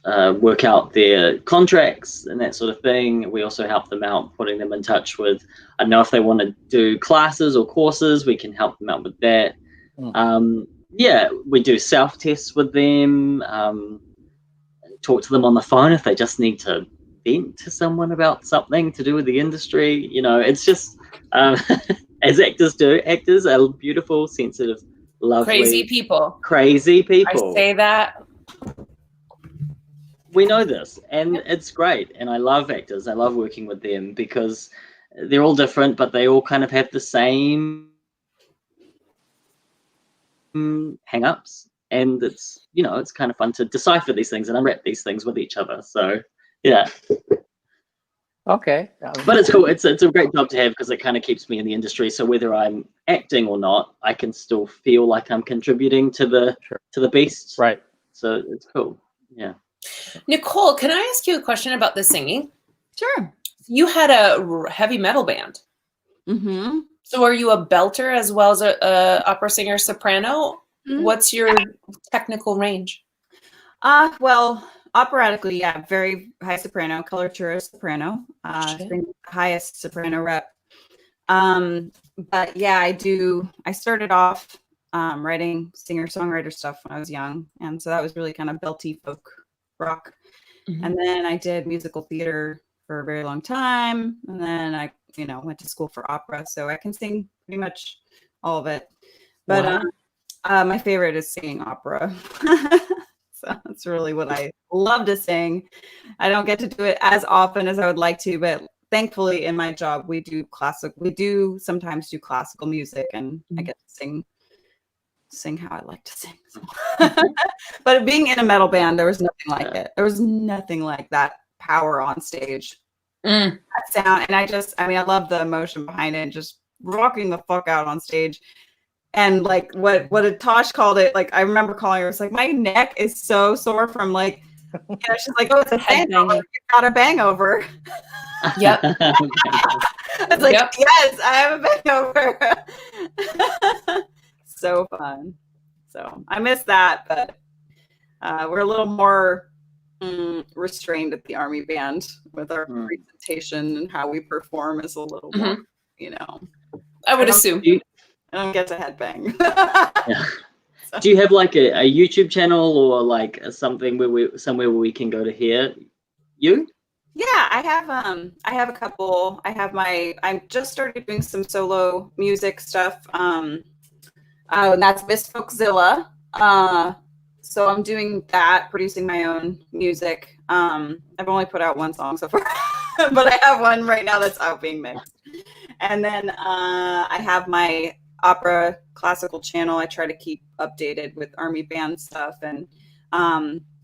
work out their contracts and that sort of thing. We also help them out, putting them in touch with, I don't know if they want to do classes or courses, we can help them out with that. We do self-tests with them, talk to them on the phone if they just need to vent to someone about something to do with the industry. It's just, as actors do. Actors are beautiful, sensitive, lovely. Crazy people. Crazy people. I say that. We know this, and it's great. And I love actors. I love working with them because they're all different, but they all kind of have the same hang-ups. And it's kind of fun to decipher these things and unwrap these things with each other. So, yeah. Okay. But it's cool. It's a great job to have because it kind of keeps me in the industry. So whether I'm acting or not, I can still feel like I'm contributing to the beast. Right. So it's cool. Yeah. Nicole, can I ask you a question about the singing? Sure. You had a heavy metal band. Mm-hmm. So are you a belter as well as a opera singer soprano? Mm-hmm. What's your technical range? Well, operatically, yeah, very high soprano, coloratura soprano, highest soprano rep. But yeah, I started off writing singer-songwriter stuff when I was young. And so that was really kind of belty folk rock. Mm-hmm. And then I did musical theater for a very long time. And then I, went to school for opera. So I can sing pretty much all of it. But my favorite is singing opera. So that's really what I love to sing. I don't get to do it as often as I would like to, but thankfully in my job, we do sometimes do classical music, and I get to sing how I like to sing. But being in a metal band, there was nothing like it. There was nothing like that power on stage. That sound. And I love the emotion behind it, and just rocking the fuck out on stage. And like what Tosh called it, like I remember calling her, it's like my neck is so sore from like, she's like, oh, it's a hangover. You got a bangover. Yep. It's like, yep. Yes, I have a bangover. So fun. So I miss that, but we're a little more restrained at the Army Band with our presentation, and how we perform is a little more, I would assume. I don't get to headbang. Yeah. So. Do you have like a YouTube channel or like something somewhere where we can go to hear you? Yeah, I have a couple. I just started doing some solo music stuff. And that's Miss Folkzilla. So I'm doing that, producing my own music. I've only put out one song so far, but I have one right now that's out being mixed. And then I have my opera classical channel. I try to keep updated with Army Band stuff and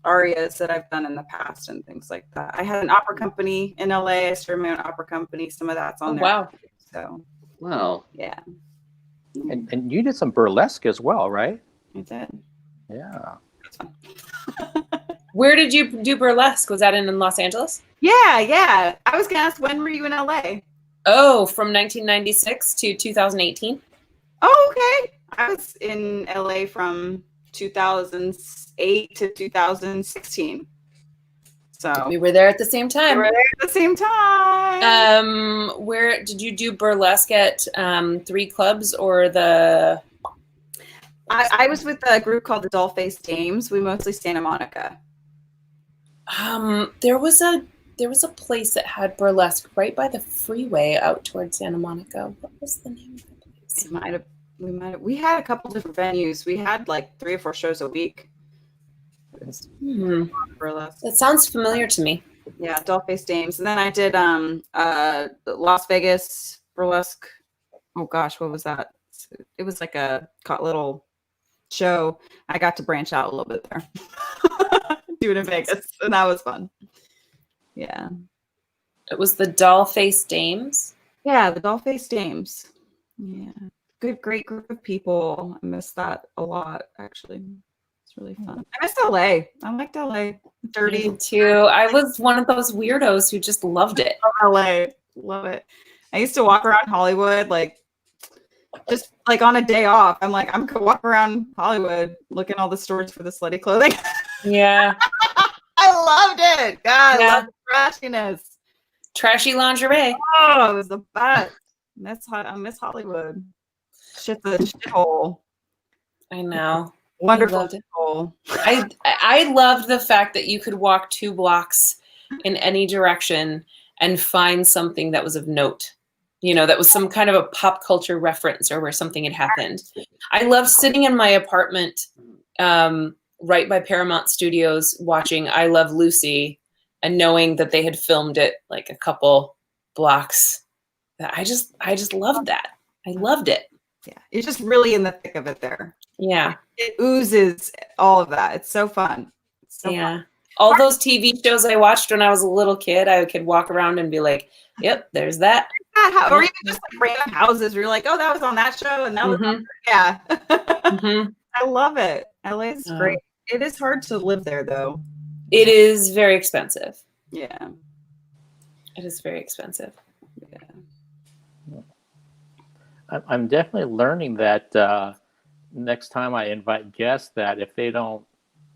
arias that I've done in the past and things like that. I had an opera company in LA. I started my own opera company. Some of that's on there. Wow. So. Wow. Yeah. And you did some burlesque as well, right? I did. Yeah. It's fun. Where did you do burlesque? Was that in Los Angeles? Yeah. I was gonna ask, when were you in LA? Oh, from 1996 to 2018. Oh, okay. I was in LA from 2008 to 2016. So We were there at the same time. we were there at the same time. Where did you do burlesque at? 3 clubs or the? I was with a group called the Dollface Dames. We mostly Santa Monica. There was a place that had burlesque right by the freeway out towards Santa Monica. What was the name of the place? We had a couple different venues. We had like 3 or 4 shows a week. Burlesque. That sounds familiar to me. Yeah, Dollface Dames. And then I did Las Vegas burlesque. Oh gosh, what was that? It was like a little show. I got to branch out a little bit there. Do it in Vegas, and that was fun. Yeah. It was the Dollface Dames. Yeah, the Dollface Dames. Yeah. Great group of people. I miss that a lot, actually. It's really fun. I miss LA. I liked LA. Dirty. Me too. I was one of those weirdos who just loved it. LA. Love it. I used to walk around Hollywood, like, just like on a day off. I'm gonna walk around Hollywood looking all the stores for the slutty clothing. Yeah. I loved it. God, Yeah. I love the trashiness. Trashy lingerie. Oh, it was the best. I miss Hollywood. Shit's a shithole. I know. Wonderful loved it. shithole. I loved the fact that you could walk 2 blocks in any direction and find something that was of note. You know, that was some kind of a pop culture reference or where something had happened. I loved sitting in my apartment right by Paramount Studios watching I Love Lucy and knowing that they had filmed it like a couple blocks. I just loved that. I loved it. Yeah, you're just really in the thick of it there. Yeah. It oozes all of that. It's so fun. It's so Yeah. fun. All those TV shows I watched when I was a little kid, I could walk around and be like, yep, there's that. Or even just like random houses where you're like, oh, that was on that show, and that was yeah. I love it. LA is great. It is hard to live there, though. It is very expensive. Yeah. It is very expensive. Yeah. I'm definitely learning that next time I invite guests, that if they don't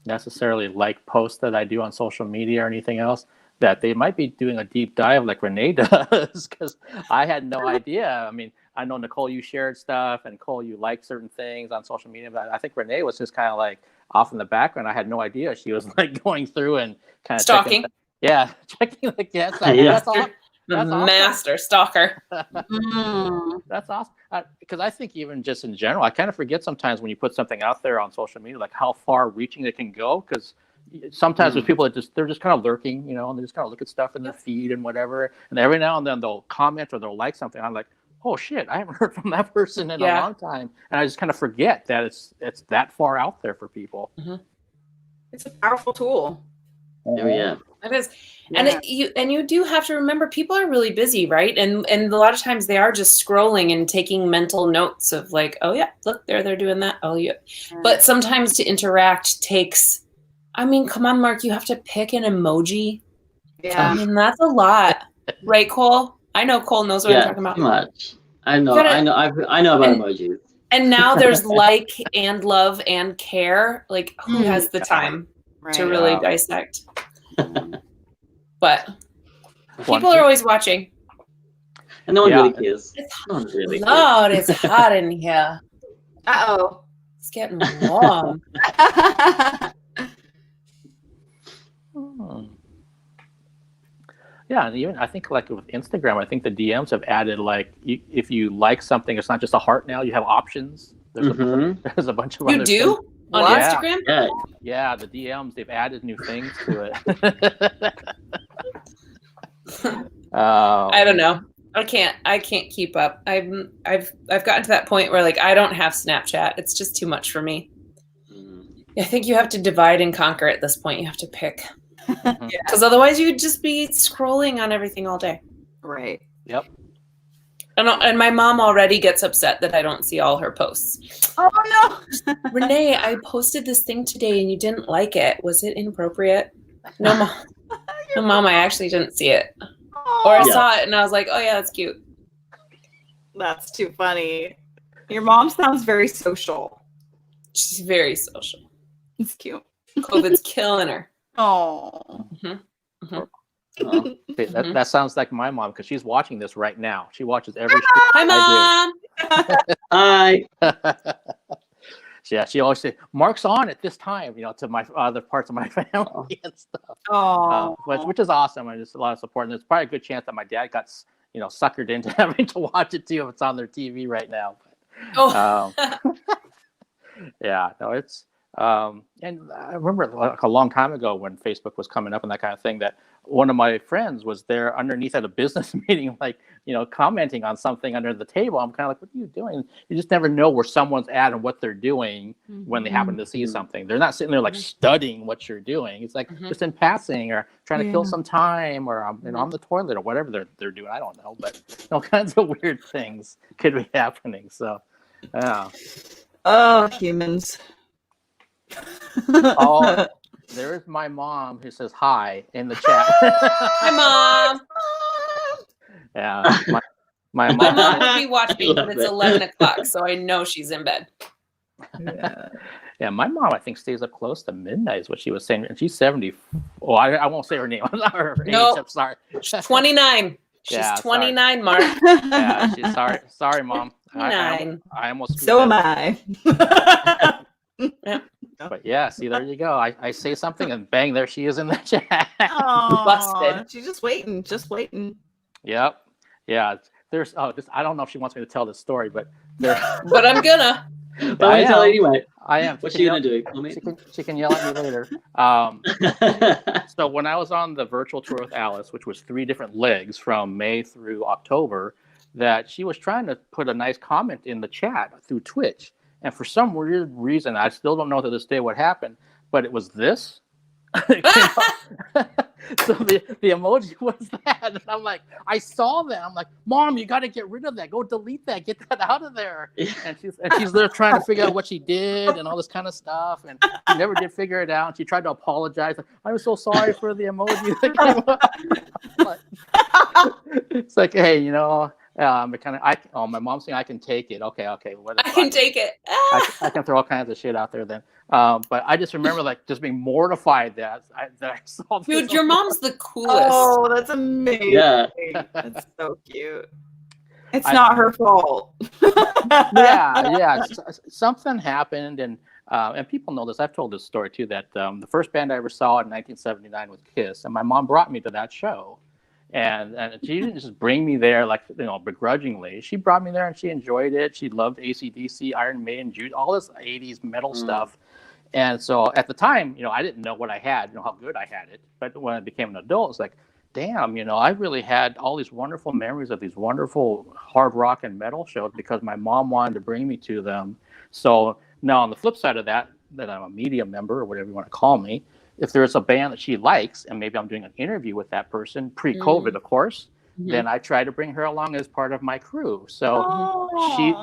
necessarily like posts that I do on social media or anything else, that they might be doing a deep dive like Renae does, because I had no idea. I mean, I know, Nicole, you shared stuff, and Nicole, you like certain things on social media, but I think Renae was just kind of like off in the background. I had no idea she was like going through and kind of stalking. Checking the guests. That's awesome. Master stalker. That's awesome. Because I think even just in general, I kind of forget sometimes when you put something out there on social media, like how far reaching it can go. Because sometimes there's people that they're just kind of lurking, you know, and they just kind of look at stuff in their feed and whatever. And every now and then they'll comment or they'll like something. I'm like, oh shit, I haven't heard from that person in a long time. And I just kind of forget that it's that far out there for people. It's a powerful tool. Oh, yeah. It is. And you do have to remember, people are really busy, right? And a lot of times they are just scrolling and taking mental notes of like, oh yeah, look, they're doing that. Oh yeah. But sometimes to interact takes, I mean, come on, Mark, you have to pick an emoji. Yeah. I mean, that's a lot. Right, Cole? I know Cole knows what I'm talking about. Too much. I know about emojis. And now there's like and love and care. Like, who has the time to really dissect? But people are always watching. And no one really cares. Lord, it's hot in here. Uh-oh. It's getting warm. Yeah, and even I think like with Instagram, I think the DMs have added like if you like something, it's not just a heart now. You have options. There's a bunch of you do things. on Instagram. Yeah, the DMs, they've added new things to it. I don't know. I can't keep up. I've gotten to that point where like I don't have Snapchat. It's just too much for me. I think you have to divide and conquer at this point. You have to pick. Because otherwise you'd just be scrolling on everything all day. Right. Yep. And my mom already gets upset that I don't see all her posts. Oh no. Renae, I posted this thing today and you didn't like it. Was it inappropriate? No, Mom. No, Mom, I actually didn't see it. Or I saw it and I was like, oh yeah, that's cute. That's too funny. Your mom sounds very social. She's very social. It's cute. COVID's killing her. Oh. That sounds like my mom because she's watching this right now. She watches every. Hi, Mom. Hi. Yeah, she always says Mark's on at this time, to my other parts of my family and stuff. Oh, which is awesome. And there's a lot of support. And there's probably a good chance that my dad got suckered into having to watch it too if it's on their TV right now. Yeah, no, it's and I remember like a long time ago when Facebook was coming up and that kind of thing, that one of my friends was there underneath at a business meeting, like, commenting on something under the table. I'm kind of like, what are you doing? You just never know where someone's at and what they're doing when they happen to see something. They're not sitting there like studying what you're doing. It's like just in passing or trying to kill some time or on the toilet or whatever they're doing. I don't know, but all kinds of weird things could be happening. So, yeah. Oh, humans. Oh, there's my mom who says hi in the chat. Hi, Mom. Yeah, my My mom. mom would be watching, but it's 11 o'clock, so I know she's in bed. Yeah, my mom I think stays up close to midnight is what she was saying, and she's 70. Oh, I won't say her name. Her age, I'm sorry. She's 29. She's 29, Mark. Yeah, she's sorry, Mom. 9. I almost. So am I. Yeah. But yeah, see, there you go. I say something and bang, there she is in the chat. Oh, Busted. She's just waiting. Yep. Yeah. There's I don't know if she wants me to tell this story, but But I'm gonna. But I'm gonna tell her anyway. I am. What's she gonna do? She can yell at me later. So when I was on the virtual tour with Alice, which was 3 different legs from May through October, that she was trying to put a nice comment in the chat through Twitch. And for some weird reason, I still don't know to this day what happened, but it was this. So the emoji was that. And I'm like, I saw that. I'm like, Mom, you got to get rid of that. Go delete that. Get that out of there. And she's there trying to figure out what she did and all this kind of stuff. And she never did figure it out. And she tried to apologize. Like, I'm so sorry for the emoji that came up. It's like, hey, my mom's saying I can take it. Okay. I can take it. I can throw all kinds of shit out there then. But I just remember like just being mortified that I saw this. Dude, your mom's the coolest. Oh, that's amazing. Yeah. That's so cute. It's not her fault. Yeah. Something happened, and people know this. I've told this story too. That the first band I ever saw in 1979 was Kiss, and my mom brought me to that show. And she didn't just bring me there like begrudgingly. She brought me there and she enjoyed it. She loved AC/DC, Iron Maiden, Jude, all this 80s metal stuff. And so at the time, I didn't know what I had, how good I had it. But when I became an adult, it's like, damn, I really had all these wonderful memories of these wonderful hard rock and metal shows because my mom wanted to bring me to them. So now on the flip side of that I'm a media member or whatever you want to call me. If there's a band that she likes and maybe I'm doing an interview with that person pre-COVID, of course, then I try to bring her along as part of my crew. So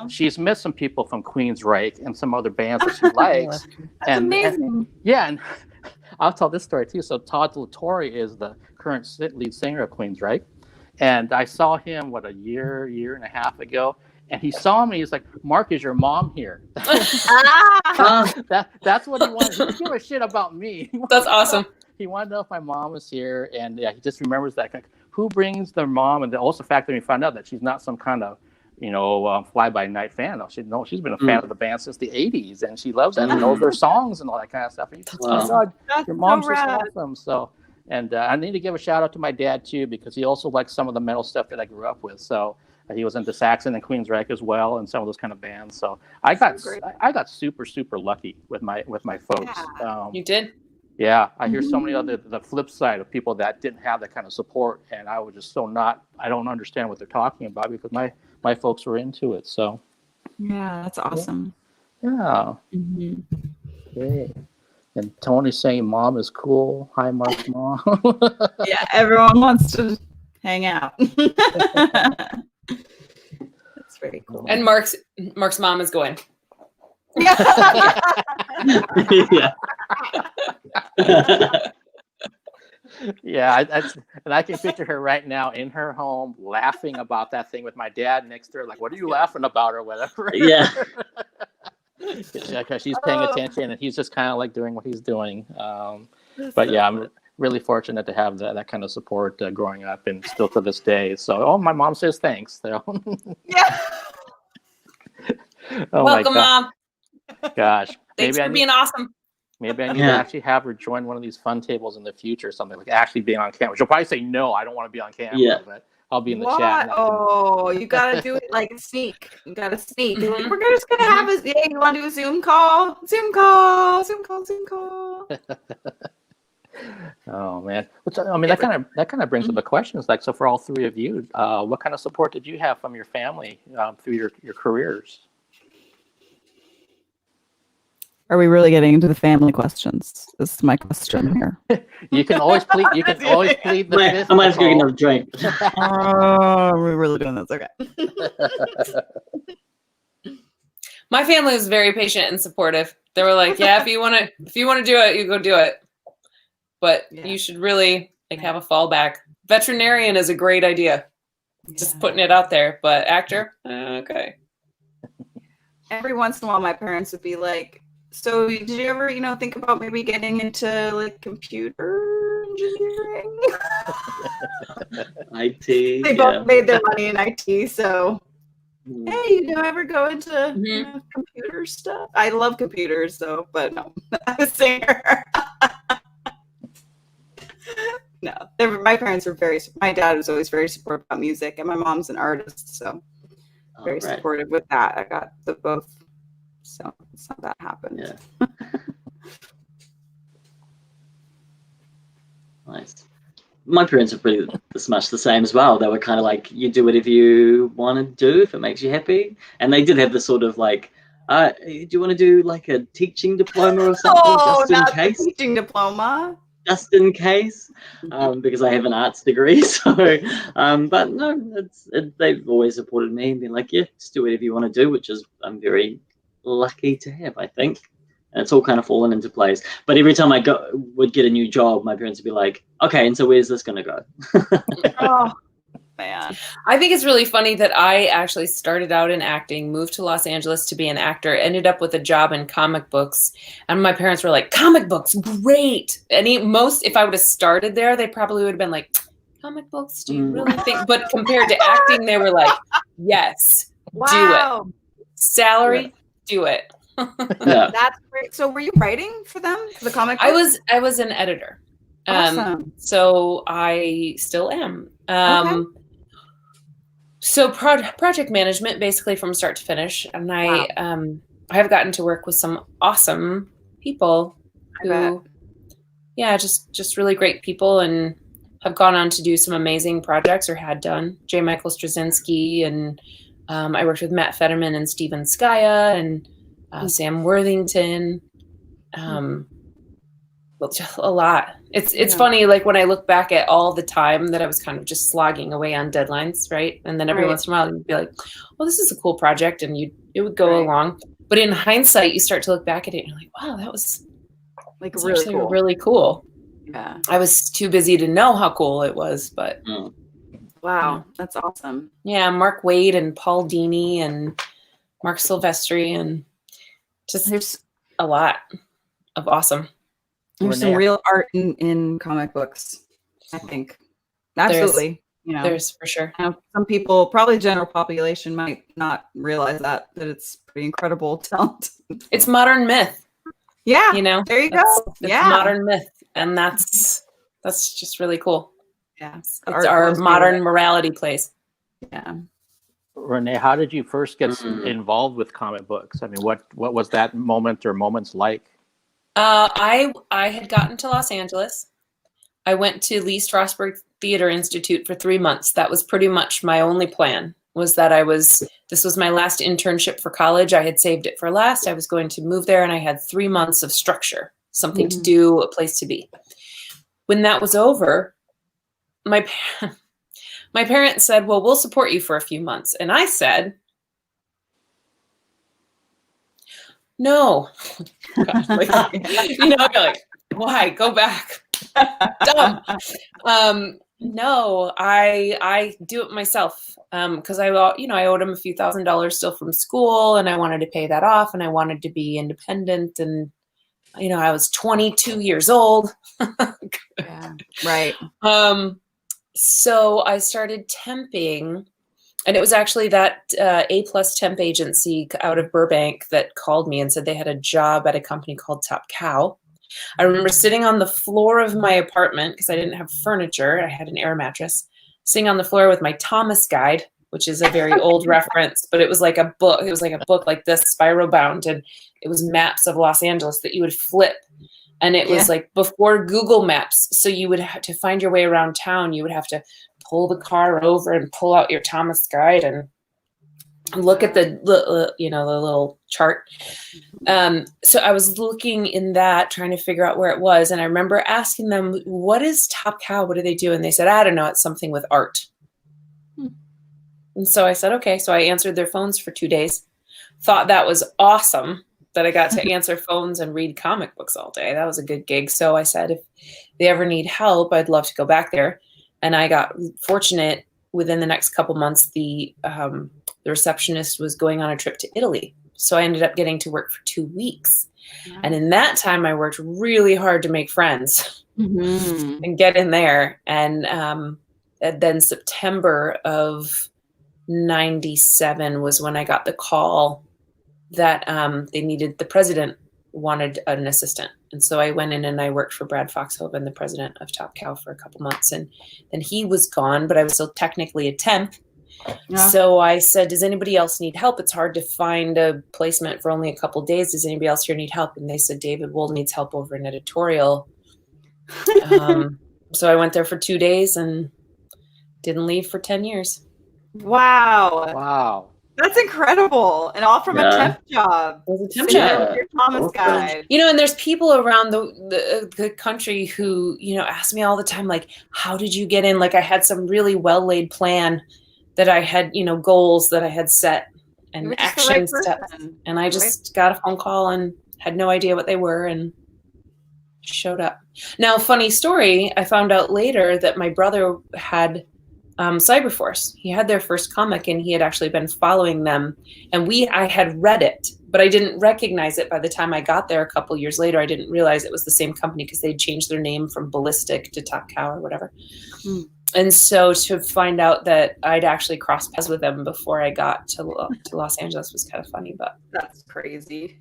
she's met some people from Queensryche and some other bands that she likes. That's amazing. And I'll tell this story too. So Todd LaTorre is the current lead singer of Queensryche. And I saw him, a year and a half ago. And he saw me. He's like, Mark, is your mom here? That's what he wanted. He didn't give a shit about me. That's awesome. He wanted to know if my mom was here. And he just remembers that. Like, who brings their mom? And also the fact that we found out that she's not some kind of, fly-by-night fan. She's been a fan of the band since the 80s. And she loves it and knows their songs and all that kind of stuff. And he's like, oh, God, your mom's so awesome. So, and I need to give a shout out to my dad, too, because he also likes some of the metal stuff that I grew up with. So, he was into Saxon and Queensryche as well, and some of those kind of bands. So I got super, super lucky with my folks. Yeah. You did? Yeah, I hear so many the flip side of people that didn't have that kind of support, and I was just I don't understand what they're talking about because my folks were into it. So yeah, that's awesome. Yeah. Okay. And Tony's saying mom is cool. Hi, Mark's mom. Yeah, everyone wants to hang out. very cool. And Mark's mom is going. Yeah. Yeah. Yeah, and I can picture her right now in her home laughing about that thing with my dad next to her, like, "What are you laughing about?" or whatever. Yeah. Because she's paying attention, and he's just kind of like doing what he's doing. But yeah, I'm really fortunate to have that kind of support growing up, and still to this day. So, my mom says thanks. So. Yeah. Oh Welcome, my Mom. gosh. Thanks for being awesome. Maybe I need to actually have her join one of these fun tables in the future, or something like actually being on camera. She'll probably say no, I don't want to be on camera, but I'll be in the chat. Oh, you gotta do it like sneak. You gotta sneak. Like, we're just gonna have a. Yeah, you want to do a Zoom call? Zoom call. Zoom call. Zoom call. Oh man, I mean that kind of brings up the questions. Like, so for all three of you, what kind of support did you have from your family through your careers? Are we really getting into the family questions? This is my question here. You can always plead. You can always plead the fifth. I might have to go get another drink. We're really doing this. Okay. My family was very patient and supportive. They were like, "Yeah, if you want to do it, you go do it. But you should really have a fallback. Veterinarian is a great idea. Just putting it out there. But actor, okay." Every once in a while, my parents would be like, "So, did you ever, think about maybe getting into like computer engineering?" IT. They both made their money in IT, so hey, ever go into computer stuff? I love computers, though, but no, I'm a singer. No, my parents were my dad was always very supportive about music, and my mom's an artist, so very supportive with that. I got the both, so that happened. Yeah. Nice. My parents are pretty much the same as well. They were kind of like, you do whatever you want to do if it makes you happy. And they did have this sort of like, do you want to do like a teaching diploma or something just in case? Teaching diploma. Just in case, because I have an arts degree. So, but no, they've always supported me and been like, yeah, just do whatever you want to do, which is I'm very lucky to have, I think. And it's all kind of fallen into place. But every time I would get a new job, my parents would be like, okay, and so where's this going to go? Oh, man. I think it's really funny that I actually started out in acting, moved to Los Angeles to be an actor, ended up with a job in comic books. And my parents were like, comic books, great. If I would have started there, they probably would have been like, comic books, do you really think? But compared to acting, they were like, yes, do it. Salary, do it. Yeah. That's great. So were you writing for them, for the comic book? I was an editor. Awesome. So I still am. Okay. So project management, basically from start to finish. And I have gotten to work with some awesome people who, just really great people, and have gone on to do some amazing projects, or had done. J. Michael Straczynski, and I worked with Matt Fetterman and Steven Skaya, and Sam Worthington. A lot. It's funny, like when I look back at all the time that I was kind of just slogging away on deadlines, right? And then every once in a while you'd be like, well, this is a cool project, and it would go along. But in hindsight, you start to look back at it and you're like, wow, that was like really cool. Yeah. I was too busy to know how cool it was, but wow, that's awesome. Yeah, Mark Wade and Paul Dini and Mark Silvestri, and just a lot of awesome. There's some real art in comic books, I think. Absolutely. There's for sure. Some people, probably the general population, might not realize that it's pretty incredible talent. It's modern myth. Yeah. There you go. It's modern myth. And that's just really cool. Yeah. It's our modern morality place. Yeah. Renae, how did you first get involved with comic books? I mean, what was that moment or moments like? I had gotten to Los Angeles. I went to Lee Strasberg Theater Institute for 3 months. That was pretty much my only plan, was that this was my last internship for college. I had saved it for last. I was going to move there, and I had 3 months of structure, something to do, a place to be. When that was over, my parents said, well, we'll support you for a few months. And I said, no. Gosh, like, you're like, why? Go back. Dumb. No, I do it myself. Because I owed him a few $1,000s still from school, and I wanted to pay that off, and I wanted to be independent, and I was 22 years old. Yeah, right. So I started temping, and it was actually that A+ temp agency out of Burbank that called me and said they had a job at a company called Top Cow. I remember sitting on the floor of my apartment because I didn't have furniture. I had an air mattress, sitting on the floor with my Thomas guide, which is a very old reference, but it was like a book. It was like a book like this, spiral bound, and it was maps of Los Angeles that you would flip. And it was like before Google Maps. So you would have to find your way around town. You would have to pull the car over and pull out your Thomas guide and look at the little chart. So I was looking in that, trying to figure out where it was. And I remember asking them, what is Top Cow? What do they do? And they said, I don't know. It's something with art. And so I said, okay. So I answered their phones for 2 days. Thought that was awesome that I got to answer phones and read comic books all day. That was a good gig. So I said, if they ever need help, I'd love to go back there. And I got fortunate. Within the next couple months, the receptionist was going on a trip to Italy. So I ended up getting to work for 2 weeks. Wow. And in that time, I worked really hard to make friends and get in there. And then September of 97 was when I got the call that the president wanted an assistant. And so I went in and I worked for Brad Foxhoven, the president of Top Cow, for a couple months. And then he was gone, but I was still technically a temp. Yeah. So I said, does anybody else need help? It's hard to find a placement for only a couple days. Does anybody else here need help? And they said, David Wold needs help over in editorial. So I went there for 2 days and didn't leave for 10 years. Wow. That's incredible. And all from a temp job. It was a temp job. Your Thomas guide. And there's people around the country who, ask me all the time, like, how did you get in? Like, I had some really well-laid plan that I had, goals that I had set and action steps. And I just got a phone call and had no idea what they were and showed up. Now, funny story, I found out later that my brother had Cyberforce. He had their first comic and he had actually been following them. And I had read it, but I didn't recognize it by the time I got there a couple years later. I didn't realize it was the same company because they'd changed their name from Ballistic to Top Cow or whatever. And so to find out that I'd actually crossed paths with them before I got to Los Angeles was kind of funny, but that's crazy.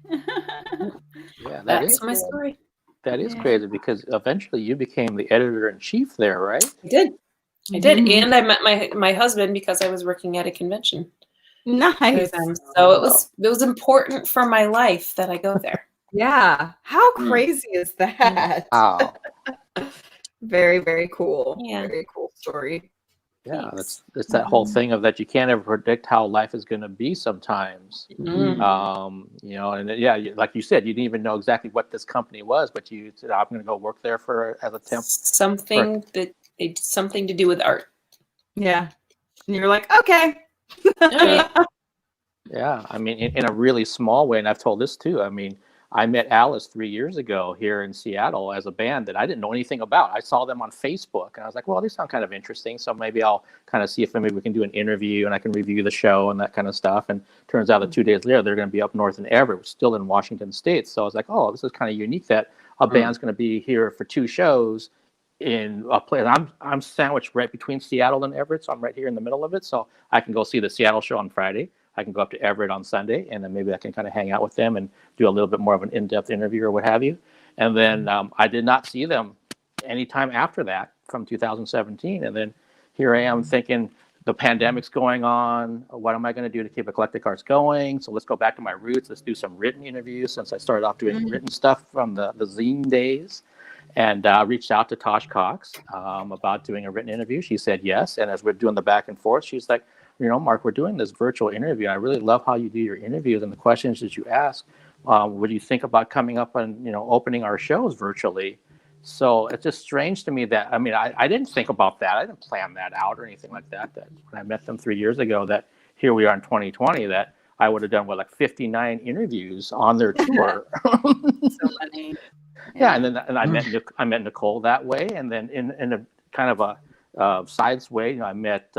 Yeah, that's my story. That is crazy because eventually you became the editor-in-chief there, right? I did. And I met my husband because I was working at a convention. Nice. So it was important for my life that I go there. Yeah. How crazy is that? Wow. Very, very cool. Yeah. Very cool story. Yeah, it's that whole thing of that you can't ever predict how life is going to be sometimes. And like you said, you didn't even know exactly what this company was, but you said, I'm going to go work there as a temp. Something to do with art. Yeah. And you're like, okay. Yeah. I mean, in a really small way. And I've told this too. I mean, I met Alice 3 years ago here in Seattle as a band that I didn't know anything about. I saw them on Facebook and I was like, well, these sound kind of interesting. So maybe I'll kind of see if maybe we can do an interview and I can review the show and that kind of stuff. And turns out that 2 days later, they're going to be up north in Everett, still in Washington State. So I was like, oh, this is kind of unique that a band's going to be here for 2 shows in a place. I'm sandwiched right between Seattle and Everett. So I'm right here in the middle of it. So I can go see the Seattle show on Friday. I can go up to Everett on Sunday, and then maybe I can kind of hang out with them and do a little bit more of an in-depth interview or what have you. And then I did not see them anytime after that from 2017. And then here I am thinking the pandemic's going on. What am I going to do to keep Eclectic Arts going? So let's go back to my roots. Let's do some written interviews since I started off doing written stuff from the zine days. And reached out to Tosh Cox about doing a written interview. She said yes. And as we're doing the back and forth, she's like, Mark, we're doing this virtual interview. I really love how you do your interviews and the questions that you ask. Would you think about coming up and, opening our shows virtually? So it's just strange to me that, I didn't think about that. I didn't plan that out or anything like that. That when I met them 3 years ago, that here we are in 2020, that I would have done like 59 interviews on their tour. So funny. Yeah, and then I met Nicole that way, and then in a kind of a sides way, I met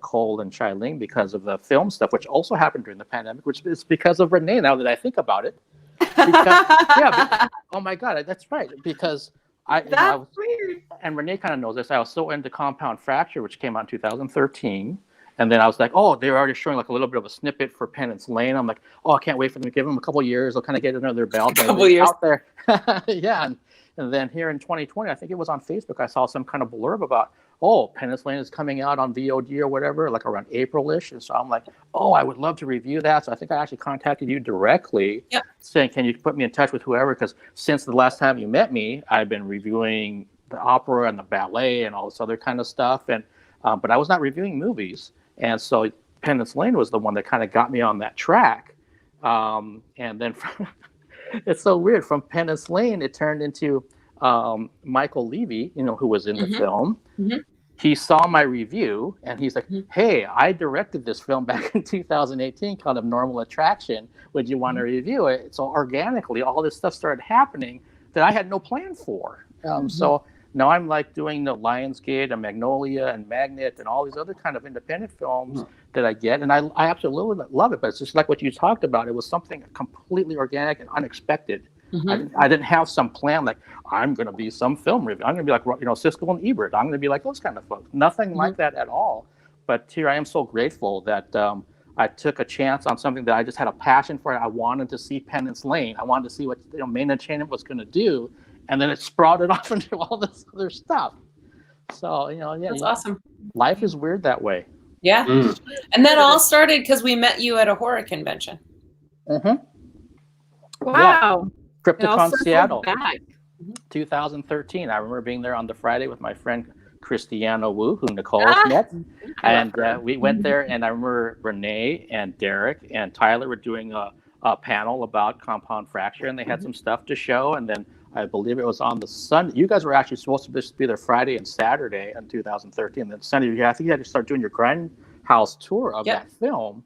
Cole and Shilene because of the film stuff, which also happened during the pandemic, which is because of Renae. Now that I think about it, oh my God, that's right. Because I was weird. And Renae kind of knows this. I was so into Compound Fracture, which came out in 2013. And then I was like, oh, they're already showing like a little bit of a snippet for Penance Lane. I'm like, oh, I can't wait for them to give them a couple of years. They'll kind of get another belt. A couple years out there. Yeah. And then here in 2020, I think it was on Facebook, I saw some kind of blurb about, oh, Penance Lane is coming out on VOD or whatever, like around April-ish. And so I'm like, oh, I would love to review that. So I think I actually contacted you directly saying, can you put me in touch with whoever? Because since the last time you met me, I've been reviewing the opera and the ballet and all this other kind of stuff. And but I was not reviewing movies. And so Penance Lane was the one that kind of got me on that track. And then it's so weird. From Penance Lane, it turned into Michael Levy, who was in the film. Mm-hmm. He saw my review and he's like, hey, I directed this film back in 2018 called Abnormal Attraction. Would you want to review it? So organically, all this stuff started happening that I had no plan for. So now I'm like doing the Lionsgate and Magnolia and Magnet and all these other kind of independent films that I get. And I absolutely love it. But it's just like what you talked about. It was something completely organic and unexpected. I didn't have some plan like I'm going to be some film review. I'm going to be like Siskel and Ebert. I'm going to be like those kind of folks. Nothing like that at all. But here I am so grateful that I took a chance on something that I just had a passion for. I wanted to see Penance Lane. I wanted to see what Main Entertainment was going to do, and then it sprouted off into all this other stuff. So that's awesome. Life is weird that way. Yeah, and that all started because we met you at a horror convention. Wow. Yeah. Crypticon Seattle, 2013. I remember being there on the Friday with my friend Christiana Wu, who Nicole has met. And we went there, and I remember Renae and Derek and Tyler were doing a panel about Compound Fracture, and they had some stuff to show. And then I believe it was on the Sunday. You guys were actually supposed to be there Friday and Saturday in 2013. And then Sunday, I think you had to start doing your grindhouse tour of that film.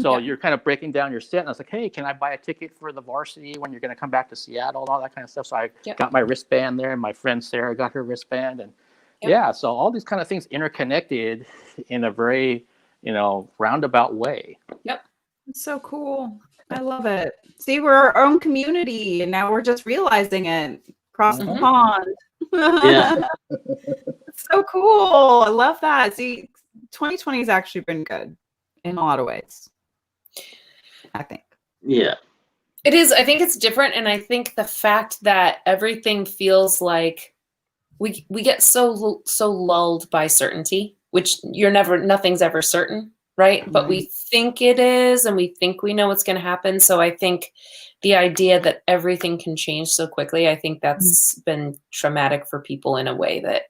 So you're kind of breaking down your set, and I was like, hey, can I buy a ticket for the Varsity when you're going to come back to Seattle and all that kind of stuff? So I got my wristband there, and my friend Sarah got her wristband. And so all these kind of things interconnected in a very, roundabout way. Yep. It's so cool. I love it. See, we're our own community, and now we're just realizing it across the pond. Yeah. It's so cool. I love that. See, 2020 has actually been good in a lot of ways, I think. Yeah. It is. I think it's different. And I think the fact that everything feels like we get so lulled by certainty, which nothing's ever certain, right? But we think it is, and we think we know what's going to happen. So I think the idea that everything can change so quickly, I think that's been traumatic for people in a way that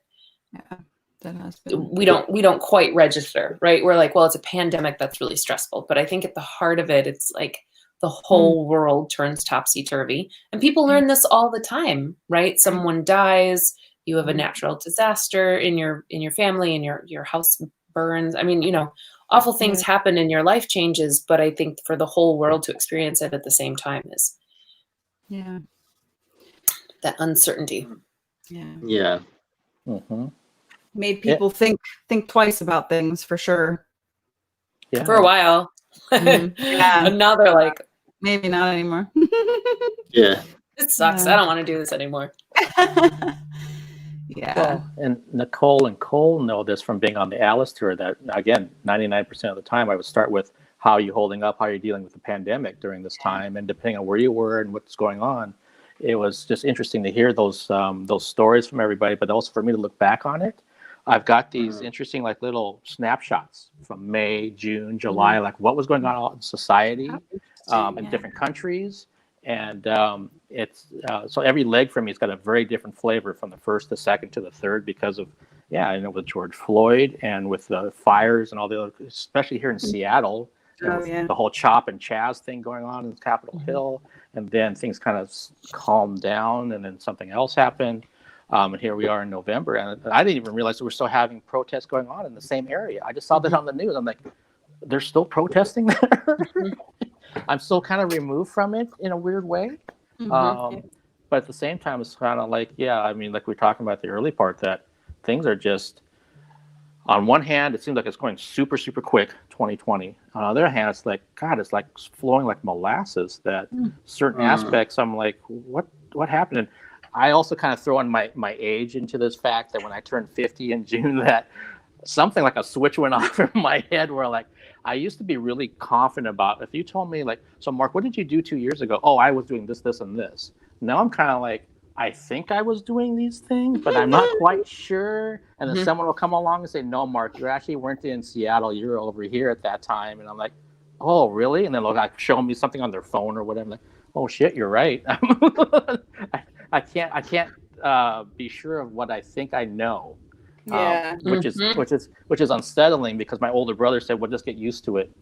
we don't quite register, right? We're like, well, it's a pandemic, that's really stressful. But I think at the heart of it, it's like the whole world turns topsy-turvy, and people learn this all the time, right? Someone dies, you have a natural disaster in your family, and your house burns. I mean, awful things happen and your life changes, but I think for the whole world to experience it at the same time is that uncertainty. Yeah. Made people think twice about things, for sure. Yeah. For a while. And now they're like, maybe not anymore. Yeah. It sucks. I don't want to do this anymore. Well, and Nicole and Cole know this from being on the Alice tour, that again, 99% of the time I would start with how are you holding up, how are you dealing with the pandemic during this time, and depending on where you were and what's going on, it was just interesting to hear those stories from everybody, but also for me to look back on it. I've got these interesting like little snapshots from May, June, July, like what was going on in society in different countries. And it's so every leg for me has got a very different flavor from the first, the second to the third because of, with George Floyd and with the fires and all the other, especially here in Seattle, the whole Chop and Chaz thing going on in Capitol Hill. And then things kind of calmed down and then something else happened. And here we are in November, and I didn't even realize that we're still having protests going on in the same area. I just saw that on the news. I'm like, they're still protesting there. I'm still kind of removed from it in a weird way. But at the same time, it's kind of like, yeah, I mean, like we were talking about the early part, that things are just, on one hand, it seems like it's going super, super quick, 2020. On the other hand, it's like, God, it's like flowing like molasses, that certain aspects, I'm like, what happened? And I also kind of throw in my age into this fact that when I turned 50 in June, that something like a switch went off in my head where, like, I used to be really confident about, if you told me, like, so Mark, what did you do 2 years ago? Oh, I was doing this, this, and this. Now I'm kind of like, I think I was doing these things, but I'm not quite sure. And then someone will come along and say, no, Mark, you actually weren't in Seattle. You were over here at that time. And I'm like, oh, really? And then they'll like show me something on their phone or whatever. I'm like, oh shit, you're right. I can't be sure of what I think I know. Yeah. Which is unsettling, because my older brother said, well, just get used to it.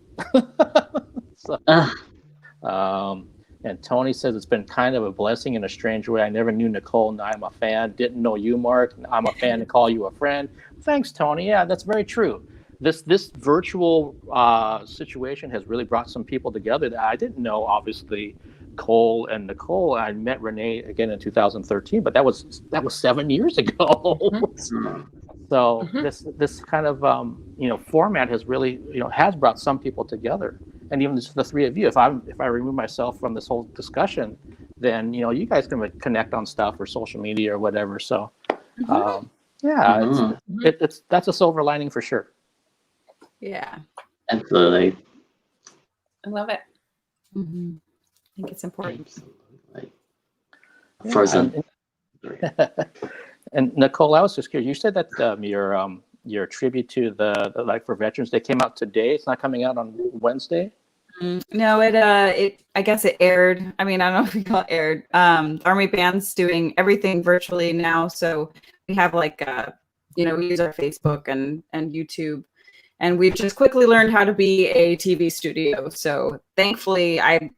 And Tony says, it's been kind of a blessing in a strange way. I never knew Nicole. Now I'm a fan. Didn't know you, Mark. I'm a fan and call you a friend. Thanks, Tony. Yeah, that's very true. This virtual situation has really brought some people together that I didn't know. Obviously, Cole and Nicole. I met Renae again in 2013, but that was 7 years ago. So this kind of format has really has brought some people together. And even just the three of you, if I remove myself from this whole discussion, then you guys can connect on stuff or social media or whatever. So it's that's a silver lining for sure. Yeah, absolutely. I love it. I think it's important. Frozen. And Nicole, I was just curious. You said that your tribute to the like for Veterans Day came out today. It's not coming out on Wednesday. No, it I guess it aired. I mean, I don't know if we call it aired. Army Band's doing everything virtually now, so we have like we use our Facebook and YouTube, and we've just quickly learned how to be a TV studio. So thankfully, I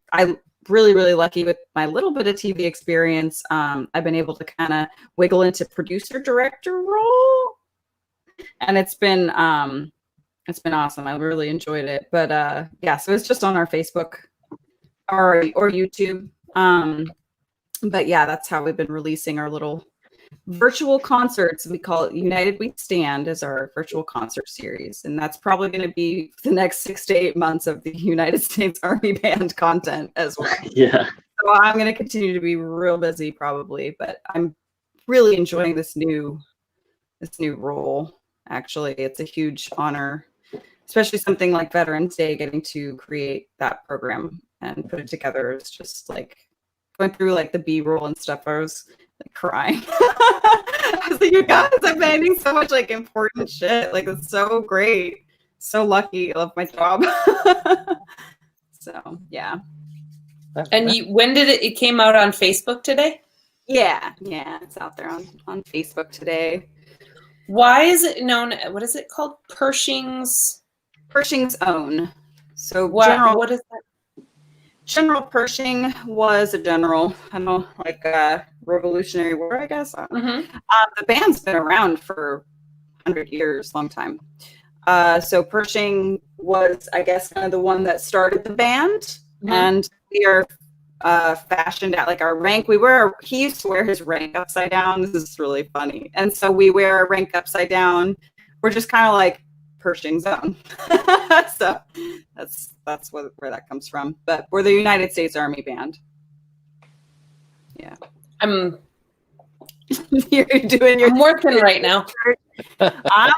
really, really lucky with my little bit of TV experience. I've been able to kind of wiggle into producer director role, and it's been awesome. I really enjoyed it. But so it's just on our Facebook or YouTube. But yeah, that's how we've been releasing our little virtual concerts. We call it United We Stand, as our virtual concert series. And that's probably going to be the next 6 to 8 months of the United States Army Band content as well. Yeah. So I'm going to continue to be real busy probably, but I'm really enjoying this new role. Actually, it's a huge honor, especially something like Veterans Day, getting to create that program and put it together. It's just like going through like the B-roll and stuff. I was like crying. I was like, you guys, I'm finding so much like important shit. Like, it's so great. So lucky. I love my job. So yeah. And when did it came out on Facebook today? Yeah, it's out there on Facebook today. Why is it known? What is it called? Pershing's Own. So what is that? General Pershing was a general. I don't know, like a Revolutionary War, I guess. The band's been around for 100 years, long time. So Pershing was, I guess, kind of the one that started the band, and we are fashioned at like our rank. He used to wear his rank upside down. This is really funny. And so we wear our rank upside down. We're just kind of like Pershing's Own. So that's where that comes from. But we're the United States Army Band. Yeah. You're doing your. I'm working right now. I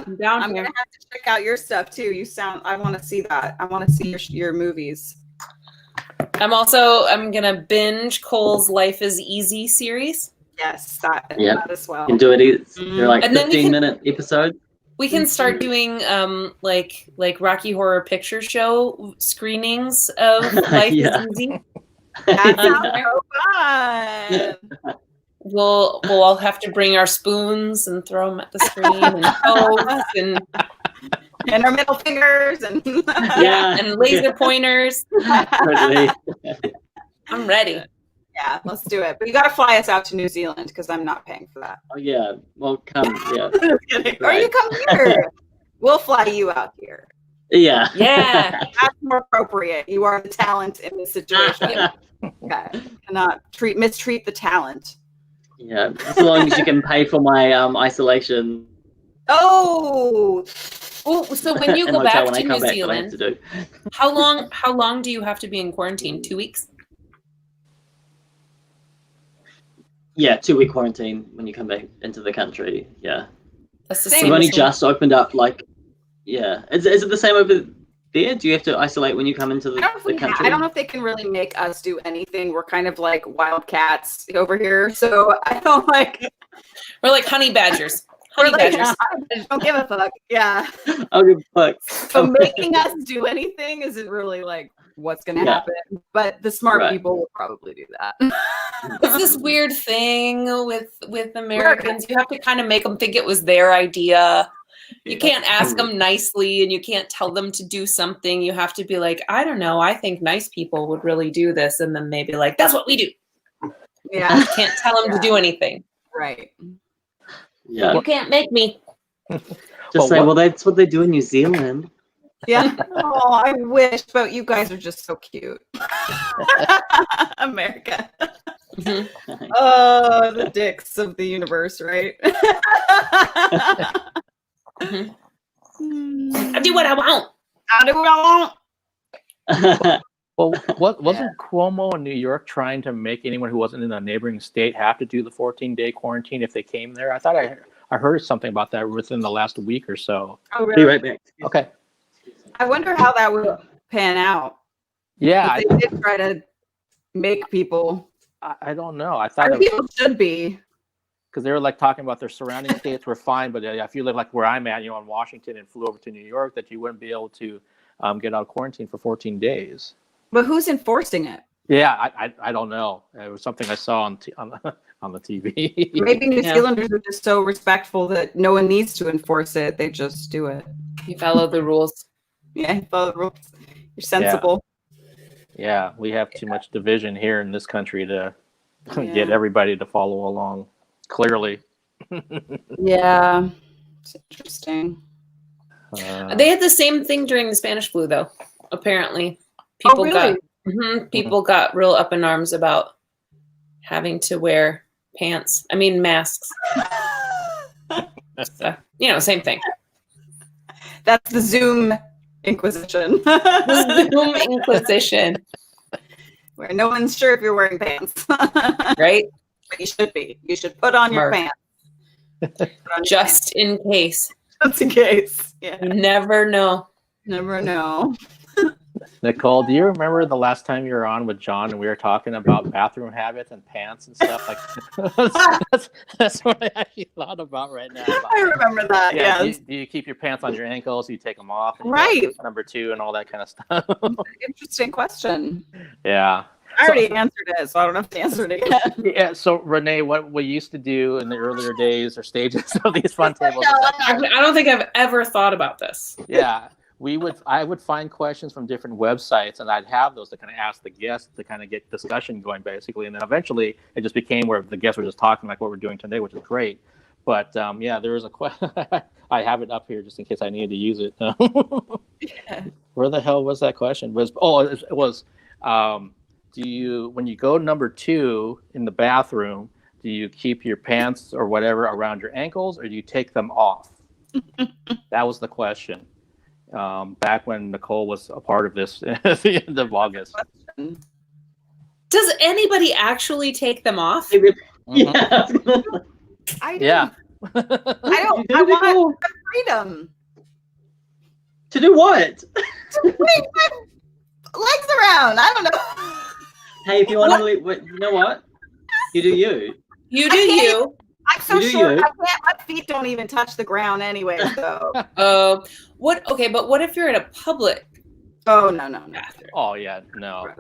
don't know. I'm gonna have to check out your stuff too. I want to see that. I want to see your movies. I'm gonna binge Cole's Life is Easy series. Yes, that as well. You can do it. They're like 15-minute episodes. We can start doing like Rocky Horror Picture Show screenings of Life is Easy. That sounds so fun. We'll all have to bring our spoons and throw them at the screen and toes and our middle fingers and and laser pointers. I'm ready. Yeah, let's do it. But you got to fly us out to New Zealand because I'm not paying for that. Oh yeah, well come. Yeah. Or you come here. We'll fly you out here. Yeah. Yeah. That's more appropriate. You are the talent in this situation. Okay. Cannot mistreat the talent. Yeah, as long as you can pay for my isolation. Oh, Well, so when you and go hotel back when I to come New back that I have to Zealand, do. how long do you have to be in quarantine? 2 weeks? Yeah, 2-week quarantine when you come back into the country. Yeah, That's the Same. same. we've only as just opened up. Like, yeah, is it the same over there? Do you have to isolate when you come into the country? I don't know if they can really make us do anything. We're kind of like wildcats over here, so I don't like. We're like honey badgers. We're Honey like, badgers. I don't give a fuck. Yeah. Oh, good fuck. So making us do anything isn't really like what's going to happen. But the smart people will probably do that. It's this weird thing with Americans. You have to kind of make them think it was their idea. You can't ask them nicely, and you can't tell them to do something. You have to be like, I don't know. I think nice people would really do this, and then they'd be like, that's what we do. Yeah. You can't tell them to do anything. Right. Yeah. You can't make me. Just say, well, that's what they do in New Zealand. Yeah. Oh, I wish, but you guys are just so cute. America. Mm-hmm. Oh, the dicks of the universe, right? I do what I want. I do what I want. Well, wasn't Cuomo in New York trying to make anyone who wasn't in a neighboring state have to do the 14-day quarantine if they came there? I thought I heard something about that within the last week or so. Oh, really? Be right back. Okay. I wonder how that would pan out. Yeah, They did try to make people. I don't know. I thought People should be. because they were like talking about their surrounding states were fine, but if you live like where I'm at, in Washington, and flew over to New York, that you wouldn't be able to get out of quarantine for 14 days. But who's enforcing it? Yeah, I don't know. It was something I saw on the TV. Maybe New Zealanders are just so respectful that no one needs to enforce it. They just do it. You follow the rules. Yeah, follow the rules. You're sensible. Yeah, we have too much division here in this country to get everybody to follow along. Clearly. Yeah, it's interesting. They had the same thing during the Spanish flu, though. Apparently, people got real up in arms about having to wear pants. I mean, masks. So, same thing. That's the Zoom Inquisition. The Zoom Inquisition. Where no one's sure if you're wearing pants. Right? But you should be. You should put on your pants. Just in case. Just in case. Yeah. You never know. Never know. Nicole, do you remember the last time you were on with John and we were talking about bathroom habits and pants and stuff? Like that's what I actually thought about right now. I remember that. Yeah. Do you keep your pants on your ankles? Do you take them off? Right. Number 2 and all that kind of stuff. Interesting question. Yeah. I already answered it, so I don't have to answer it again. Yeah. So Renae, what we used to do in the earlier days or stages of these fun tables. I don't think I've ever thought about this. Yeah. I would find questions from different websites, and I'd have those to kind of ask the guests to kind of get discussion going, basically. And then eventually, it just became where the guests were just talking like what we're doing today, which is great. But there was a question. I have it up here just in case I needed to use it. Where the hell was that question? It was do you, when you go number 2 in the bathroom, do you keep your pants or whatever around your ankles, or do you take them off? That was the question. Back when Nicole was a part of this at the end of August. Does anybody actually take them off? Yeah. I do. Yeah. I don't. I want freedom. To do what? To wave my legs around. I don't know. Hey, if you want to leave, you know what? You do you. You do you. I'm so short. My feet don't even touch the ground anyway. So. What? Okay, but what if you're in a public? Oh no. Bathroom? Oh yeah, no.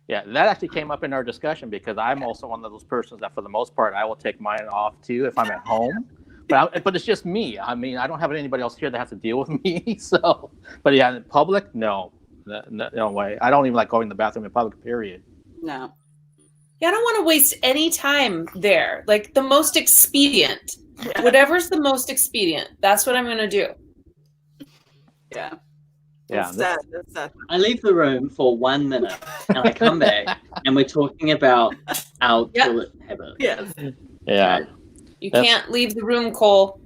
Yeah, that actually came up in our discussion because I'm also one of those persons that, for the most part, I will take mine off too if I'm at home. But it's just me. I mean, I don't have anybody else here that has to deal with me. So, but yeah, in public, no way. I don't even like going to the bathroom in public. Period. No. Yeah, I don't want to waste any time there. Like the most expedient, whatever's the most expedient, that's what I'm going to do. Yeah. Yeah. That's sad. I leave the room for 1 minute and I come back and we're talking about our Yep. toilet habit. Yes. Yeah. You That's- can't leave the room, Cole.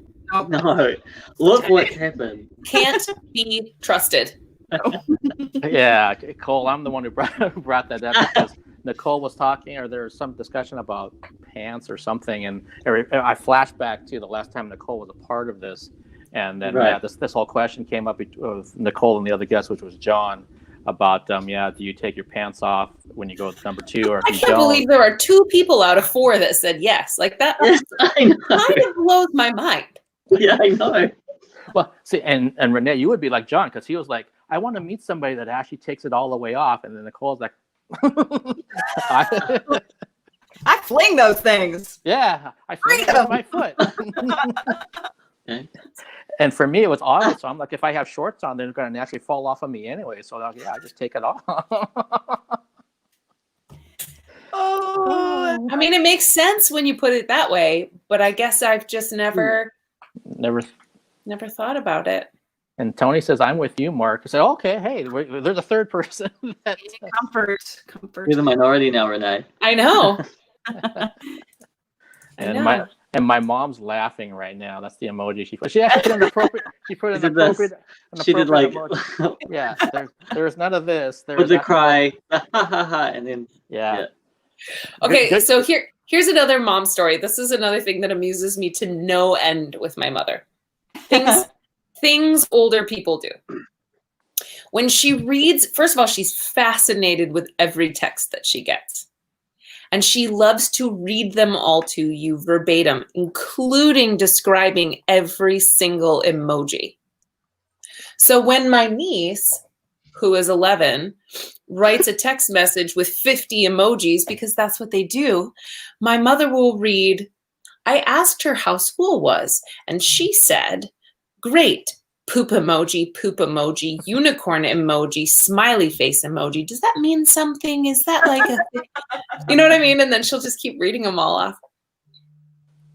No, look what's happened. Can't be trusted. Yeah, Cole, I'm the one who brought that up because Nicole was talking, or there was some discussion about pants or something, and I flashed back to the last time Nicole was a part of this, and then Right. this whole question came up with Nicole and the other guest, which was John, about do you take your pants off when you go to number 2, or if I you can't don't? believe there are 2 people out of 4 that said yes. Like that Yes, I know. kind of blows my mind. Yeah, I know. Well, see, and Renae, you would be like John, because he was like, I want to meet somebody that actually takes it all the way off, and then Nicole's like, I fling those things. yeah, I fling it with my foot. Okay. And for me, it was obvious. So I'm like, if I have shorts on, they're going to naturally fall off of me anyway. So I just take it off. Oh, I mean, it makes sense when you put it that way, but I guess I've just never thought about it. And Tony says, I'm with you, Mark. I said, okay, hey, there's a third person. comfort. You're the minority now, Renae. I know. And my mom's laughing right now. That's the emoji she put. She actually put an appropriate. She put an appropriate. She did like emoji. Yeah. There's none of this. with the cry, and then Yeah. Okay, Good. so here's another mom story. This is another thing that amuses me to no end with my mother. Things older people do. When she reads, first of all, she's fascinated with every text that she gets. And she loves to read them all to you verbatim, including describing every single emoji. So when my niece, who is 11, writes a text message with 50 emojis, because that's what they do, my mother will read, I asked her how school was, and she said, great, poop emoji, unicorn emoji, smiley face emoji. Does that mean something? Is that like a, you know what I mean? And then she'll just keep reading them all off.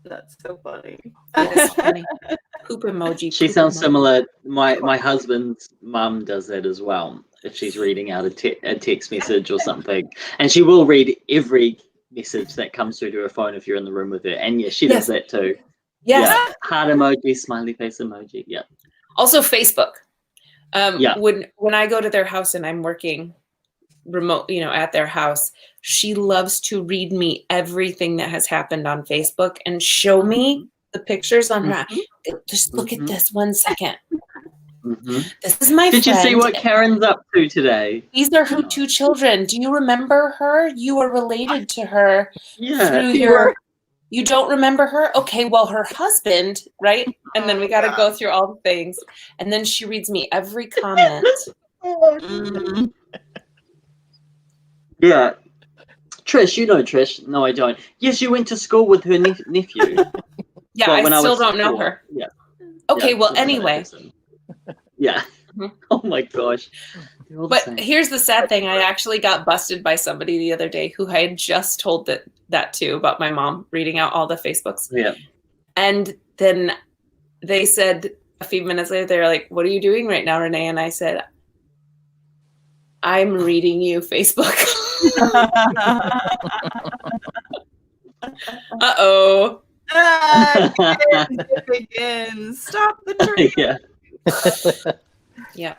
That's so funny. It is funny. Poop emoji. she poop sounds emoji. similar. My husband's mum does that as well. If she's reading out a text message or something, and she will read every message that comes through to her phone if you're in the room with her. And yeah, she does that too. Yes. Yeah. Heart emoji, smiley face emoji. Yeah. Also Facebook. Yeah. When I go to their house and I'm working remote, at their house, she loves to read me everything that has happened on Facebook and show me the pictures on her. Just look at this 1 second. Mm-hmm. This is my Did friend. you see what Karen's up to today? These are her 2 children. Do you remember her? You are related to her Yeah. through your. You don't remember her? Okay, well, her husband, right? And then we got to go through all the things. And then she reads me every comment. Mm. Yeah. Trish, you know Trish. No, I don't. Yes, you went to school with her nephew. Yeah, Well, when I still was don't know 4. her. Yeah. Okay, Yeah, well, I know that anyway. person. Yeah. Mhm. Oh my gosh. They're all the But same. here's the sad thing. I actually got busted by somebody the other day who I had just told that to about my mom reading out all the Facebooks. Yeah. And then they said a few minutes later, they were like, what are you doing right now, Renae? And I said, I'm reading you Facebook. Uh-oh. It begins. Stop the train. Yeah. Yeah.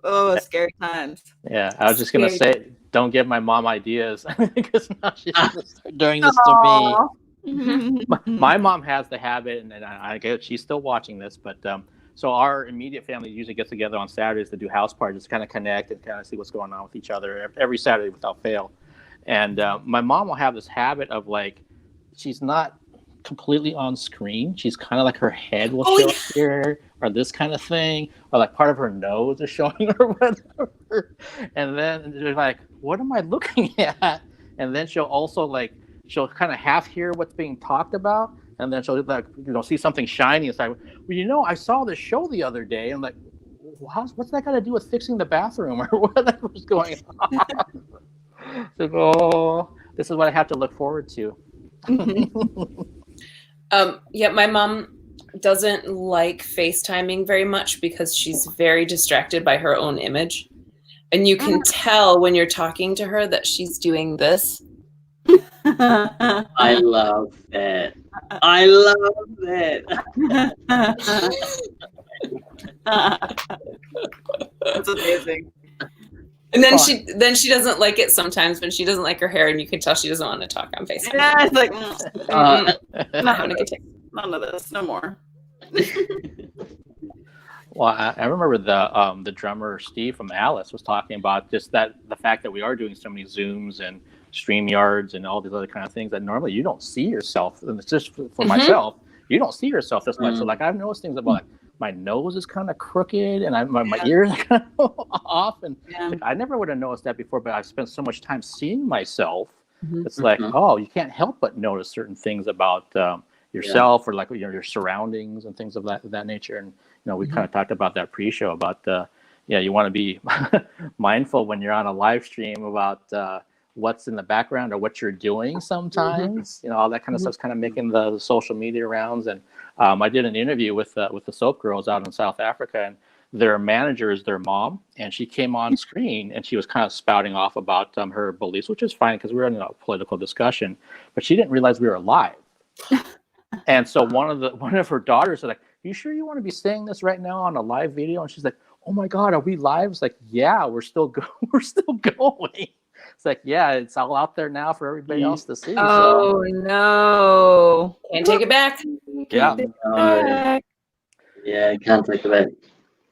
Oh, scary times. Yeah, I was just gonna Scary. say, don't give my mom ideas because now she's gonna start doing this to me. My mom has the habit, and I guess she's still watching this, but so our immediate family usually gets together on Saturdays to do house parties, to kind of connect and kind of see what's going on with each other every Saturday without fail. And my mom will have this habit of like, she's not completely on screen. She's kind of like her head will show up here, or this kind of thing, or like part of her nose is showing or whatever. And then they're like, what am I looking at? And then she'll also like, she'll kind of half hear what's being talked about, and then she'll like, see something shiny. It's like, well, I saw this show the other day. And like, what's that got to do with fixing the bathroom or whatever's going on? So, oh, this is what I have to look forward to. Yeah, my mom doesn't like FaceTiming very much because she's very distracted by her own image. And you can tell when you're talking to her that she's doing this. I love that. I love that. That's amazing. And then she doesn't like it sometimes when she doesn't like her hair, and you can tell she doesn't want to talk on FaceTime. Yeah, it's like Not having a good time. none of this, no more. Well, I remember the drummer Steve from Alice was talking about just the fact that we are doing so many Zooms and StreamYards and all these other kind of things that normally you don't see yourself. And it's just for myself, you don't see yourself this much. So like I've noticed things about like my nose is kind of crooked and my ears are kind of off, and like, I never would have noticed that before. But I've spent so much time seeing myself. It's like, oh, you can't help but notice certain things about yourself or like your surroundings and things of that nature. And we kind of talked about that pre-show about you want to be mindful when you're on a live stream about what's in the background or what you're doing sometimes. All that kind of stuff's kind of making the social media rounds. And I did an interview with the Soap Girls out in South Africa, and their manager is their mom, and she came on screen and she was kind of spouting off about her beliefs, which is fine because we were in a political discussion, but she didn't realize we were live. And so one of her daughters was like, "You sure you want to be saying this right now on a live video?" And she's like, "Oh my God, are we live?" It's like, "Yeah, we're still going." It's like, yeah, it's all out there now for everybody else to see. Oh no! Can't take it back. Yeah. Yeah, I can't take it back.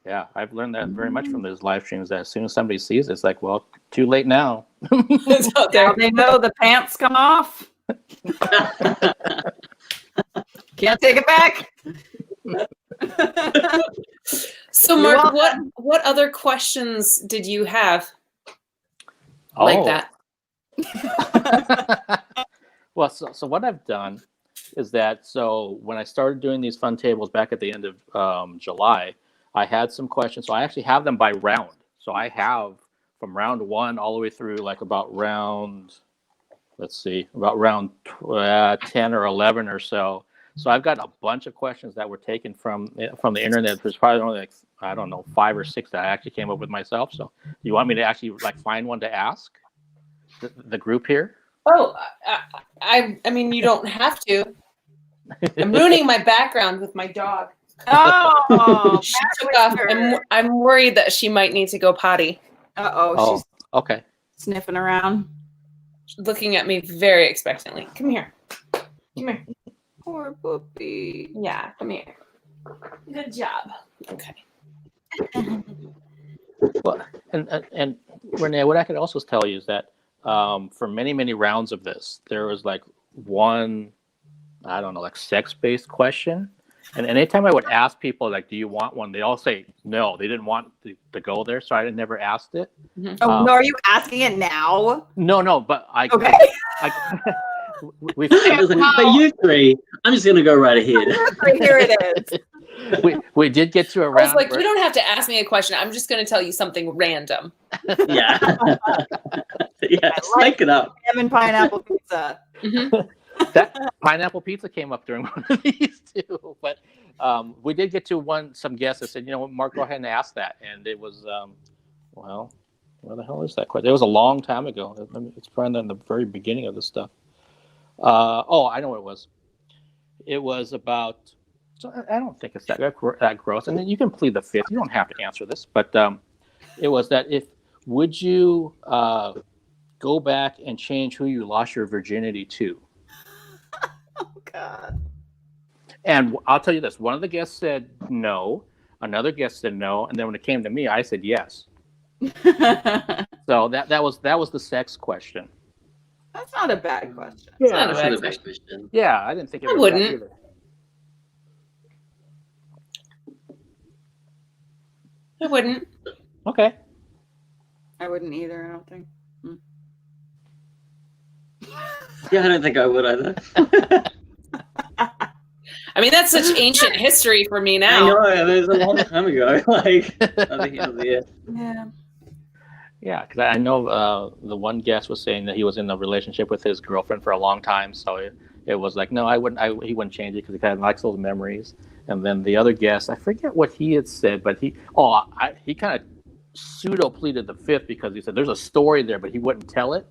Yeah, I've learned that very much from those live streams. That as soon as somebody sees it, it's like, well, too late now. It's out there. Now they know the pants come off. Can't take it back. So, Mark, what other questions did you have like that? Well, so what I've done is that, so when I started doing these fun tables back at the end of July, I had some questions. So I actually have them by round. So I have from round 1 all the way through like about round 10 or 11 or so. So I've got a bunch of questions that were taken from the internet. There's probably only like, I don't know, 5 or 6 that I actually came up with myself. So you want me to actually like find one to ask the group here? Oh, I mean, you don't have to. I'm ruining my background with my dog. Oh, she took off. I'm worried that she might need to go potty. She's okay. Sniffing around. Looking at me very expectantly. Come here. Poor puppy. Yeah, come here. Good job. Okay. Well, and Renae, what I could also tell you is that for many, many rounds of this, there was like one, I don't know, like sex-based question. And anytime I would ask people, like, do you want one? They all say no. They didn't want to go there, so I never asked it. Oh, no, are you asking it now? No, but I... Okay. But you three, I'm just going to go right ahead. Here it is. We did get to a round. I was like, you don't have to ask me a question. I'm just going to tell you something random. Yeah. Yeah, spike it up. Ham and pineapple pizza. That pineapple pizza came up during one of these too. But we did get to some guests that said, Mark, go ahead and ask that. And it was, well, where the hell is that question? It was a long time ago. It's probably in the very beginning of this stuff. I know what it was. It was about, so I don't think it's that gross. And then you can plead the fifth. You don't have to answer this. But it was that would you go back and change who you lost your virginity to? Oh, God. And I'll tell you this. One of the guests said no. Another guest said no. And then when it came to me, I said yes. So that was the sex question. That's not a bad question. Yeah, not a bad question. Yeah, I didn't think it was. I wouldn't. I wouldn't. Okay. I wouldn't either, I don't think. Yeah, I don't think I would either. I mean, that's such ancient history for me now. I know, it was a long time ago. Like, I think it was, Yeah. Yeah, because I know the one guest was saying that he was in a relationship with his girlfriend for a long time, so it was like, no, I wouldn't. He wouldn't change it because he kind of likes those memories. And then the other guest, I forget what he had said, but he kind of pseudo pleaded the fifth because he said there's a story there, but he wouldn't tell it.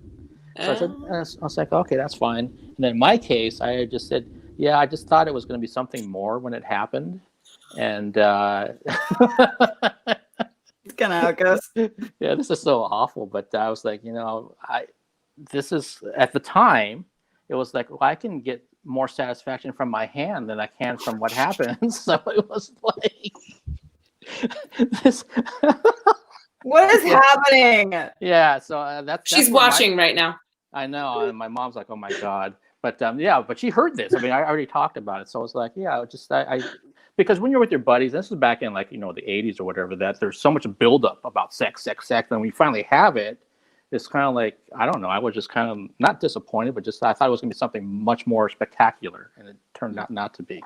So I was like, okay, that's fine. And then in my case, I just said, yeah, I just thought it was going to be something more when it happened. And it's kind of how it goes. Yeah, this is so awful. But I was like, this is, at the time, it was like, well, I can get more satisfaction from my hand than I can from what happens. So it was like, this. What is happening? Yeah, so that's she's watching right now. I know, and my mom's like, "Oh my god!" But but she heard this. I mean, I already talked about it, so I was like, "Yeah, I because when you're with your buddies, this is back in the 80s or whatever. That there's so much buildup about sex, and when we finally have it, it's kind of like, I don't know. I was just kind of not disappointed, but just I thought it was going to be something much more spectacular, and it turned out not to be.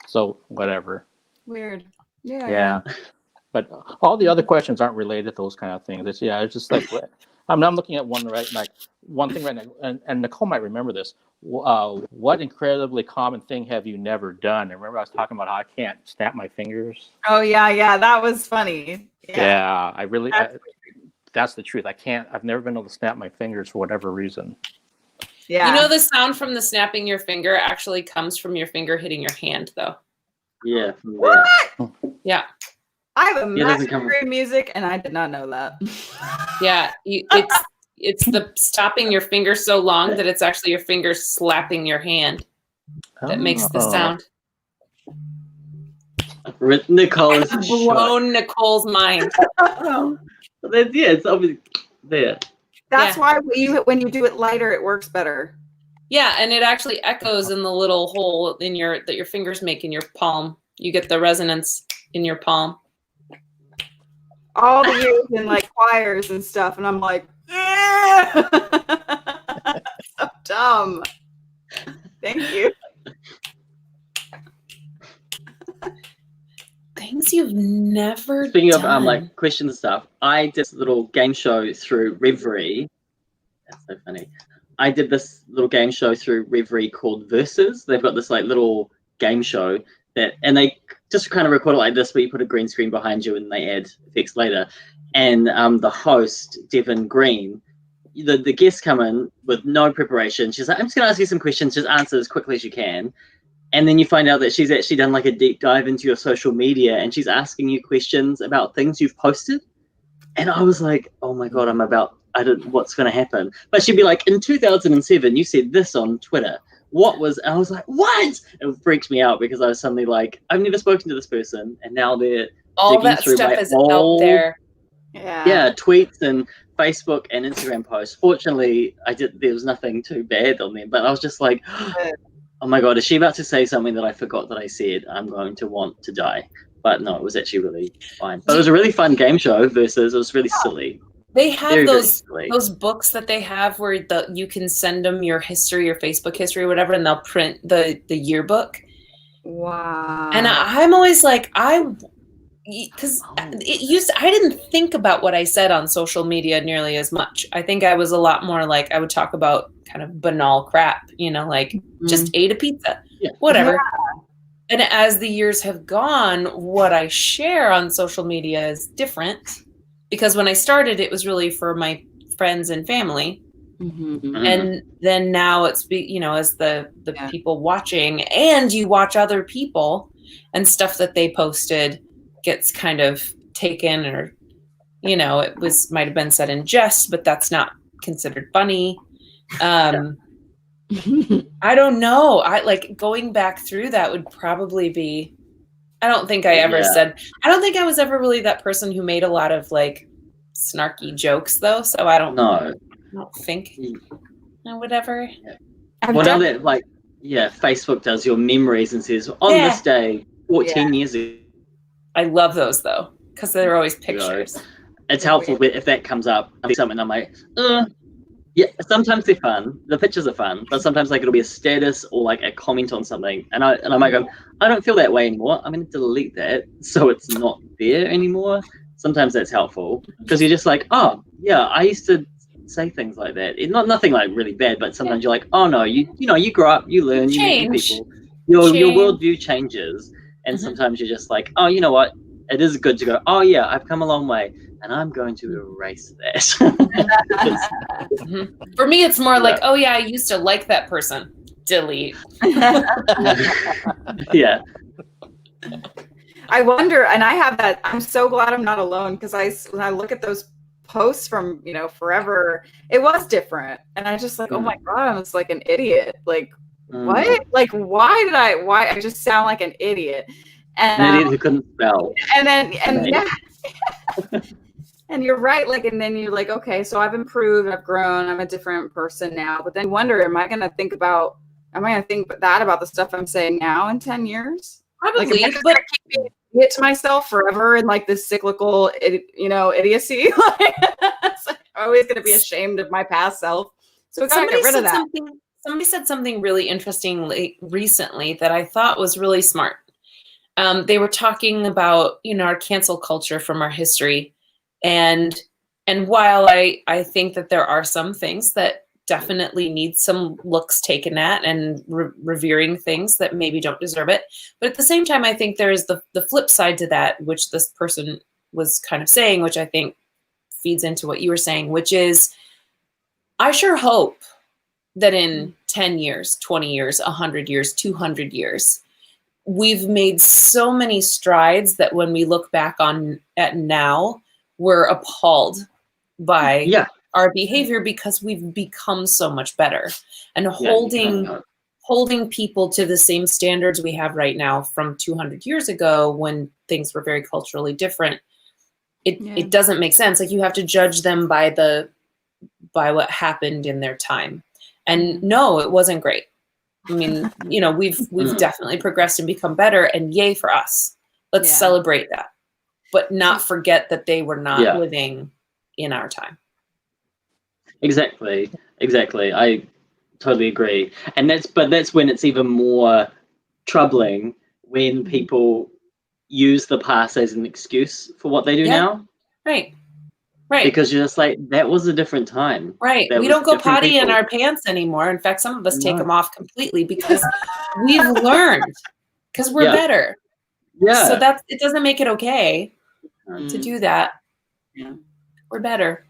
So whatever. Weird. Yeah. But all the other questions aren't related to those kind of things. It's just like, I'm looking at one thing right now, and Nicole might remember this. What incredibly common thing have you never done? And remember, I was talking about how I can't snap my fingers. Oh yeah, that was funny. Yeah, that's the truth. I've never been able to snap my fingers for whatever reason. Yeah. The sound from the snapping your finger actually comes from your finger hitting your hand, though. Yeah. What? Yeah. I have a master's degree in music, and I did not know that. Yeah, it's the stopping your finger so long that it's actually your finger slapping your hand that makes the sound. Nicole is blown Nicole's mind. It's obviously there. That's why when you do it lighter, it works better. Yeah, and it actually echoes in the little hole that your fingers make in your palm. You get the resonance in your palm. All the years in choirs and stuff, and I'm like, so dumb. Thank you. Things you've never Speaking done. of questions and stuff, I did this little game show through Reverie. That's so funny. I did this little game show through Reverie called Versus. They've got this little game show and they just kind of record it like this, where you put a green screen behind you and they add effects later. And the host, Devin Green, the guests come in with no preparation. She's like, I'm just going to ask you some questions, just answer as quickly as you can. And then you find out that she's actually done a deep dive into your social media, and she's asking you questions about things you've posted. And I was like, oh my God, what's going to happen? But she'd be like, in 2007, you said this on Twitter. I was like, what? It freaked me out because I was suddenly like, I've never spoken to this person, and now they're all digging that through stuff my is out there. Yeah, tweets and Facebook and Instagram posts. Fortunately, there was nothing too bad on them, but I was just like, oh my God, is she about to say something that I forgot that I said? I'm going to want to die. But no, it was actually really fine. But it was a really fun game show. Versus, it was really silly. They have very, those books that they have where you can send them your history, your Facebook history, or whatever, and they'll print the yearbook. Wow. And I'm always like, because I didn't think about what I said on social media nearly as much. I think I was a lot more I would talk about kind of banal crap, just ate a pizza, whatever. Yeah. And as the years have gone, what I share on social media is different. Because when I started, it was really for my friends and family. Mm-hmm. And then now it's, as the people watching, and you watch other people and stuff that they posted gets kind of taken, or, it might have been said in jest, but that's not considered funny. I don't know. I going back through that would probably be, I don't think I was ever really that person who made a lot of snarky jokes though. So I don't think whatever. What other Facebook does your memories and says on this day 14 years ago. I love those though, because they're always pictures. It's helpful if that comes up. Something I'm like, yeah, sometimes they're fun. The pictures are fun, but sometimes it'll be a status or a comment on something, and I might go, I don't feel that way anymore. I'm going to delete that so it's not there anymore. Sometimes that's helpful because you're just like, oh yeah, I used to say things like that. Nothing really bad, but sometimes you're like, oh no, you grow up, you learn, you meet people. your Change. worldview changes, and Mhm. sometimes you're just like, oh, you know what? It is good to go, oh yeah, I've come a long way, and I'm going to erase that. Because- Mhm. For me, it's more like, Yeah. oh yeah, I used to like that person. Delete. yeah. I wonder, and I have that. I'm so glad I'm not alone, because when I look at those posts from forever, it was different, and I just like, oh my god, I was like an idiot. Like what? Like why I just sound like an idiot? And An idiot who couldn't spell. and Right. yeah. And you're right, like, and then you're like, okay, so I've improved, I've grown, I'm a different person now. But then wonder, am I going to think that about the stuff I'm saying now in 10 years? Like, am I Probably, just but gonna keep it to myself forever in like this cyclical, idiocy? Like, it's like, I'm always going to be ashamed of my past self. So we got to get rid of that. Somebody said something really interesting recently that I thought was really smart. They were talking about, our cancel culture from our history. And while I think that there are some things that definitely need some looks taken at and revering things that maybe don't deserve it. But at the same time, I think there is the flip side to that, which this person was kind of saying, which I think feeds into what you were saying, which is, I sure hope that in 10 years, 20 years, 100 years, 200 years, we've made so many strides that when we look back at now, we're appalled by our behavior, because we've become so much better. And holding people to the same standards we have right now from 200 years ago, when things were very culturally different, it doesn't make sense. Like, you have to judge them by what happened in their time. And no, it wasn't great. I mean, we've definitely progressed and become better, and yay for us. Let's celebrate that, but not forget that they were not living in our time. Exactly. I totally agree. And that's when it's even more troubling, when people use the past as an excuse for what they do now. Right. Because you're just like, that was a different time. Right. We don't go potty in our pants anymore. In fact, some of us take them off completely, because we've learned, because we're better. Yeah. So it doesn't make it okay to do that. Yeah. We're better.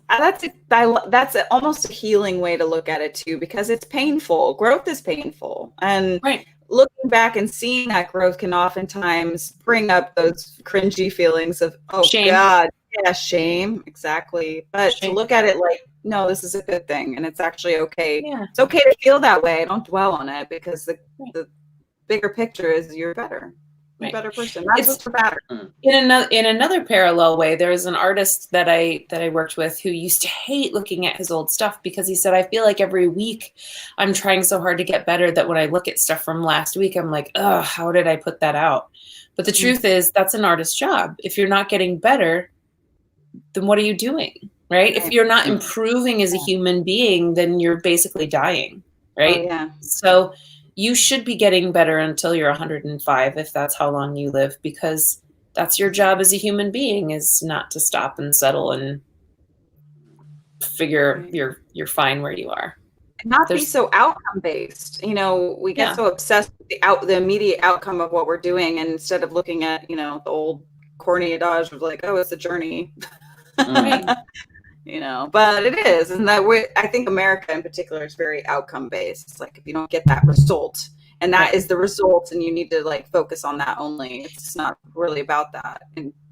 That's almost a healing way to look at it too, because it's painful. Growth is painful, and looking back and seeing that growth can oftentimes bring up those cringy feelings of, oh shame. God, yeah, shame, exactly. But to look at it like, no, this is a good thing, and it's actually okay. Yeah. It's okay to feel that way. Don't dwell on it, because the bigger picture is you're better. A better person. That's what's for better. In another parallel way, there was an artist that I worked with who used to hate looking at his old stuff, because he said, I feel like every week I'm trying so hard to get better that when I look at stuff from last week, I'm like, oh, how did I put that out? But the truth is, that's an artist's job. If you're not getting better, then what are you doing? Right? If you're not improving as a human being, then you're basically dying. Right? Oh, yeah. So you should be getting better until you're 105, if that's how long you live, because that's your job as a human being, is not to stop and settle and figure you're fine where you are. Not be so outcome based. We get so obsessed with the immediate outcome of what we're doing, and instead of looking at, the old corny adage of like, oh, it's a journey. But it is, and that way, I think America in particular is very outcome based. It's like, if you don't get that result, and that is the result, and you need to like focus on that only. It's not really about that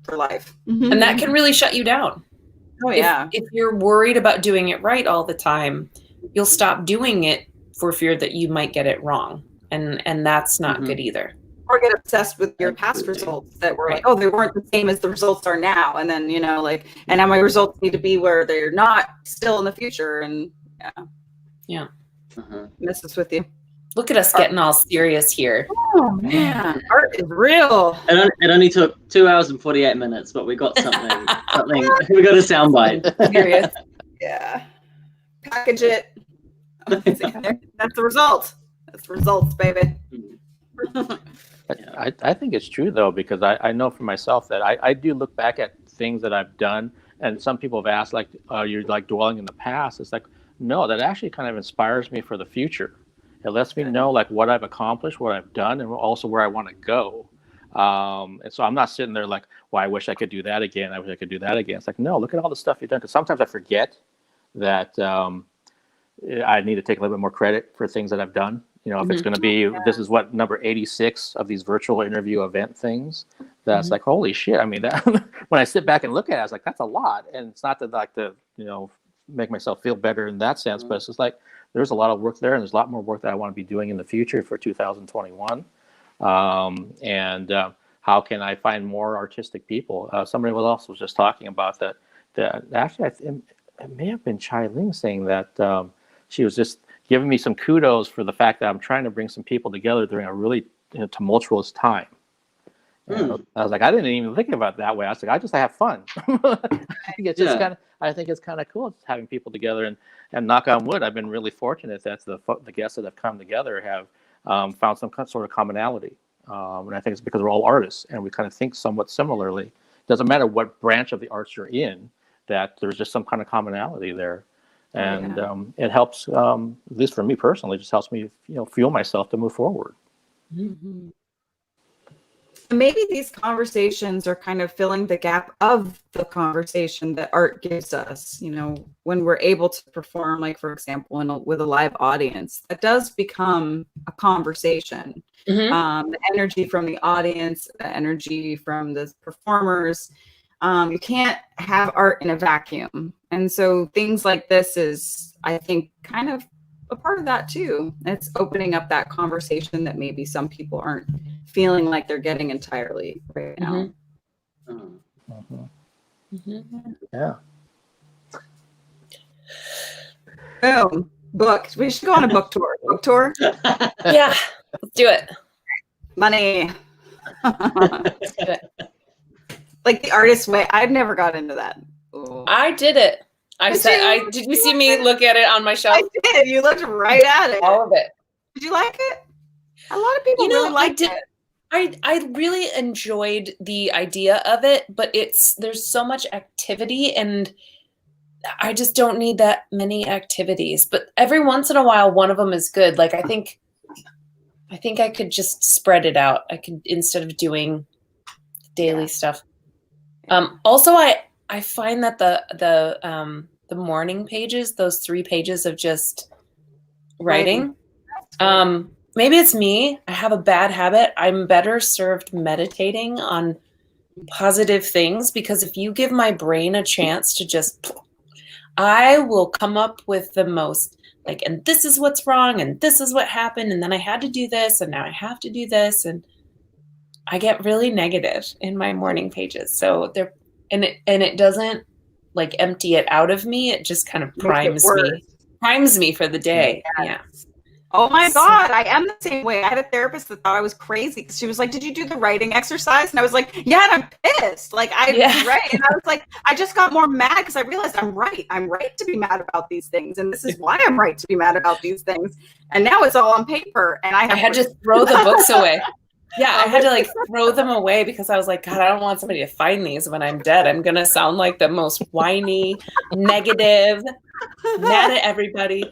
for life, and that can really shut you down. Oh yeah. If you're worried about doing it right all the time, you'll stop doing it for fear that you might get it wrong, and that's not good either. Or get obsessed with your past results that were like, oh, they weren't the same as the results are now. And then, and now my results need to be where they're not still in the future. And messes with you. Look at us getting all serious here. Oh, man. Art is real. It only took 2 hours and 48 minutes, but we got something. We got a soundbite. Serious. Yeah. Package it. That's the result. That's the results, baby. I think it's true, though, because I know for myself that I do look back at things that I've done, and some people have asked, like, you're like dwelling in the past. It's like, no, that actually kind of inspires me for the future. It lets me know like what I've accomplished, what I've done, and also where I want to go. And so I'm not sitting there like, well, I wish I could do that again. I wish I could do that again. It's like, no, look at all the stuff you've done. Because sometimes I forget that I need to take a little bit more credit for things that I've done. You know, if it's going to be, this is what, number 86 of these virtual interview event things. That's like, holy shit. I mean, that when I sit back and look at it, I was like, that's a lot. And it's not to like to, you know, make myself feel better in that sense, but it's just like, there's a lot of work there, and there's a lot more work that I want to be doing in the future for 2021. How can I find more artistic people? Somebody else was just talking about that. Actually, it may have been Chai Ling saying that she was just giving me some kudos for the fact that I'm trying to bring some people together during a really tumultuous time. I was like, I didn't even think about it that way. I was like, I just have fun. I think it's kind of cool having people together, and knock on wood, I've been really fortunate that the guests that have come together have found some sort of commonality. And I think it's because we're all artists and we kind of think somewhat similarly. Doesn't matter what branch of the arts you're in, that there's just some kind of commonality there. And it helps, at least for me personally, just helps me, fuel myself to move forward. Mm-hmm. Maybe these conversations are kind of filling the gap of the conversation that art gives us, when we're able to perform, like, for example, with a live audience, that does become a conversation. The energy from the audience, the energy from the performers, you can't have art in a vacuum. And so things like this is, I think, kind of a part of that too. It's opening up that conversation that maybe some people aren't feeling like they're getting entirely right now. Yeah. Boom. Book. We should go on a book tour. Book tour? Yeah, let's do it. Money. Like the artist's way. I've never got into that. Ooh. I did it. Did you see me look at it on my shelf? I did. You looked right at it. All of it. Did you like it? A lot of people really liked it. I really enjoyed the idea of it, but there's so much activity, and I just don't need that many activities. But every once in a while, one of them is good. Like I think I could just spread it out. I could, instead of doing daily stuff. Also, I find that the morning pages, those 3 pages of just writing, maybe it's me. I have a bad habit. I'm better served meditating on positive things, because if you give my brain a chance to just, I will come up with the most, like, and this is what's wrong, and this is what happened, and then I had to do this, and now I have to do this, and I get really negative in my morning pages. So it doesn't like empty it out of me. It just kind of primes me for the day. Yeah. Oh my God, I am the same way. I had a therapist that thought I was crazy because she was like, "Did you do the writing exercise?" And I was like, "Yeah," and I'm pissed. Like right. And I was like, I just got more mad because I realized I'm right. I'm right to be mad about these things, and this is why I'm right to be mad about these things. And now it's all on paper, and I had to throw the books away. Yeah, I had to like throw them away because I was like, God, I don't want somebody to find these when I'm dead. I'm gonna sound like the most whiny, negative, mad at everybody.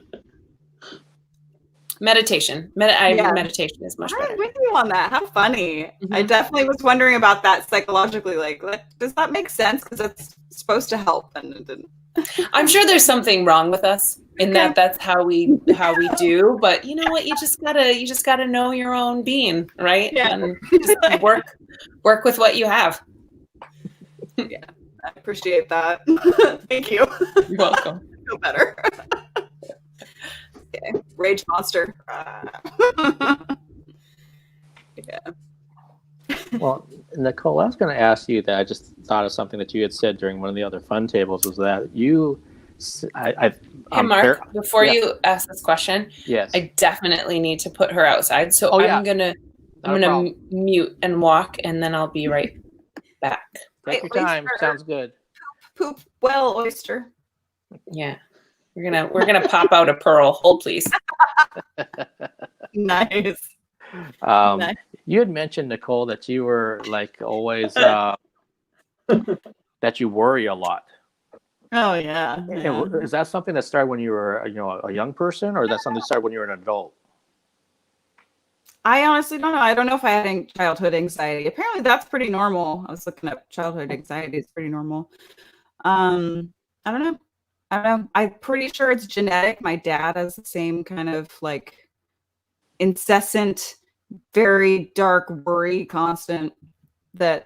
Meditation. Meditation is much better. I'm with you on that. How funny. I definitely was wondering about that psychologically. Like, does that make sense? Because it's supposed to help, and it didn't. I'm sure there's something wrong with us in that's how we do. But you know what? You just gotta know your own being, right? Yeah. And just work with what you have. Yeah, I appreciate that. Thank you. You're welcome. I feel better. Okay. Rage monster. Yeah. Well, Nicole, I was going to ask you that. I just thought of something that you had said during one of the other fun tables, was that you... Hey, Mark, before you ask this question, yes, I definitely need to put her outside. So I'm gonna mute and walk, and then I'll be right back. Take your time. Oyster. Sounds good. Poop well, oyster. Yeah. We're gonna pop out a pearl. Hold, please. Nice. Nice. You had mentioned, Nicole, that you were like always that you worry a lot. Oh yeah. Is that something that started when you were a young person, or is that something that started when you were an adult? I honestly don't know. I don't know if I had any childhood anxiety. Apparently that's pretty normal. I was looking up childhood anxiety. It's pretty normal. I don't know. I don't know. I'm pretty sure it's genetic. My dad has the same kind of like incessant, very dark worry constant that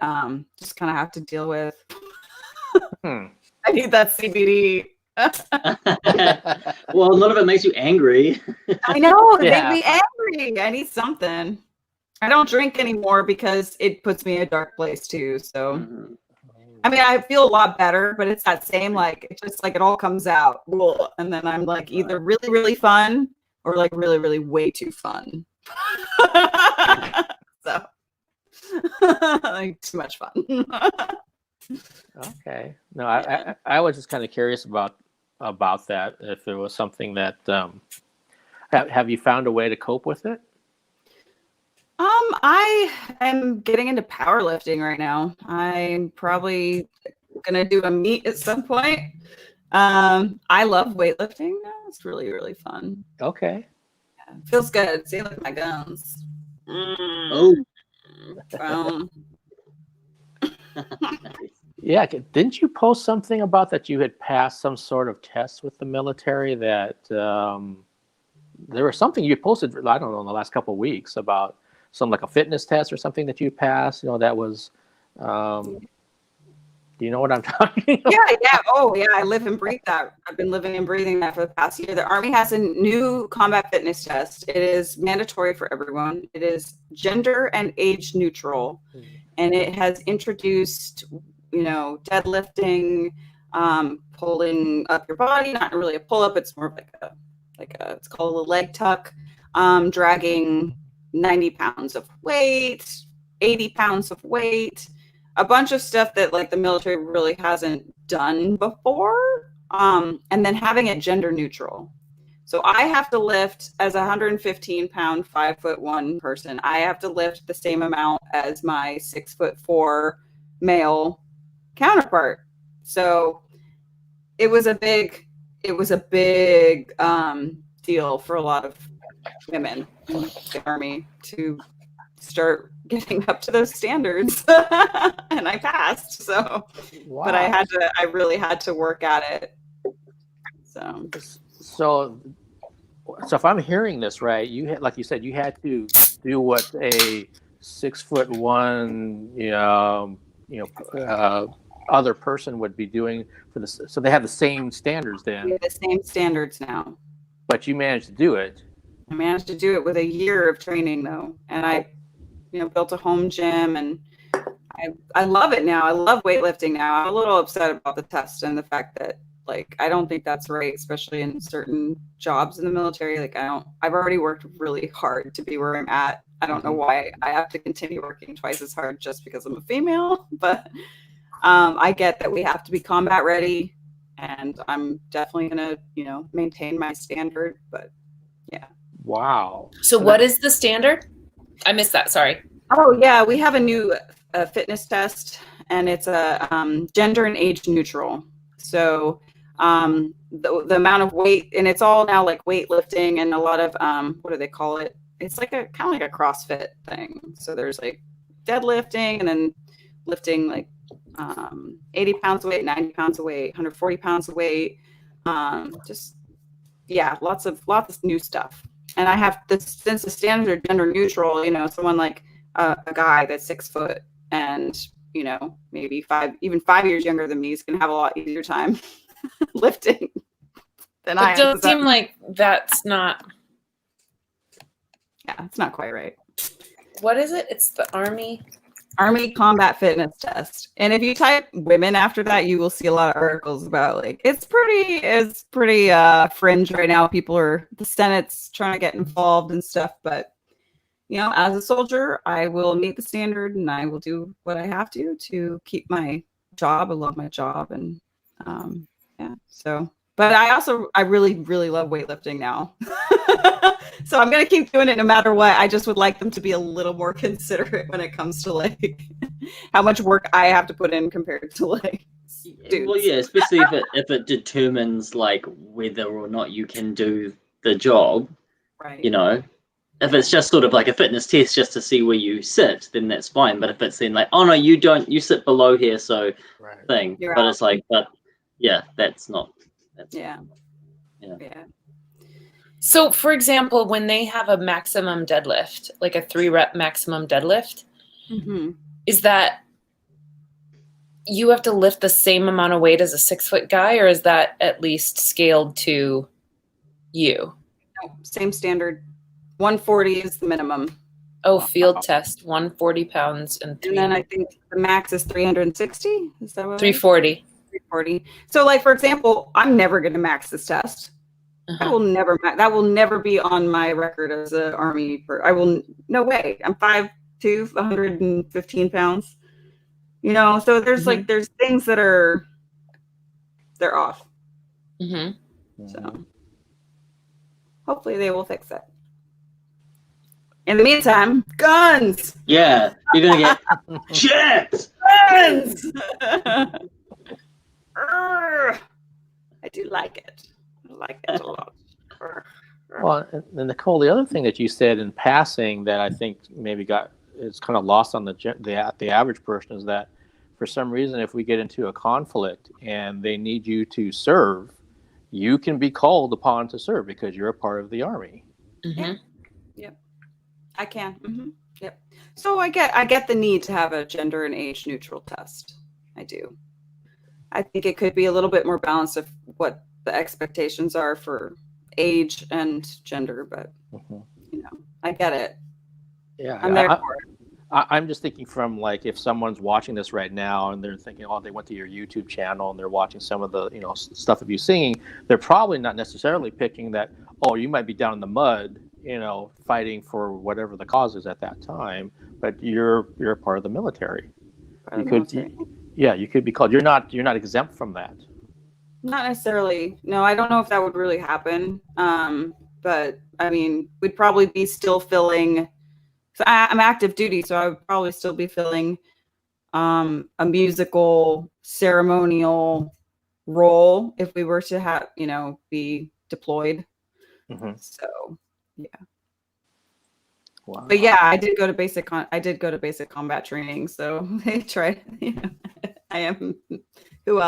just kind of have to deal with. I need that CBD. Well, a lot of it makes you angry. I know. It Yeah. made me angry. I need something. I don't drink anymore because it puts me in a dark place too. So, I mean, I feel a lot better, but it's that same, like, it's just like it all comes out. And then I'm like either really, really fun or like really, really way too fun. So, like too much fun. Okay. No, I was just kind of curious about that. If it was something that have you found a way to cope with it? I am getting into powerlifting right now. I'm probably gonna do a meet at some point. I love weightlifting now. It's really, really fun. Okay. Yeah, it feels good. See, look at my guns. Oh. Yeah. Didn't you post something about that you had passed some sort of test with the military? That there was something you posted, I don't know, in the last couple of weeks about some like a fitness test or something that you passed. You know, that was. Do you know what I'm talking about? Yeah. Oh, yeah. I live and breathe that. I've been living and breathing that for the past year. The Army has a new combat fitness test. It is mandatory for everyone. It is gender and age neutral, and it has introduced, you know, deadlifting, pulling up your body. Not really a pull up. It's more like a it's called a leg tuck, dragging 90 pounds of weight, 80 pounds of weight, a bunch of stuff that like the military really hasn't done before. And then having it gender neutral. So I have to lift as a 115 pound, 5'1" person. I have to lift the same amount as my 6'4" male counterpart. So it was a big deal for a lot of women in the Army to start getting up to those standards. And I passed. So, Wow. But I really had to work at it. So if I'm hearing this right, you had, like you said, you had to do what a 6'1", other person would be doing for this. So they have the same standards then. We have the same standards now. But you managed to do it. I managed to do it with a year of training though. And I, built a home gym, and I love it now. I love weightlifting now. I'm a little upset about the test and the fact that like I don't think that's right, especially in certain jobs in the military. Like I've already worked really hard to be where I'm at. I don't know why I have to continue working twice as hard just because I'm a female, but I get that we have to be combat ready, and I'm definitely gonna, maintain my standard. But yeah. Wow. So what is the standard? I missed that. Sorry. Oh yeah, we have a new fitness test, and it's a gender and age neutral. So the amount of weight, and it's all now like weightlifting and a lot of what do they call it? It's like a kind of like a CrossFit thing. So there's like deadlifting, and then lifting like 80 pounds of weight, 90 pounds of weight, 140 pounds of weight. Lots of new stuff. And I have this, since the standards are gender neutral, someone like a guy that's 6 foot and, maybe 5 years younger than me is going to have a lot easier time lifting than I am. It does seem like that's not. Yeah, it's not quite right. What is it? It's the Army Combat Fitness Test. And if you type women after that, you will see a lot of articles about like it's pretty fringe right now. The Senate's trying to get involved and stuff, but as a soldier, I will meet the standard and I will do what I have to keep my job. I love my job, and but I really, really love weightlifting now. So I'm going to keep doing it no matter what. I just would like them to be a little more considerate when it comes to like how much work I have to put in compared to like dudes. Well, yeah, especially if it determines like whether or not you can do the job, right? if it's just sort of like a fitness test just to see where you sit, then that's fine. But if it's then like, oh no, you sit below here, so thing. You're but out. it's like, but yeah, that's not. Yeah. So, for example, when they have a maximum deadlift, like a 3-rep maximum deadlift, is that you have to lift the same amount of weight as a 6-foot guy, or is that at least scaled to you? No, same standard. 140 is the minimum. Oh, field test, 140 pounds and then I think the max is 360. Is that what? 340. 340. So, like, for example, I'm never going to max this test. I will never. That will never be on my record as an Army. I will. No way. I'm 5'2", 115 pounds. You know, so there's like there's things that they're off. So hopefully they will fix it. In the meantime, guns. Yeah, you're gonna get jets. Guns. I do like it. I like it a lot. Well, and Nicole, the other thing that you said in passing that I think maybe is kind of lost on the average person is that for some reason, if we get into a conflict and they need you to serve, you can be called upon to serve because you're a part of the Army. Yep, I can. Yep. So I get the need to have a gender and age neutral test. I do. I think it could be a little bit more balanced of what the expectations are for age and gender, but you know, I get it. Yeah, I'm there for it. I'm just thinking from like if someone's watching this right now and they're thinking, oh, they went to your YouTube channel and they're watching some of the stuff of you singing, they're probably not necessarily picking that. Oh, you might be down in the mud, fighting for whatever the cause is at that time, but you're a part of the military. You could be called. You're not exempt from that. Not necessarily. No, I don't know if that would really happen. But I mean, we'd probably be still filling. So I'm active duty, so I would probably still be filling a musical ceremonial role if we were to have, be deployed. So, yeah. Wow. But yeah, I did go to basic combat training, so they tried. I am who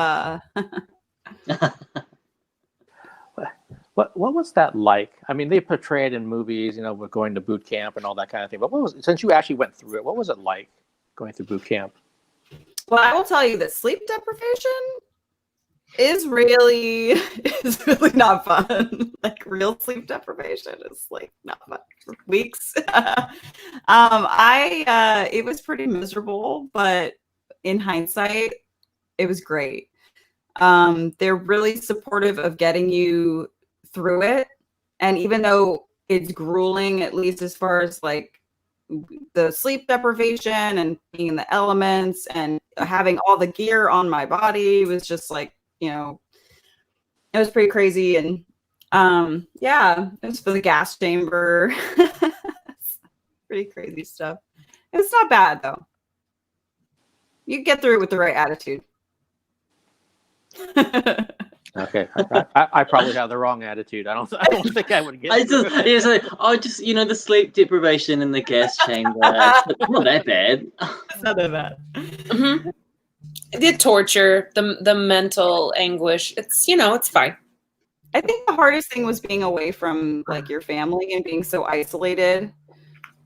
What was that like? I mean, they portray it in movies, with going to boot camp and all that kind of thing. But since you actually went through it, what was it like going through boot camp? Well, I will tell you that sleep deprivation is really not fun. Like real sleep deprivation is like not fun for weeks. It was pretty miserable, but in hindsight, it was great. They're really supportive of getting you through it. And even though it's grueling, at least as far as like the sleep deprivation and being in the elements and having all the gear on my body was just like, it was pretty crazy. And it was for the gas chamber. Pretty crazy stuff. It's not bad though. You get through it with the right attitude. Okay, I probably have the wrong attitude. I don't think I would get. The sleep deprivation in the gas chamber. It's not that bad. It's not that bad. The torture, the mental anguish. It's fine. I think the hardest thing was being away from like your family and being so isolated,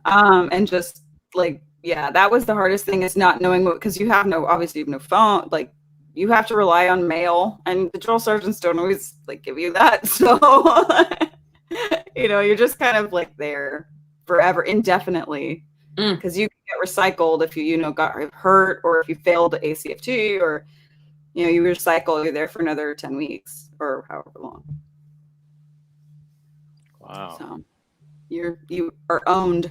and just like that was the hardest thing is not knowing because you have no phone like. You have to rely on mail, and the drill sergeants don't always like give you that. So, you're just kind of like there forever, indefinitely, because you can get recycled if you got hurt or if you failed the ACFT or you recycle. You're there for another 10 weeks or however long. Wow. So you are owned.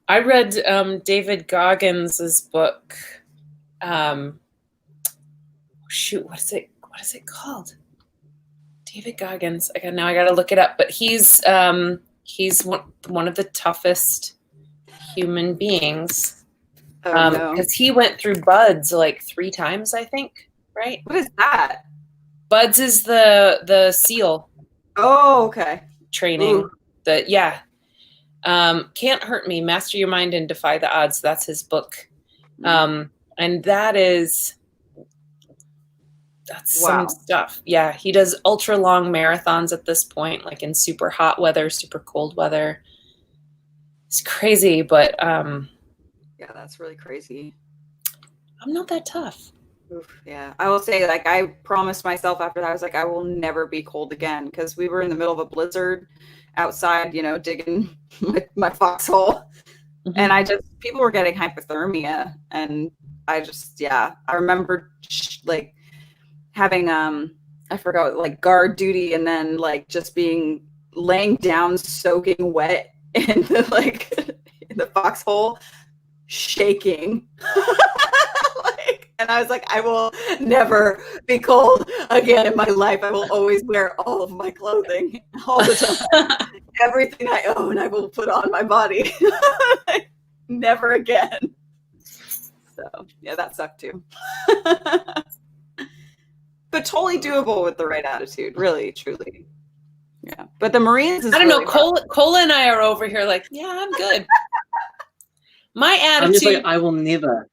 I read David Goggins' book. What is it called? David Goggins. I gotta look it up. But he's one of the toughest human beings. Because he went through BUDS like 3 times, I think. Right? What is that? BUDS is the SEAL. Oh, okay. Training. Ooh. Can't Hurt Me, Master Your Mind and Defy the Odds. That's his book. And that's some stuff. Yeah, he does ultra long marathons at this point, like in super hot weather, super cold weather. It's crazy, but yeah, that's really crazy. I'm not that tough. Oof, yeah, I will say, like, I promised myself after that, I was like, I will never be cold again, because we were in the middle of a blizzard outside, you know, digging my foxhole, and people were getting hypothermia, and I remember like having I forgot, like, guard duty, and then like just being laying down soaking wet in the like in the foxhole, shaking. And I was like, I will never be cold again in my life. I will always wear all of my clothing all the time. Everything I own, I will put on my body. Never again. So, yeah, that sucked too. But totally doable with the right attitude, really, truly. Yeah. But the Marines is I don't really know. Cole and I are over here like, yeah, I'm good. My attitude. I'm just like, I will never.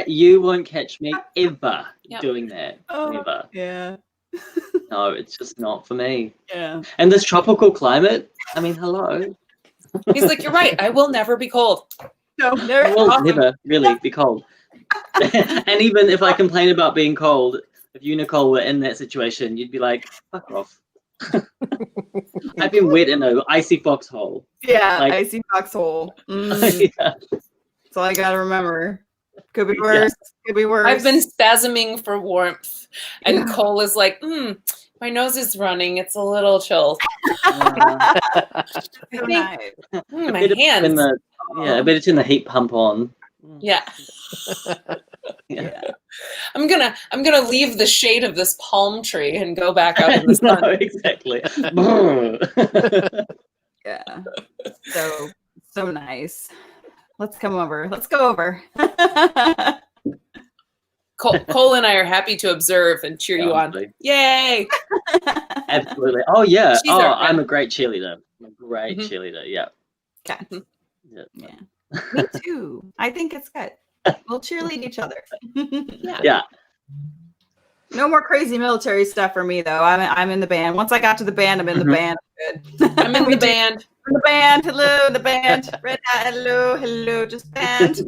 You won't catch me ever doing that. Never. Yeah. No, it's just not for me. Yeah. And this tropical climate, I mean, hello. He's like, you're right. I will never be cold. No, I will never really be cold. And even if I complain about being cold, if you, Nicole, were in that situation, you'd be like, fuck off. I've been wet in an icy foxhole. Yeah, like, icy foxhole. Yeah. That's all I gotta remember. Could be worse. Could be worse. I've been spasming for warmth, and Cole is like, my nose is running. It's a little chilled. nice. My hands. I better turn the heat pump on. Yeah. I'm gonna leave the shade of this palm tree and go back out in the sun. No, exactly. Yeah. So nice. Let's come over. Let's go over. Cole and I are happy to observe and cheer you on. Yay! Absolutely. Oh yeah. I'm a great cheerleader. I'm a great cheerleader. Yeah. Okay. Yeah. Me too. I think it's good. We'll cheerlead each other. Yeah. No more crazy military stuff for me though. I'm in the band. Once I got to the band, I'm in the band. Good. I'm in the band. In the band. Hello, the band. Red hat. Hello. Just band.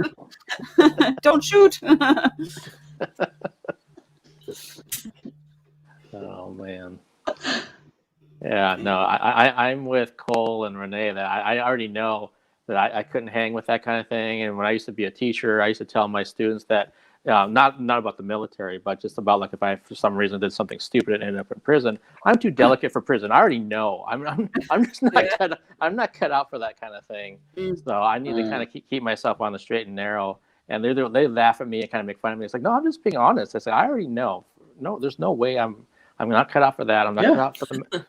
Don't shoot. Oh man. Yeah, no, I'm with Cole and Renae that I already know that I couldn't hang with that kind of thing. And when I used to be a teacher, I used to tell my students that not about the military, but just about like if I for some reason did something stupid and ended up in prison, I'm too delicate for prison. I already know. I'm just not I'm not cut out for that kind of thing. So I need to kind of keep myself on the straight and narrow. And they laugh at me and kind of make fun of me. It's like, no, I'm just being honest. I say, I already know. No, there's no way I'm not cut out for that. I'm not cut out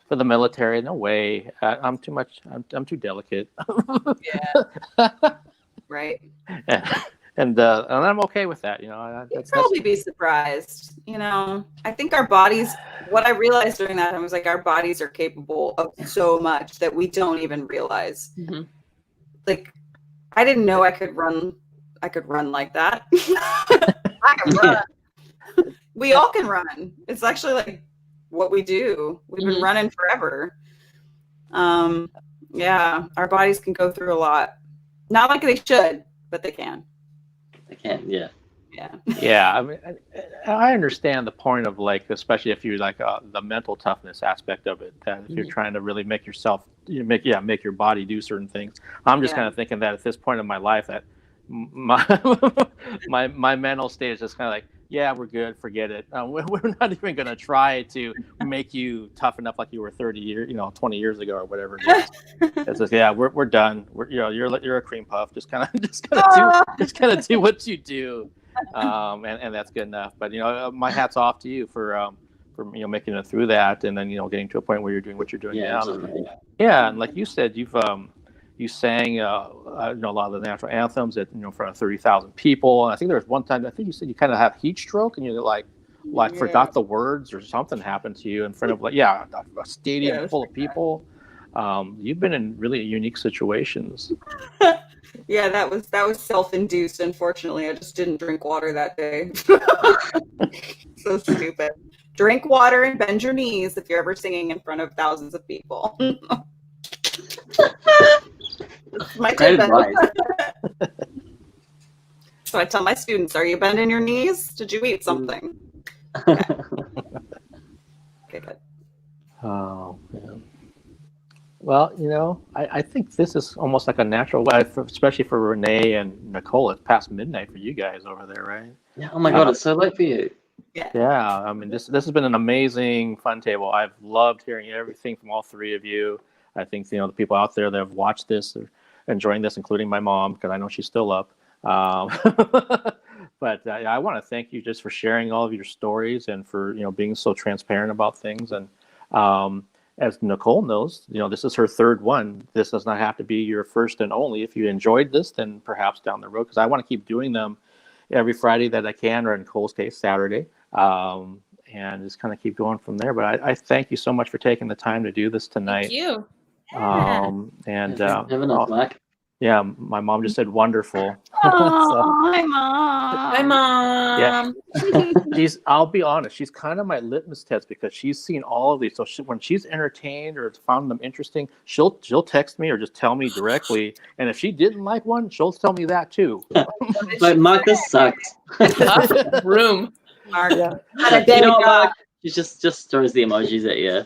for the military. No way. I'm too much. I'm too delicate. Yeah. Right. And I'm okay with that. You know, you'd probably be surprised. You know, I think our bodies. What I realized during that time was like our bodies are capable of so much that we don't even realize. Mm-hmm. Like, I didn't know I could run. I could run like that. I can run. We all can run. It's actually like what we do. We've been running forever. Yeah, our bodies can go through a lot. Not like they should, but they can. They can, yeah. Yeah. Yeah, I mean, I understand the point of like, especially if you like the mental toughness aspect of it. That if you're trying to really make yourself, make your body do certain things. I'm just kind of thinking that at this point in my life that my mental state is just kind of like, yeah, we're good, forget it. We're not even going to try to make you tough enough like you were 20 years ago or whatever it is. It's just, yeah, we're done. You're a cream puff. Just kind of do what you do, and that's good enough. But my hat's off to you for making it through that, and then getting to a point where you're doing what you're doing now. Yeah, and like you said, you sang a lot of the national anthems at in front of 30,000 people. And I think there was one time I think you said you kind of had heat stroke and you forgot the words or something happened to you in front of a stadium full of people. you've been in really unique situations. Yeah, that was self-induced. Unfortunately, I just didn't drink water that day. So stupid. Drink water and bend your knees if you're ever singing in front of thousands of people. My Great tip. advice. So I tell my students, are you bending your knees? Did you eat something? Okay, good. Oh, man. Well, I think this is almost like a natural way, especially for Renae and Nicole. It's past midnight for you guys over there, right? Yeah. Oh my God, it's so late for you. Yeah. I mean, this has been an amazing fun table. I've loved hearing everything from all three of you. I think the people out there that have watched this are enjoying this, including my mom, because I know she's still up. But I want to thank you just for sharing all of your stories and for being so transparent about things. And as Nicole knows, this is her third one. This does not have to be your first and only. If you enjoyed this, then perhaps down the road, because I want to keep doing them every Friday that I can, or in Nicole's case, Saturday, and just kind of keep going from there. But I thank you so much for taking the time to do this tonight. Thank you. Mark. Yeah, my mom just said wonderful. Hi, Mom. Hi, Mom. Yeah, I'll be honest, she's kind of my litmus test because she's seen all of these. So when she's entertained or found them interesting, she'll text me or just tell me directly. And if she didn't like one, she'll tell me that too. But Mark, this sucks. Tough room. Mark. Yeah. You know what, Mark? She just throws the emojis at you.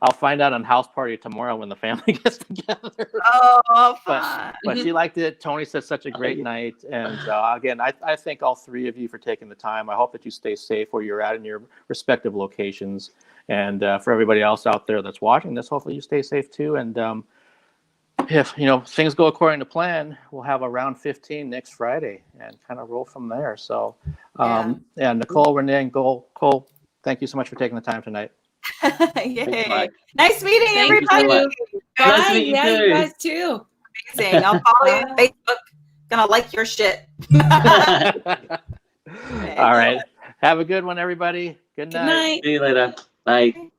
I'll find out on house party tomorrow when the family gets together. Oh, fun. But she liked it. Tony said such a great night. And again, I thank all three of you for taking the time. I hope that you stay safe where you're at in your respective locations. And for everybody else out there that's watching this, hopefully you stay safe too. And if things go according to plan, we'll have a round 15 next Friday and kind of roll from there. So and Nicole, Renae, and Cole, thank you so much for taking the time tonight. Yay. Nice meeting Thank everybody. you. Nice Bye. meeting you Yeah, too. you guys too. Amazing. I'll follow you on Facebook. Gonna like your shit. All right. Have a good one, everybody. Good night. Good night. See you later. Bye.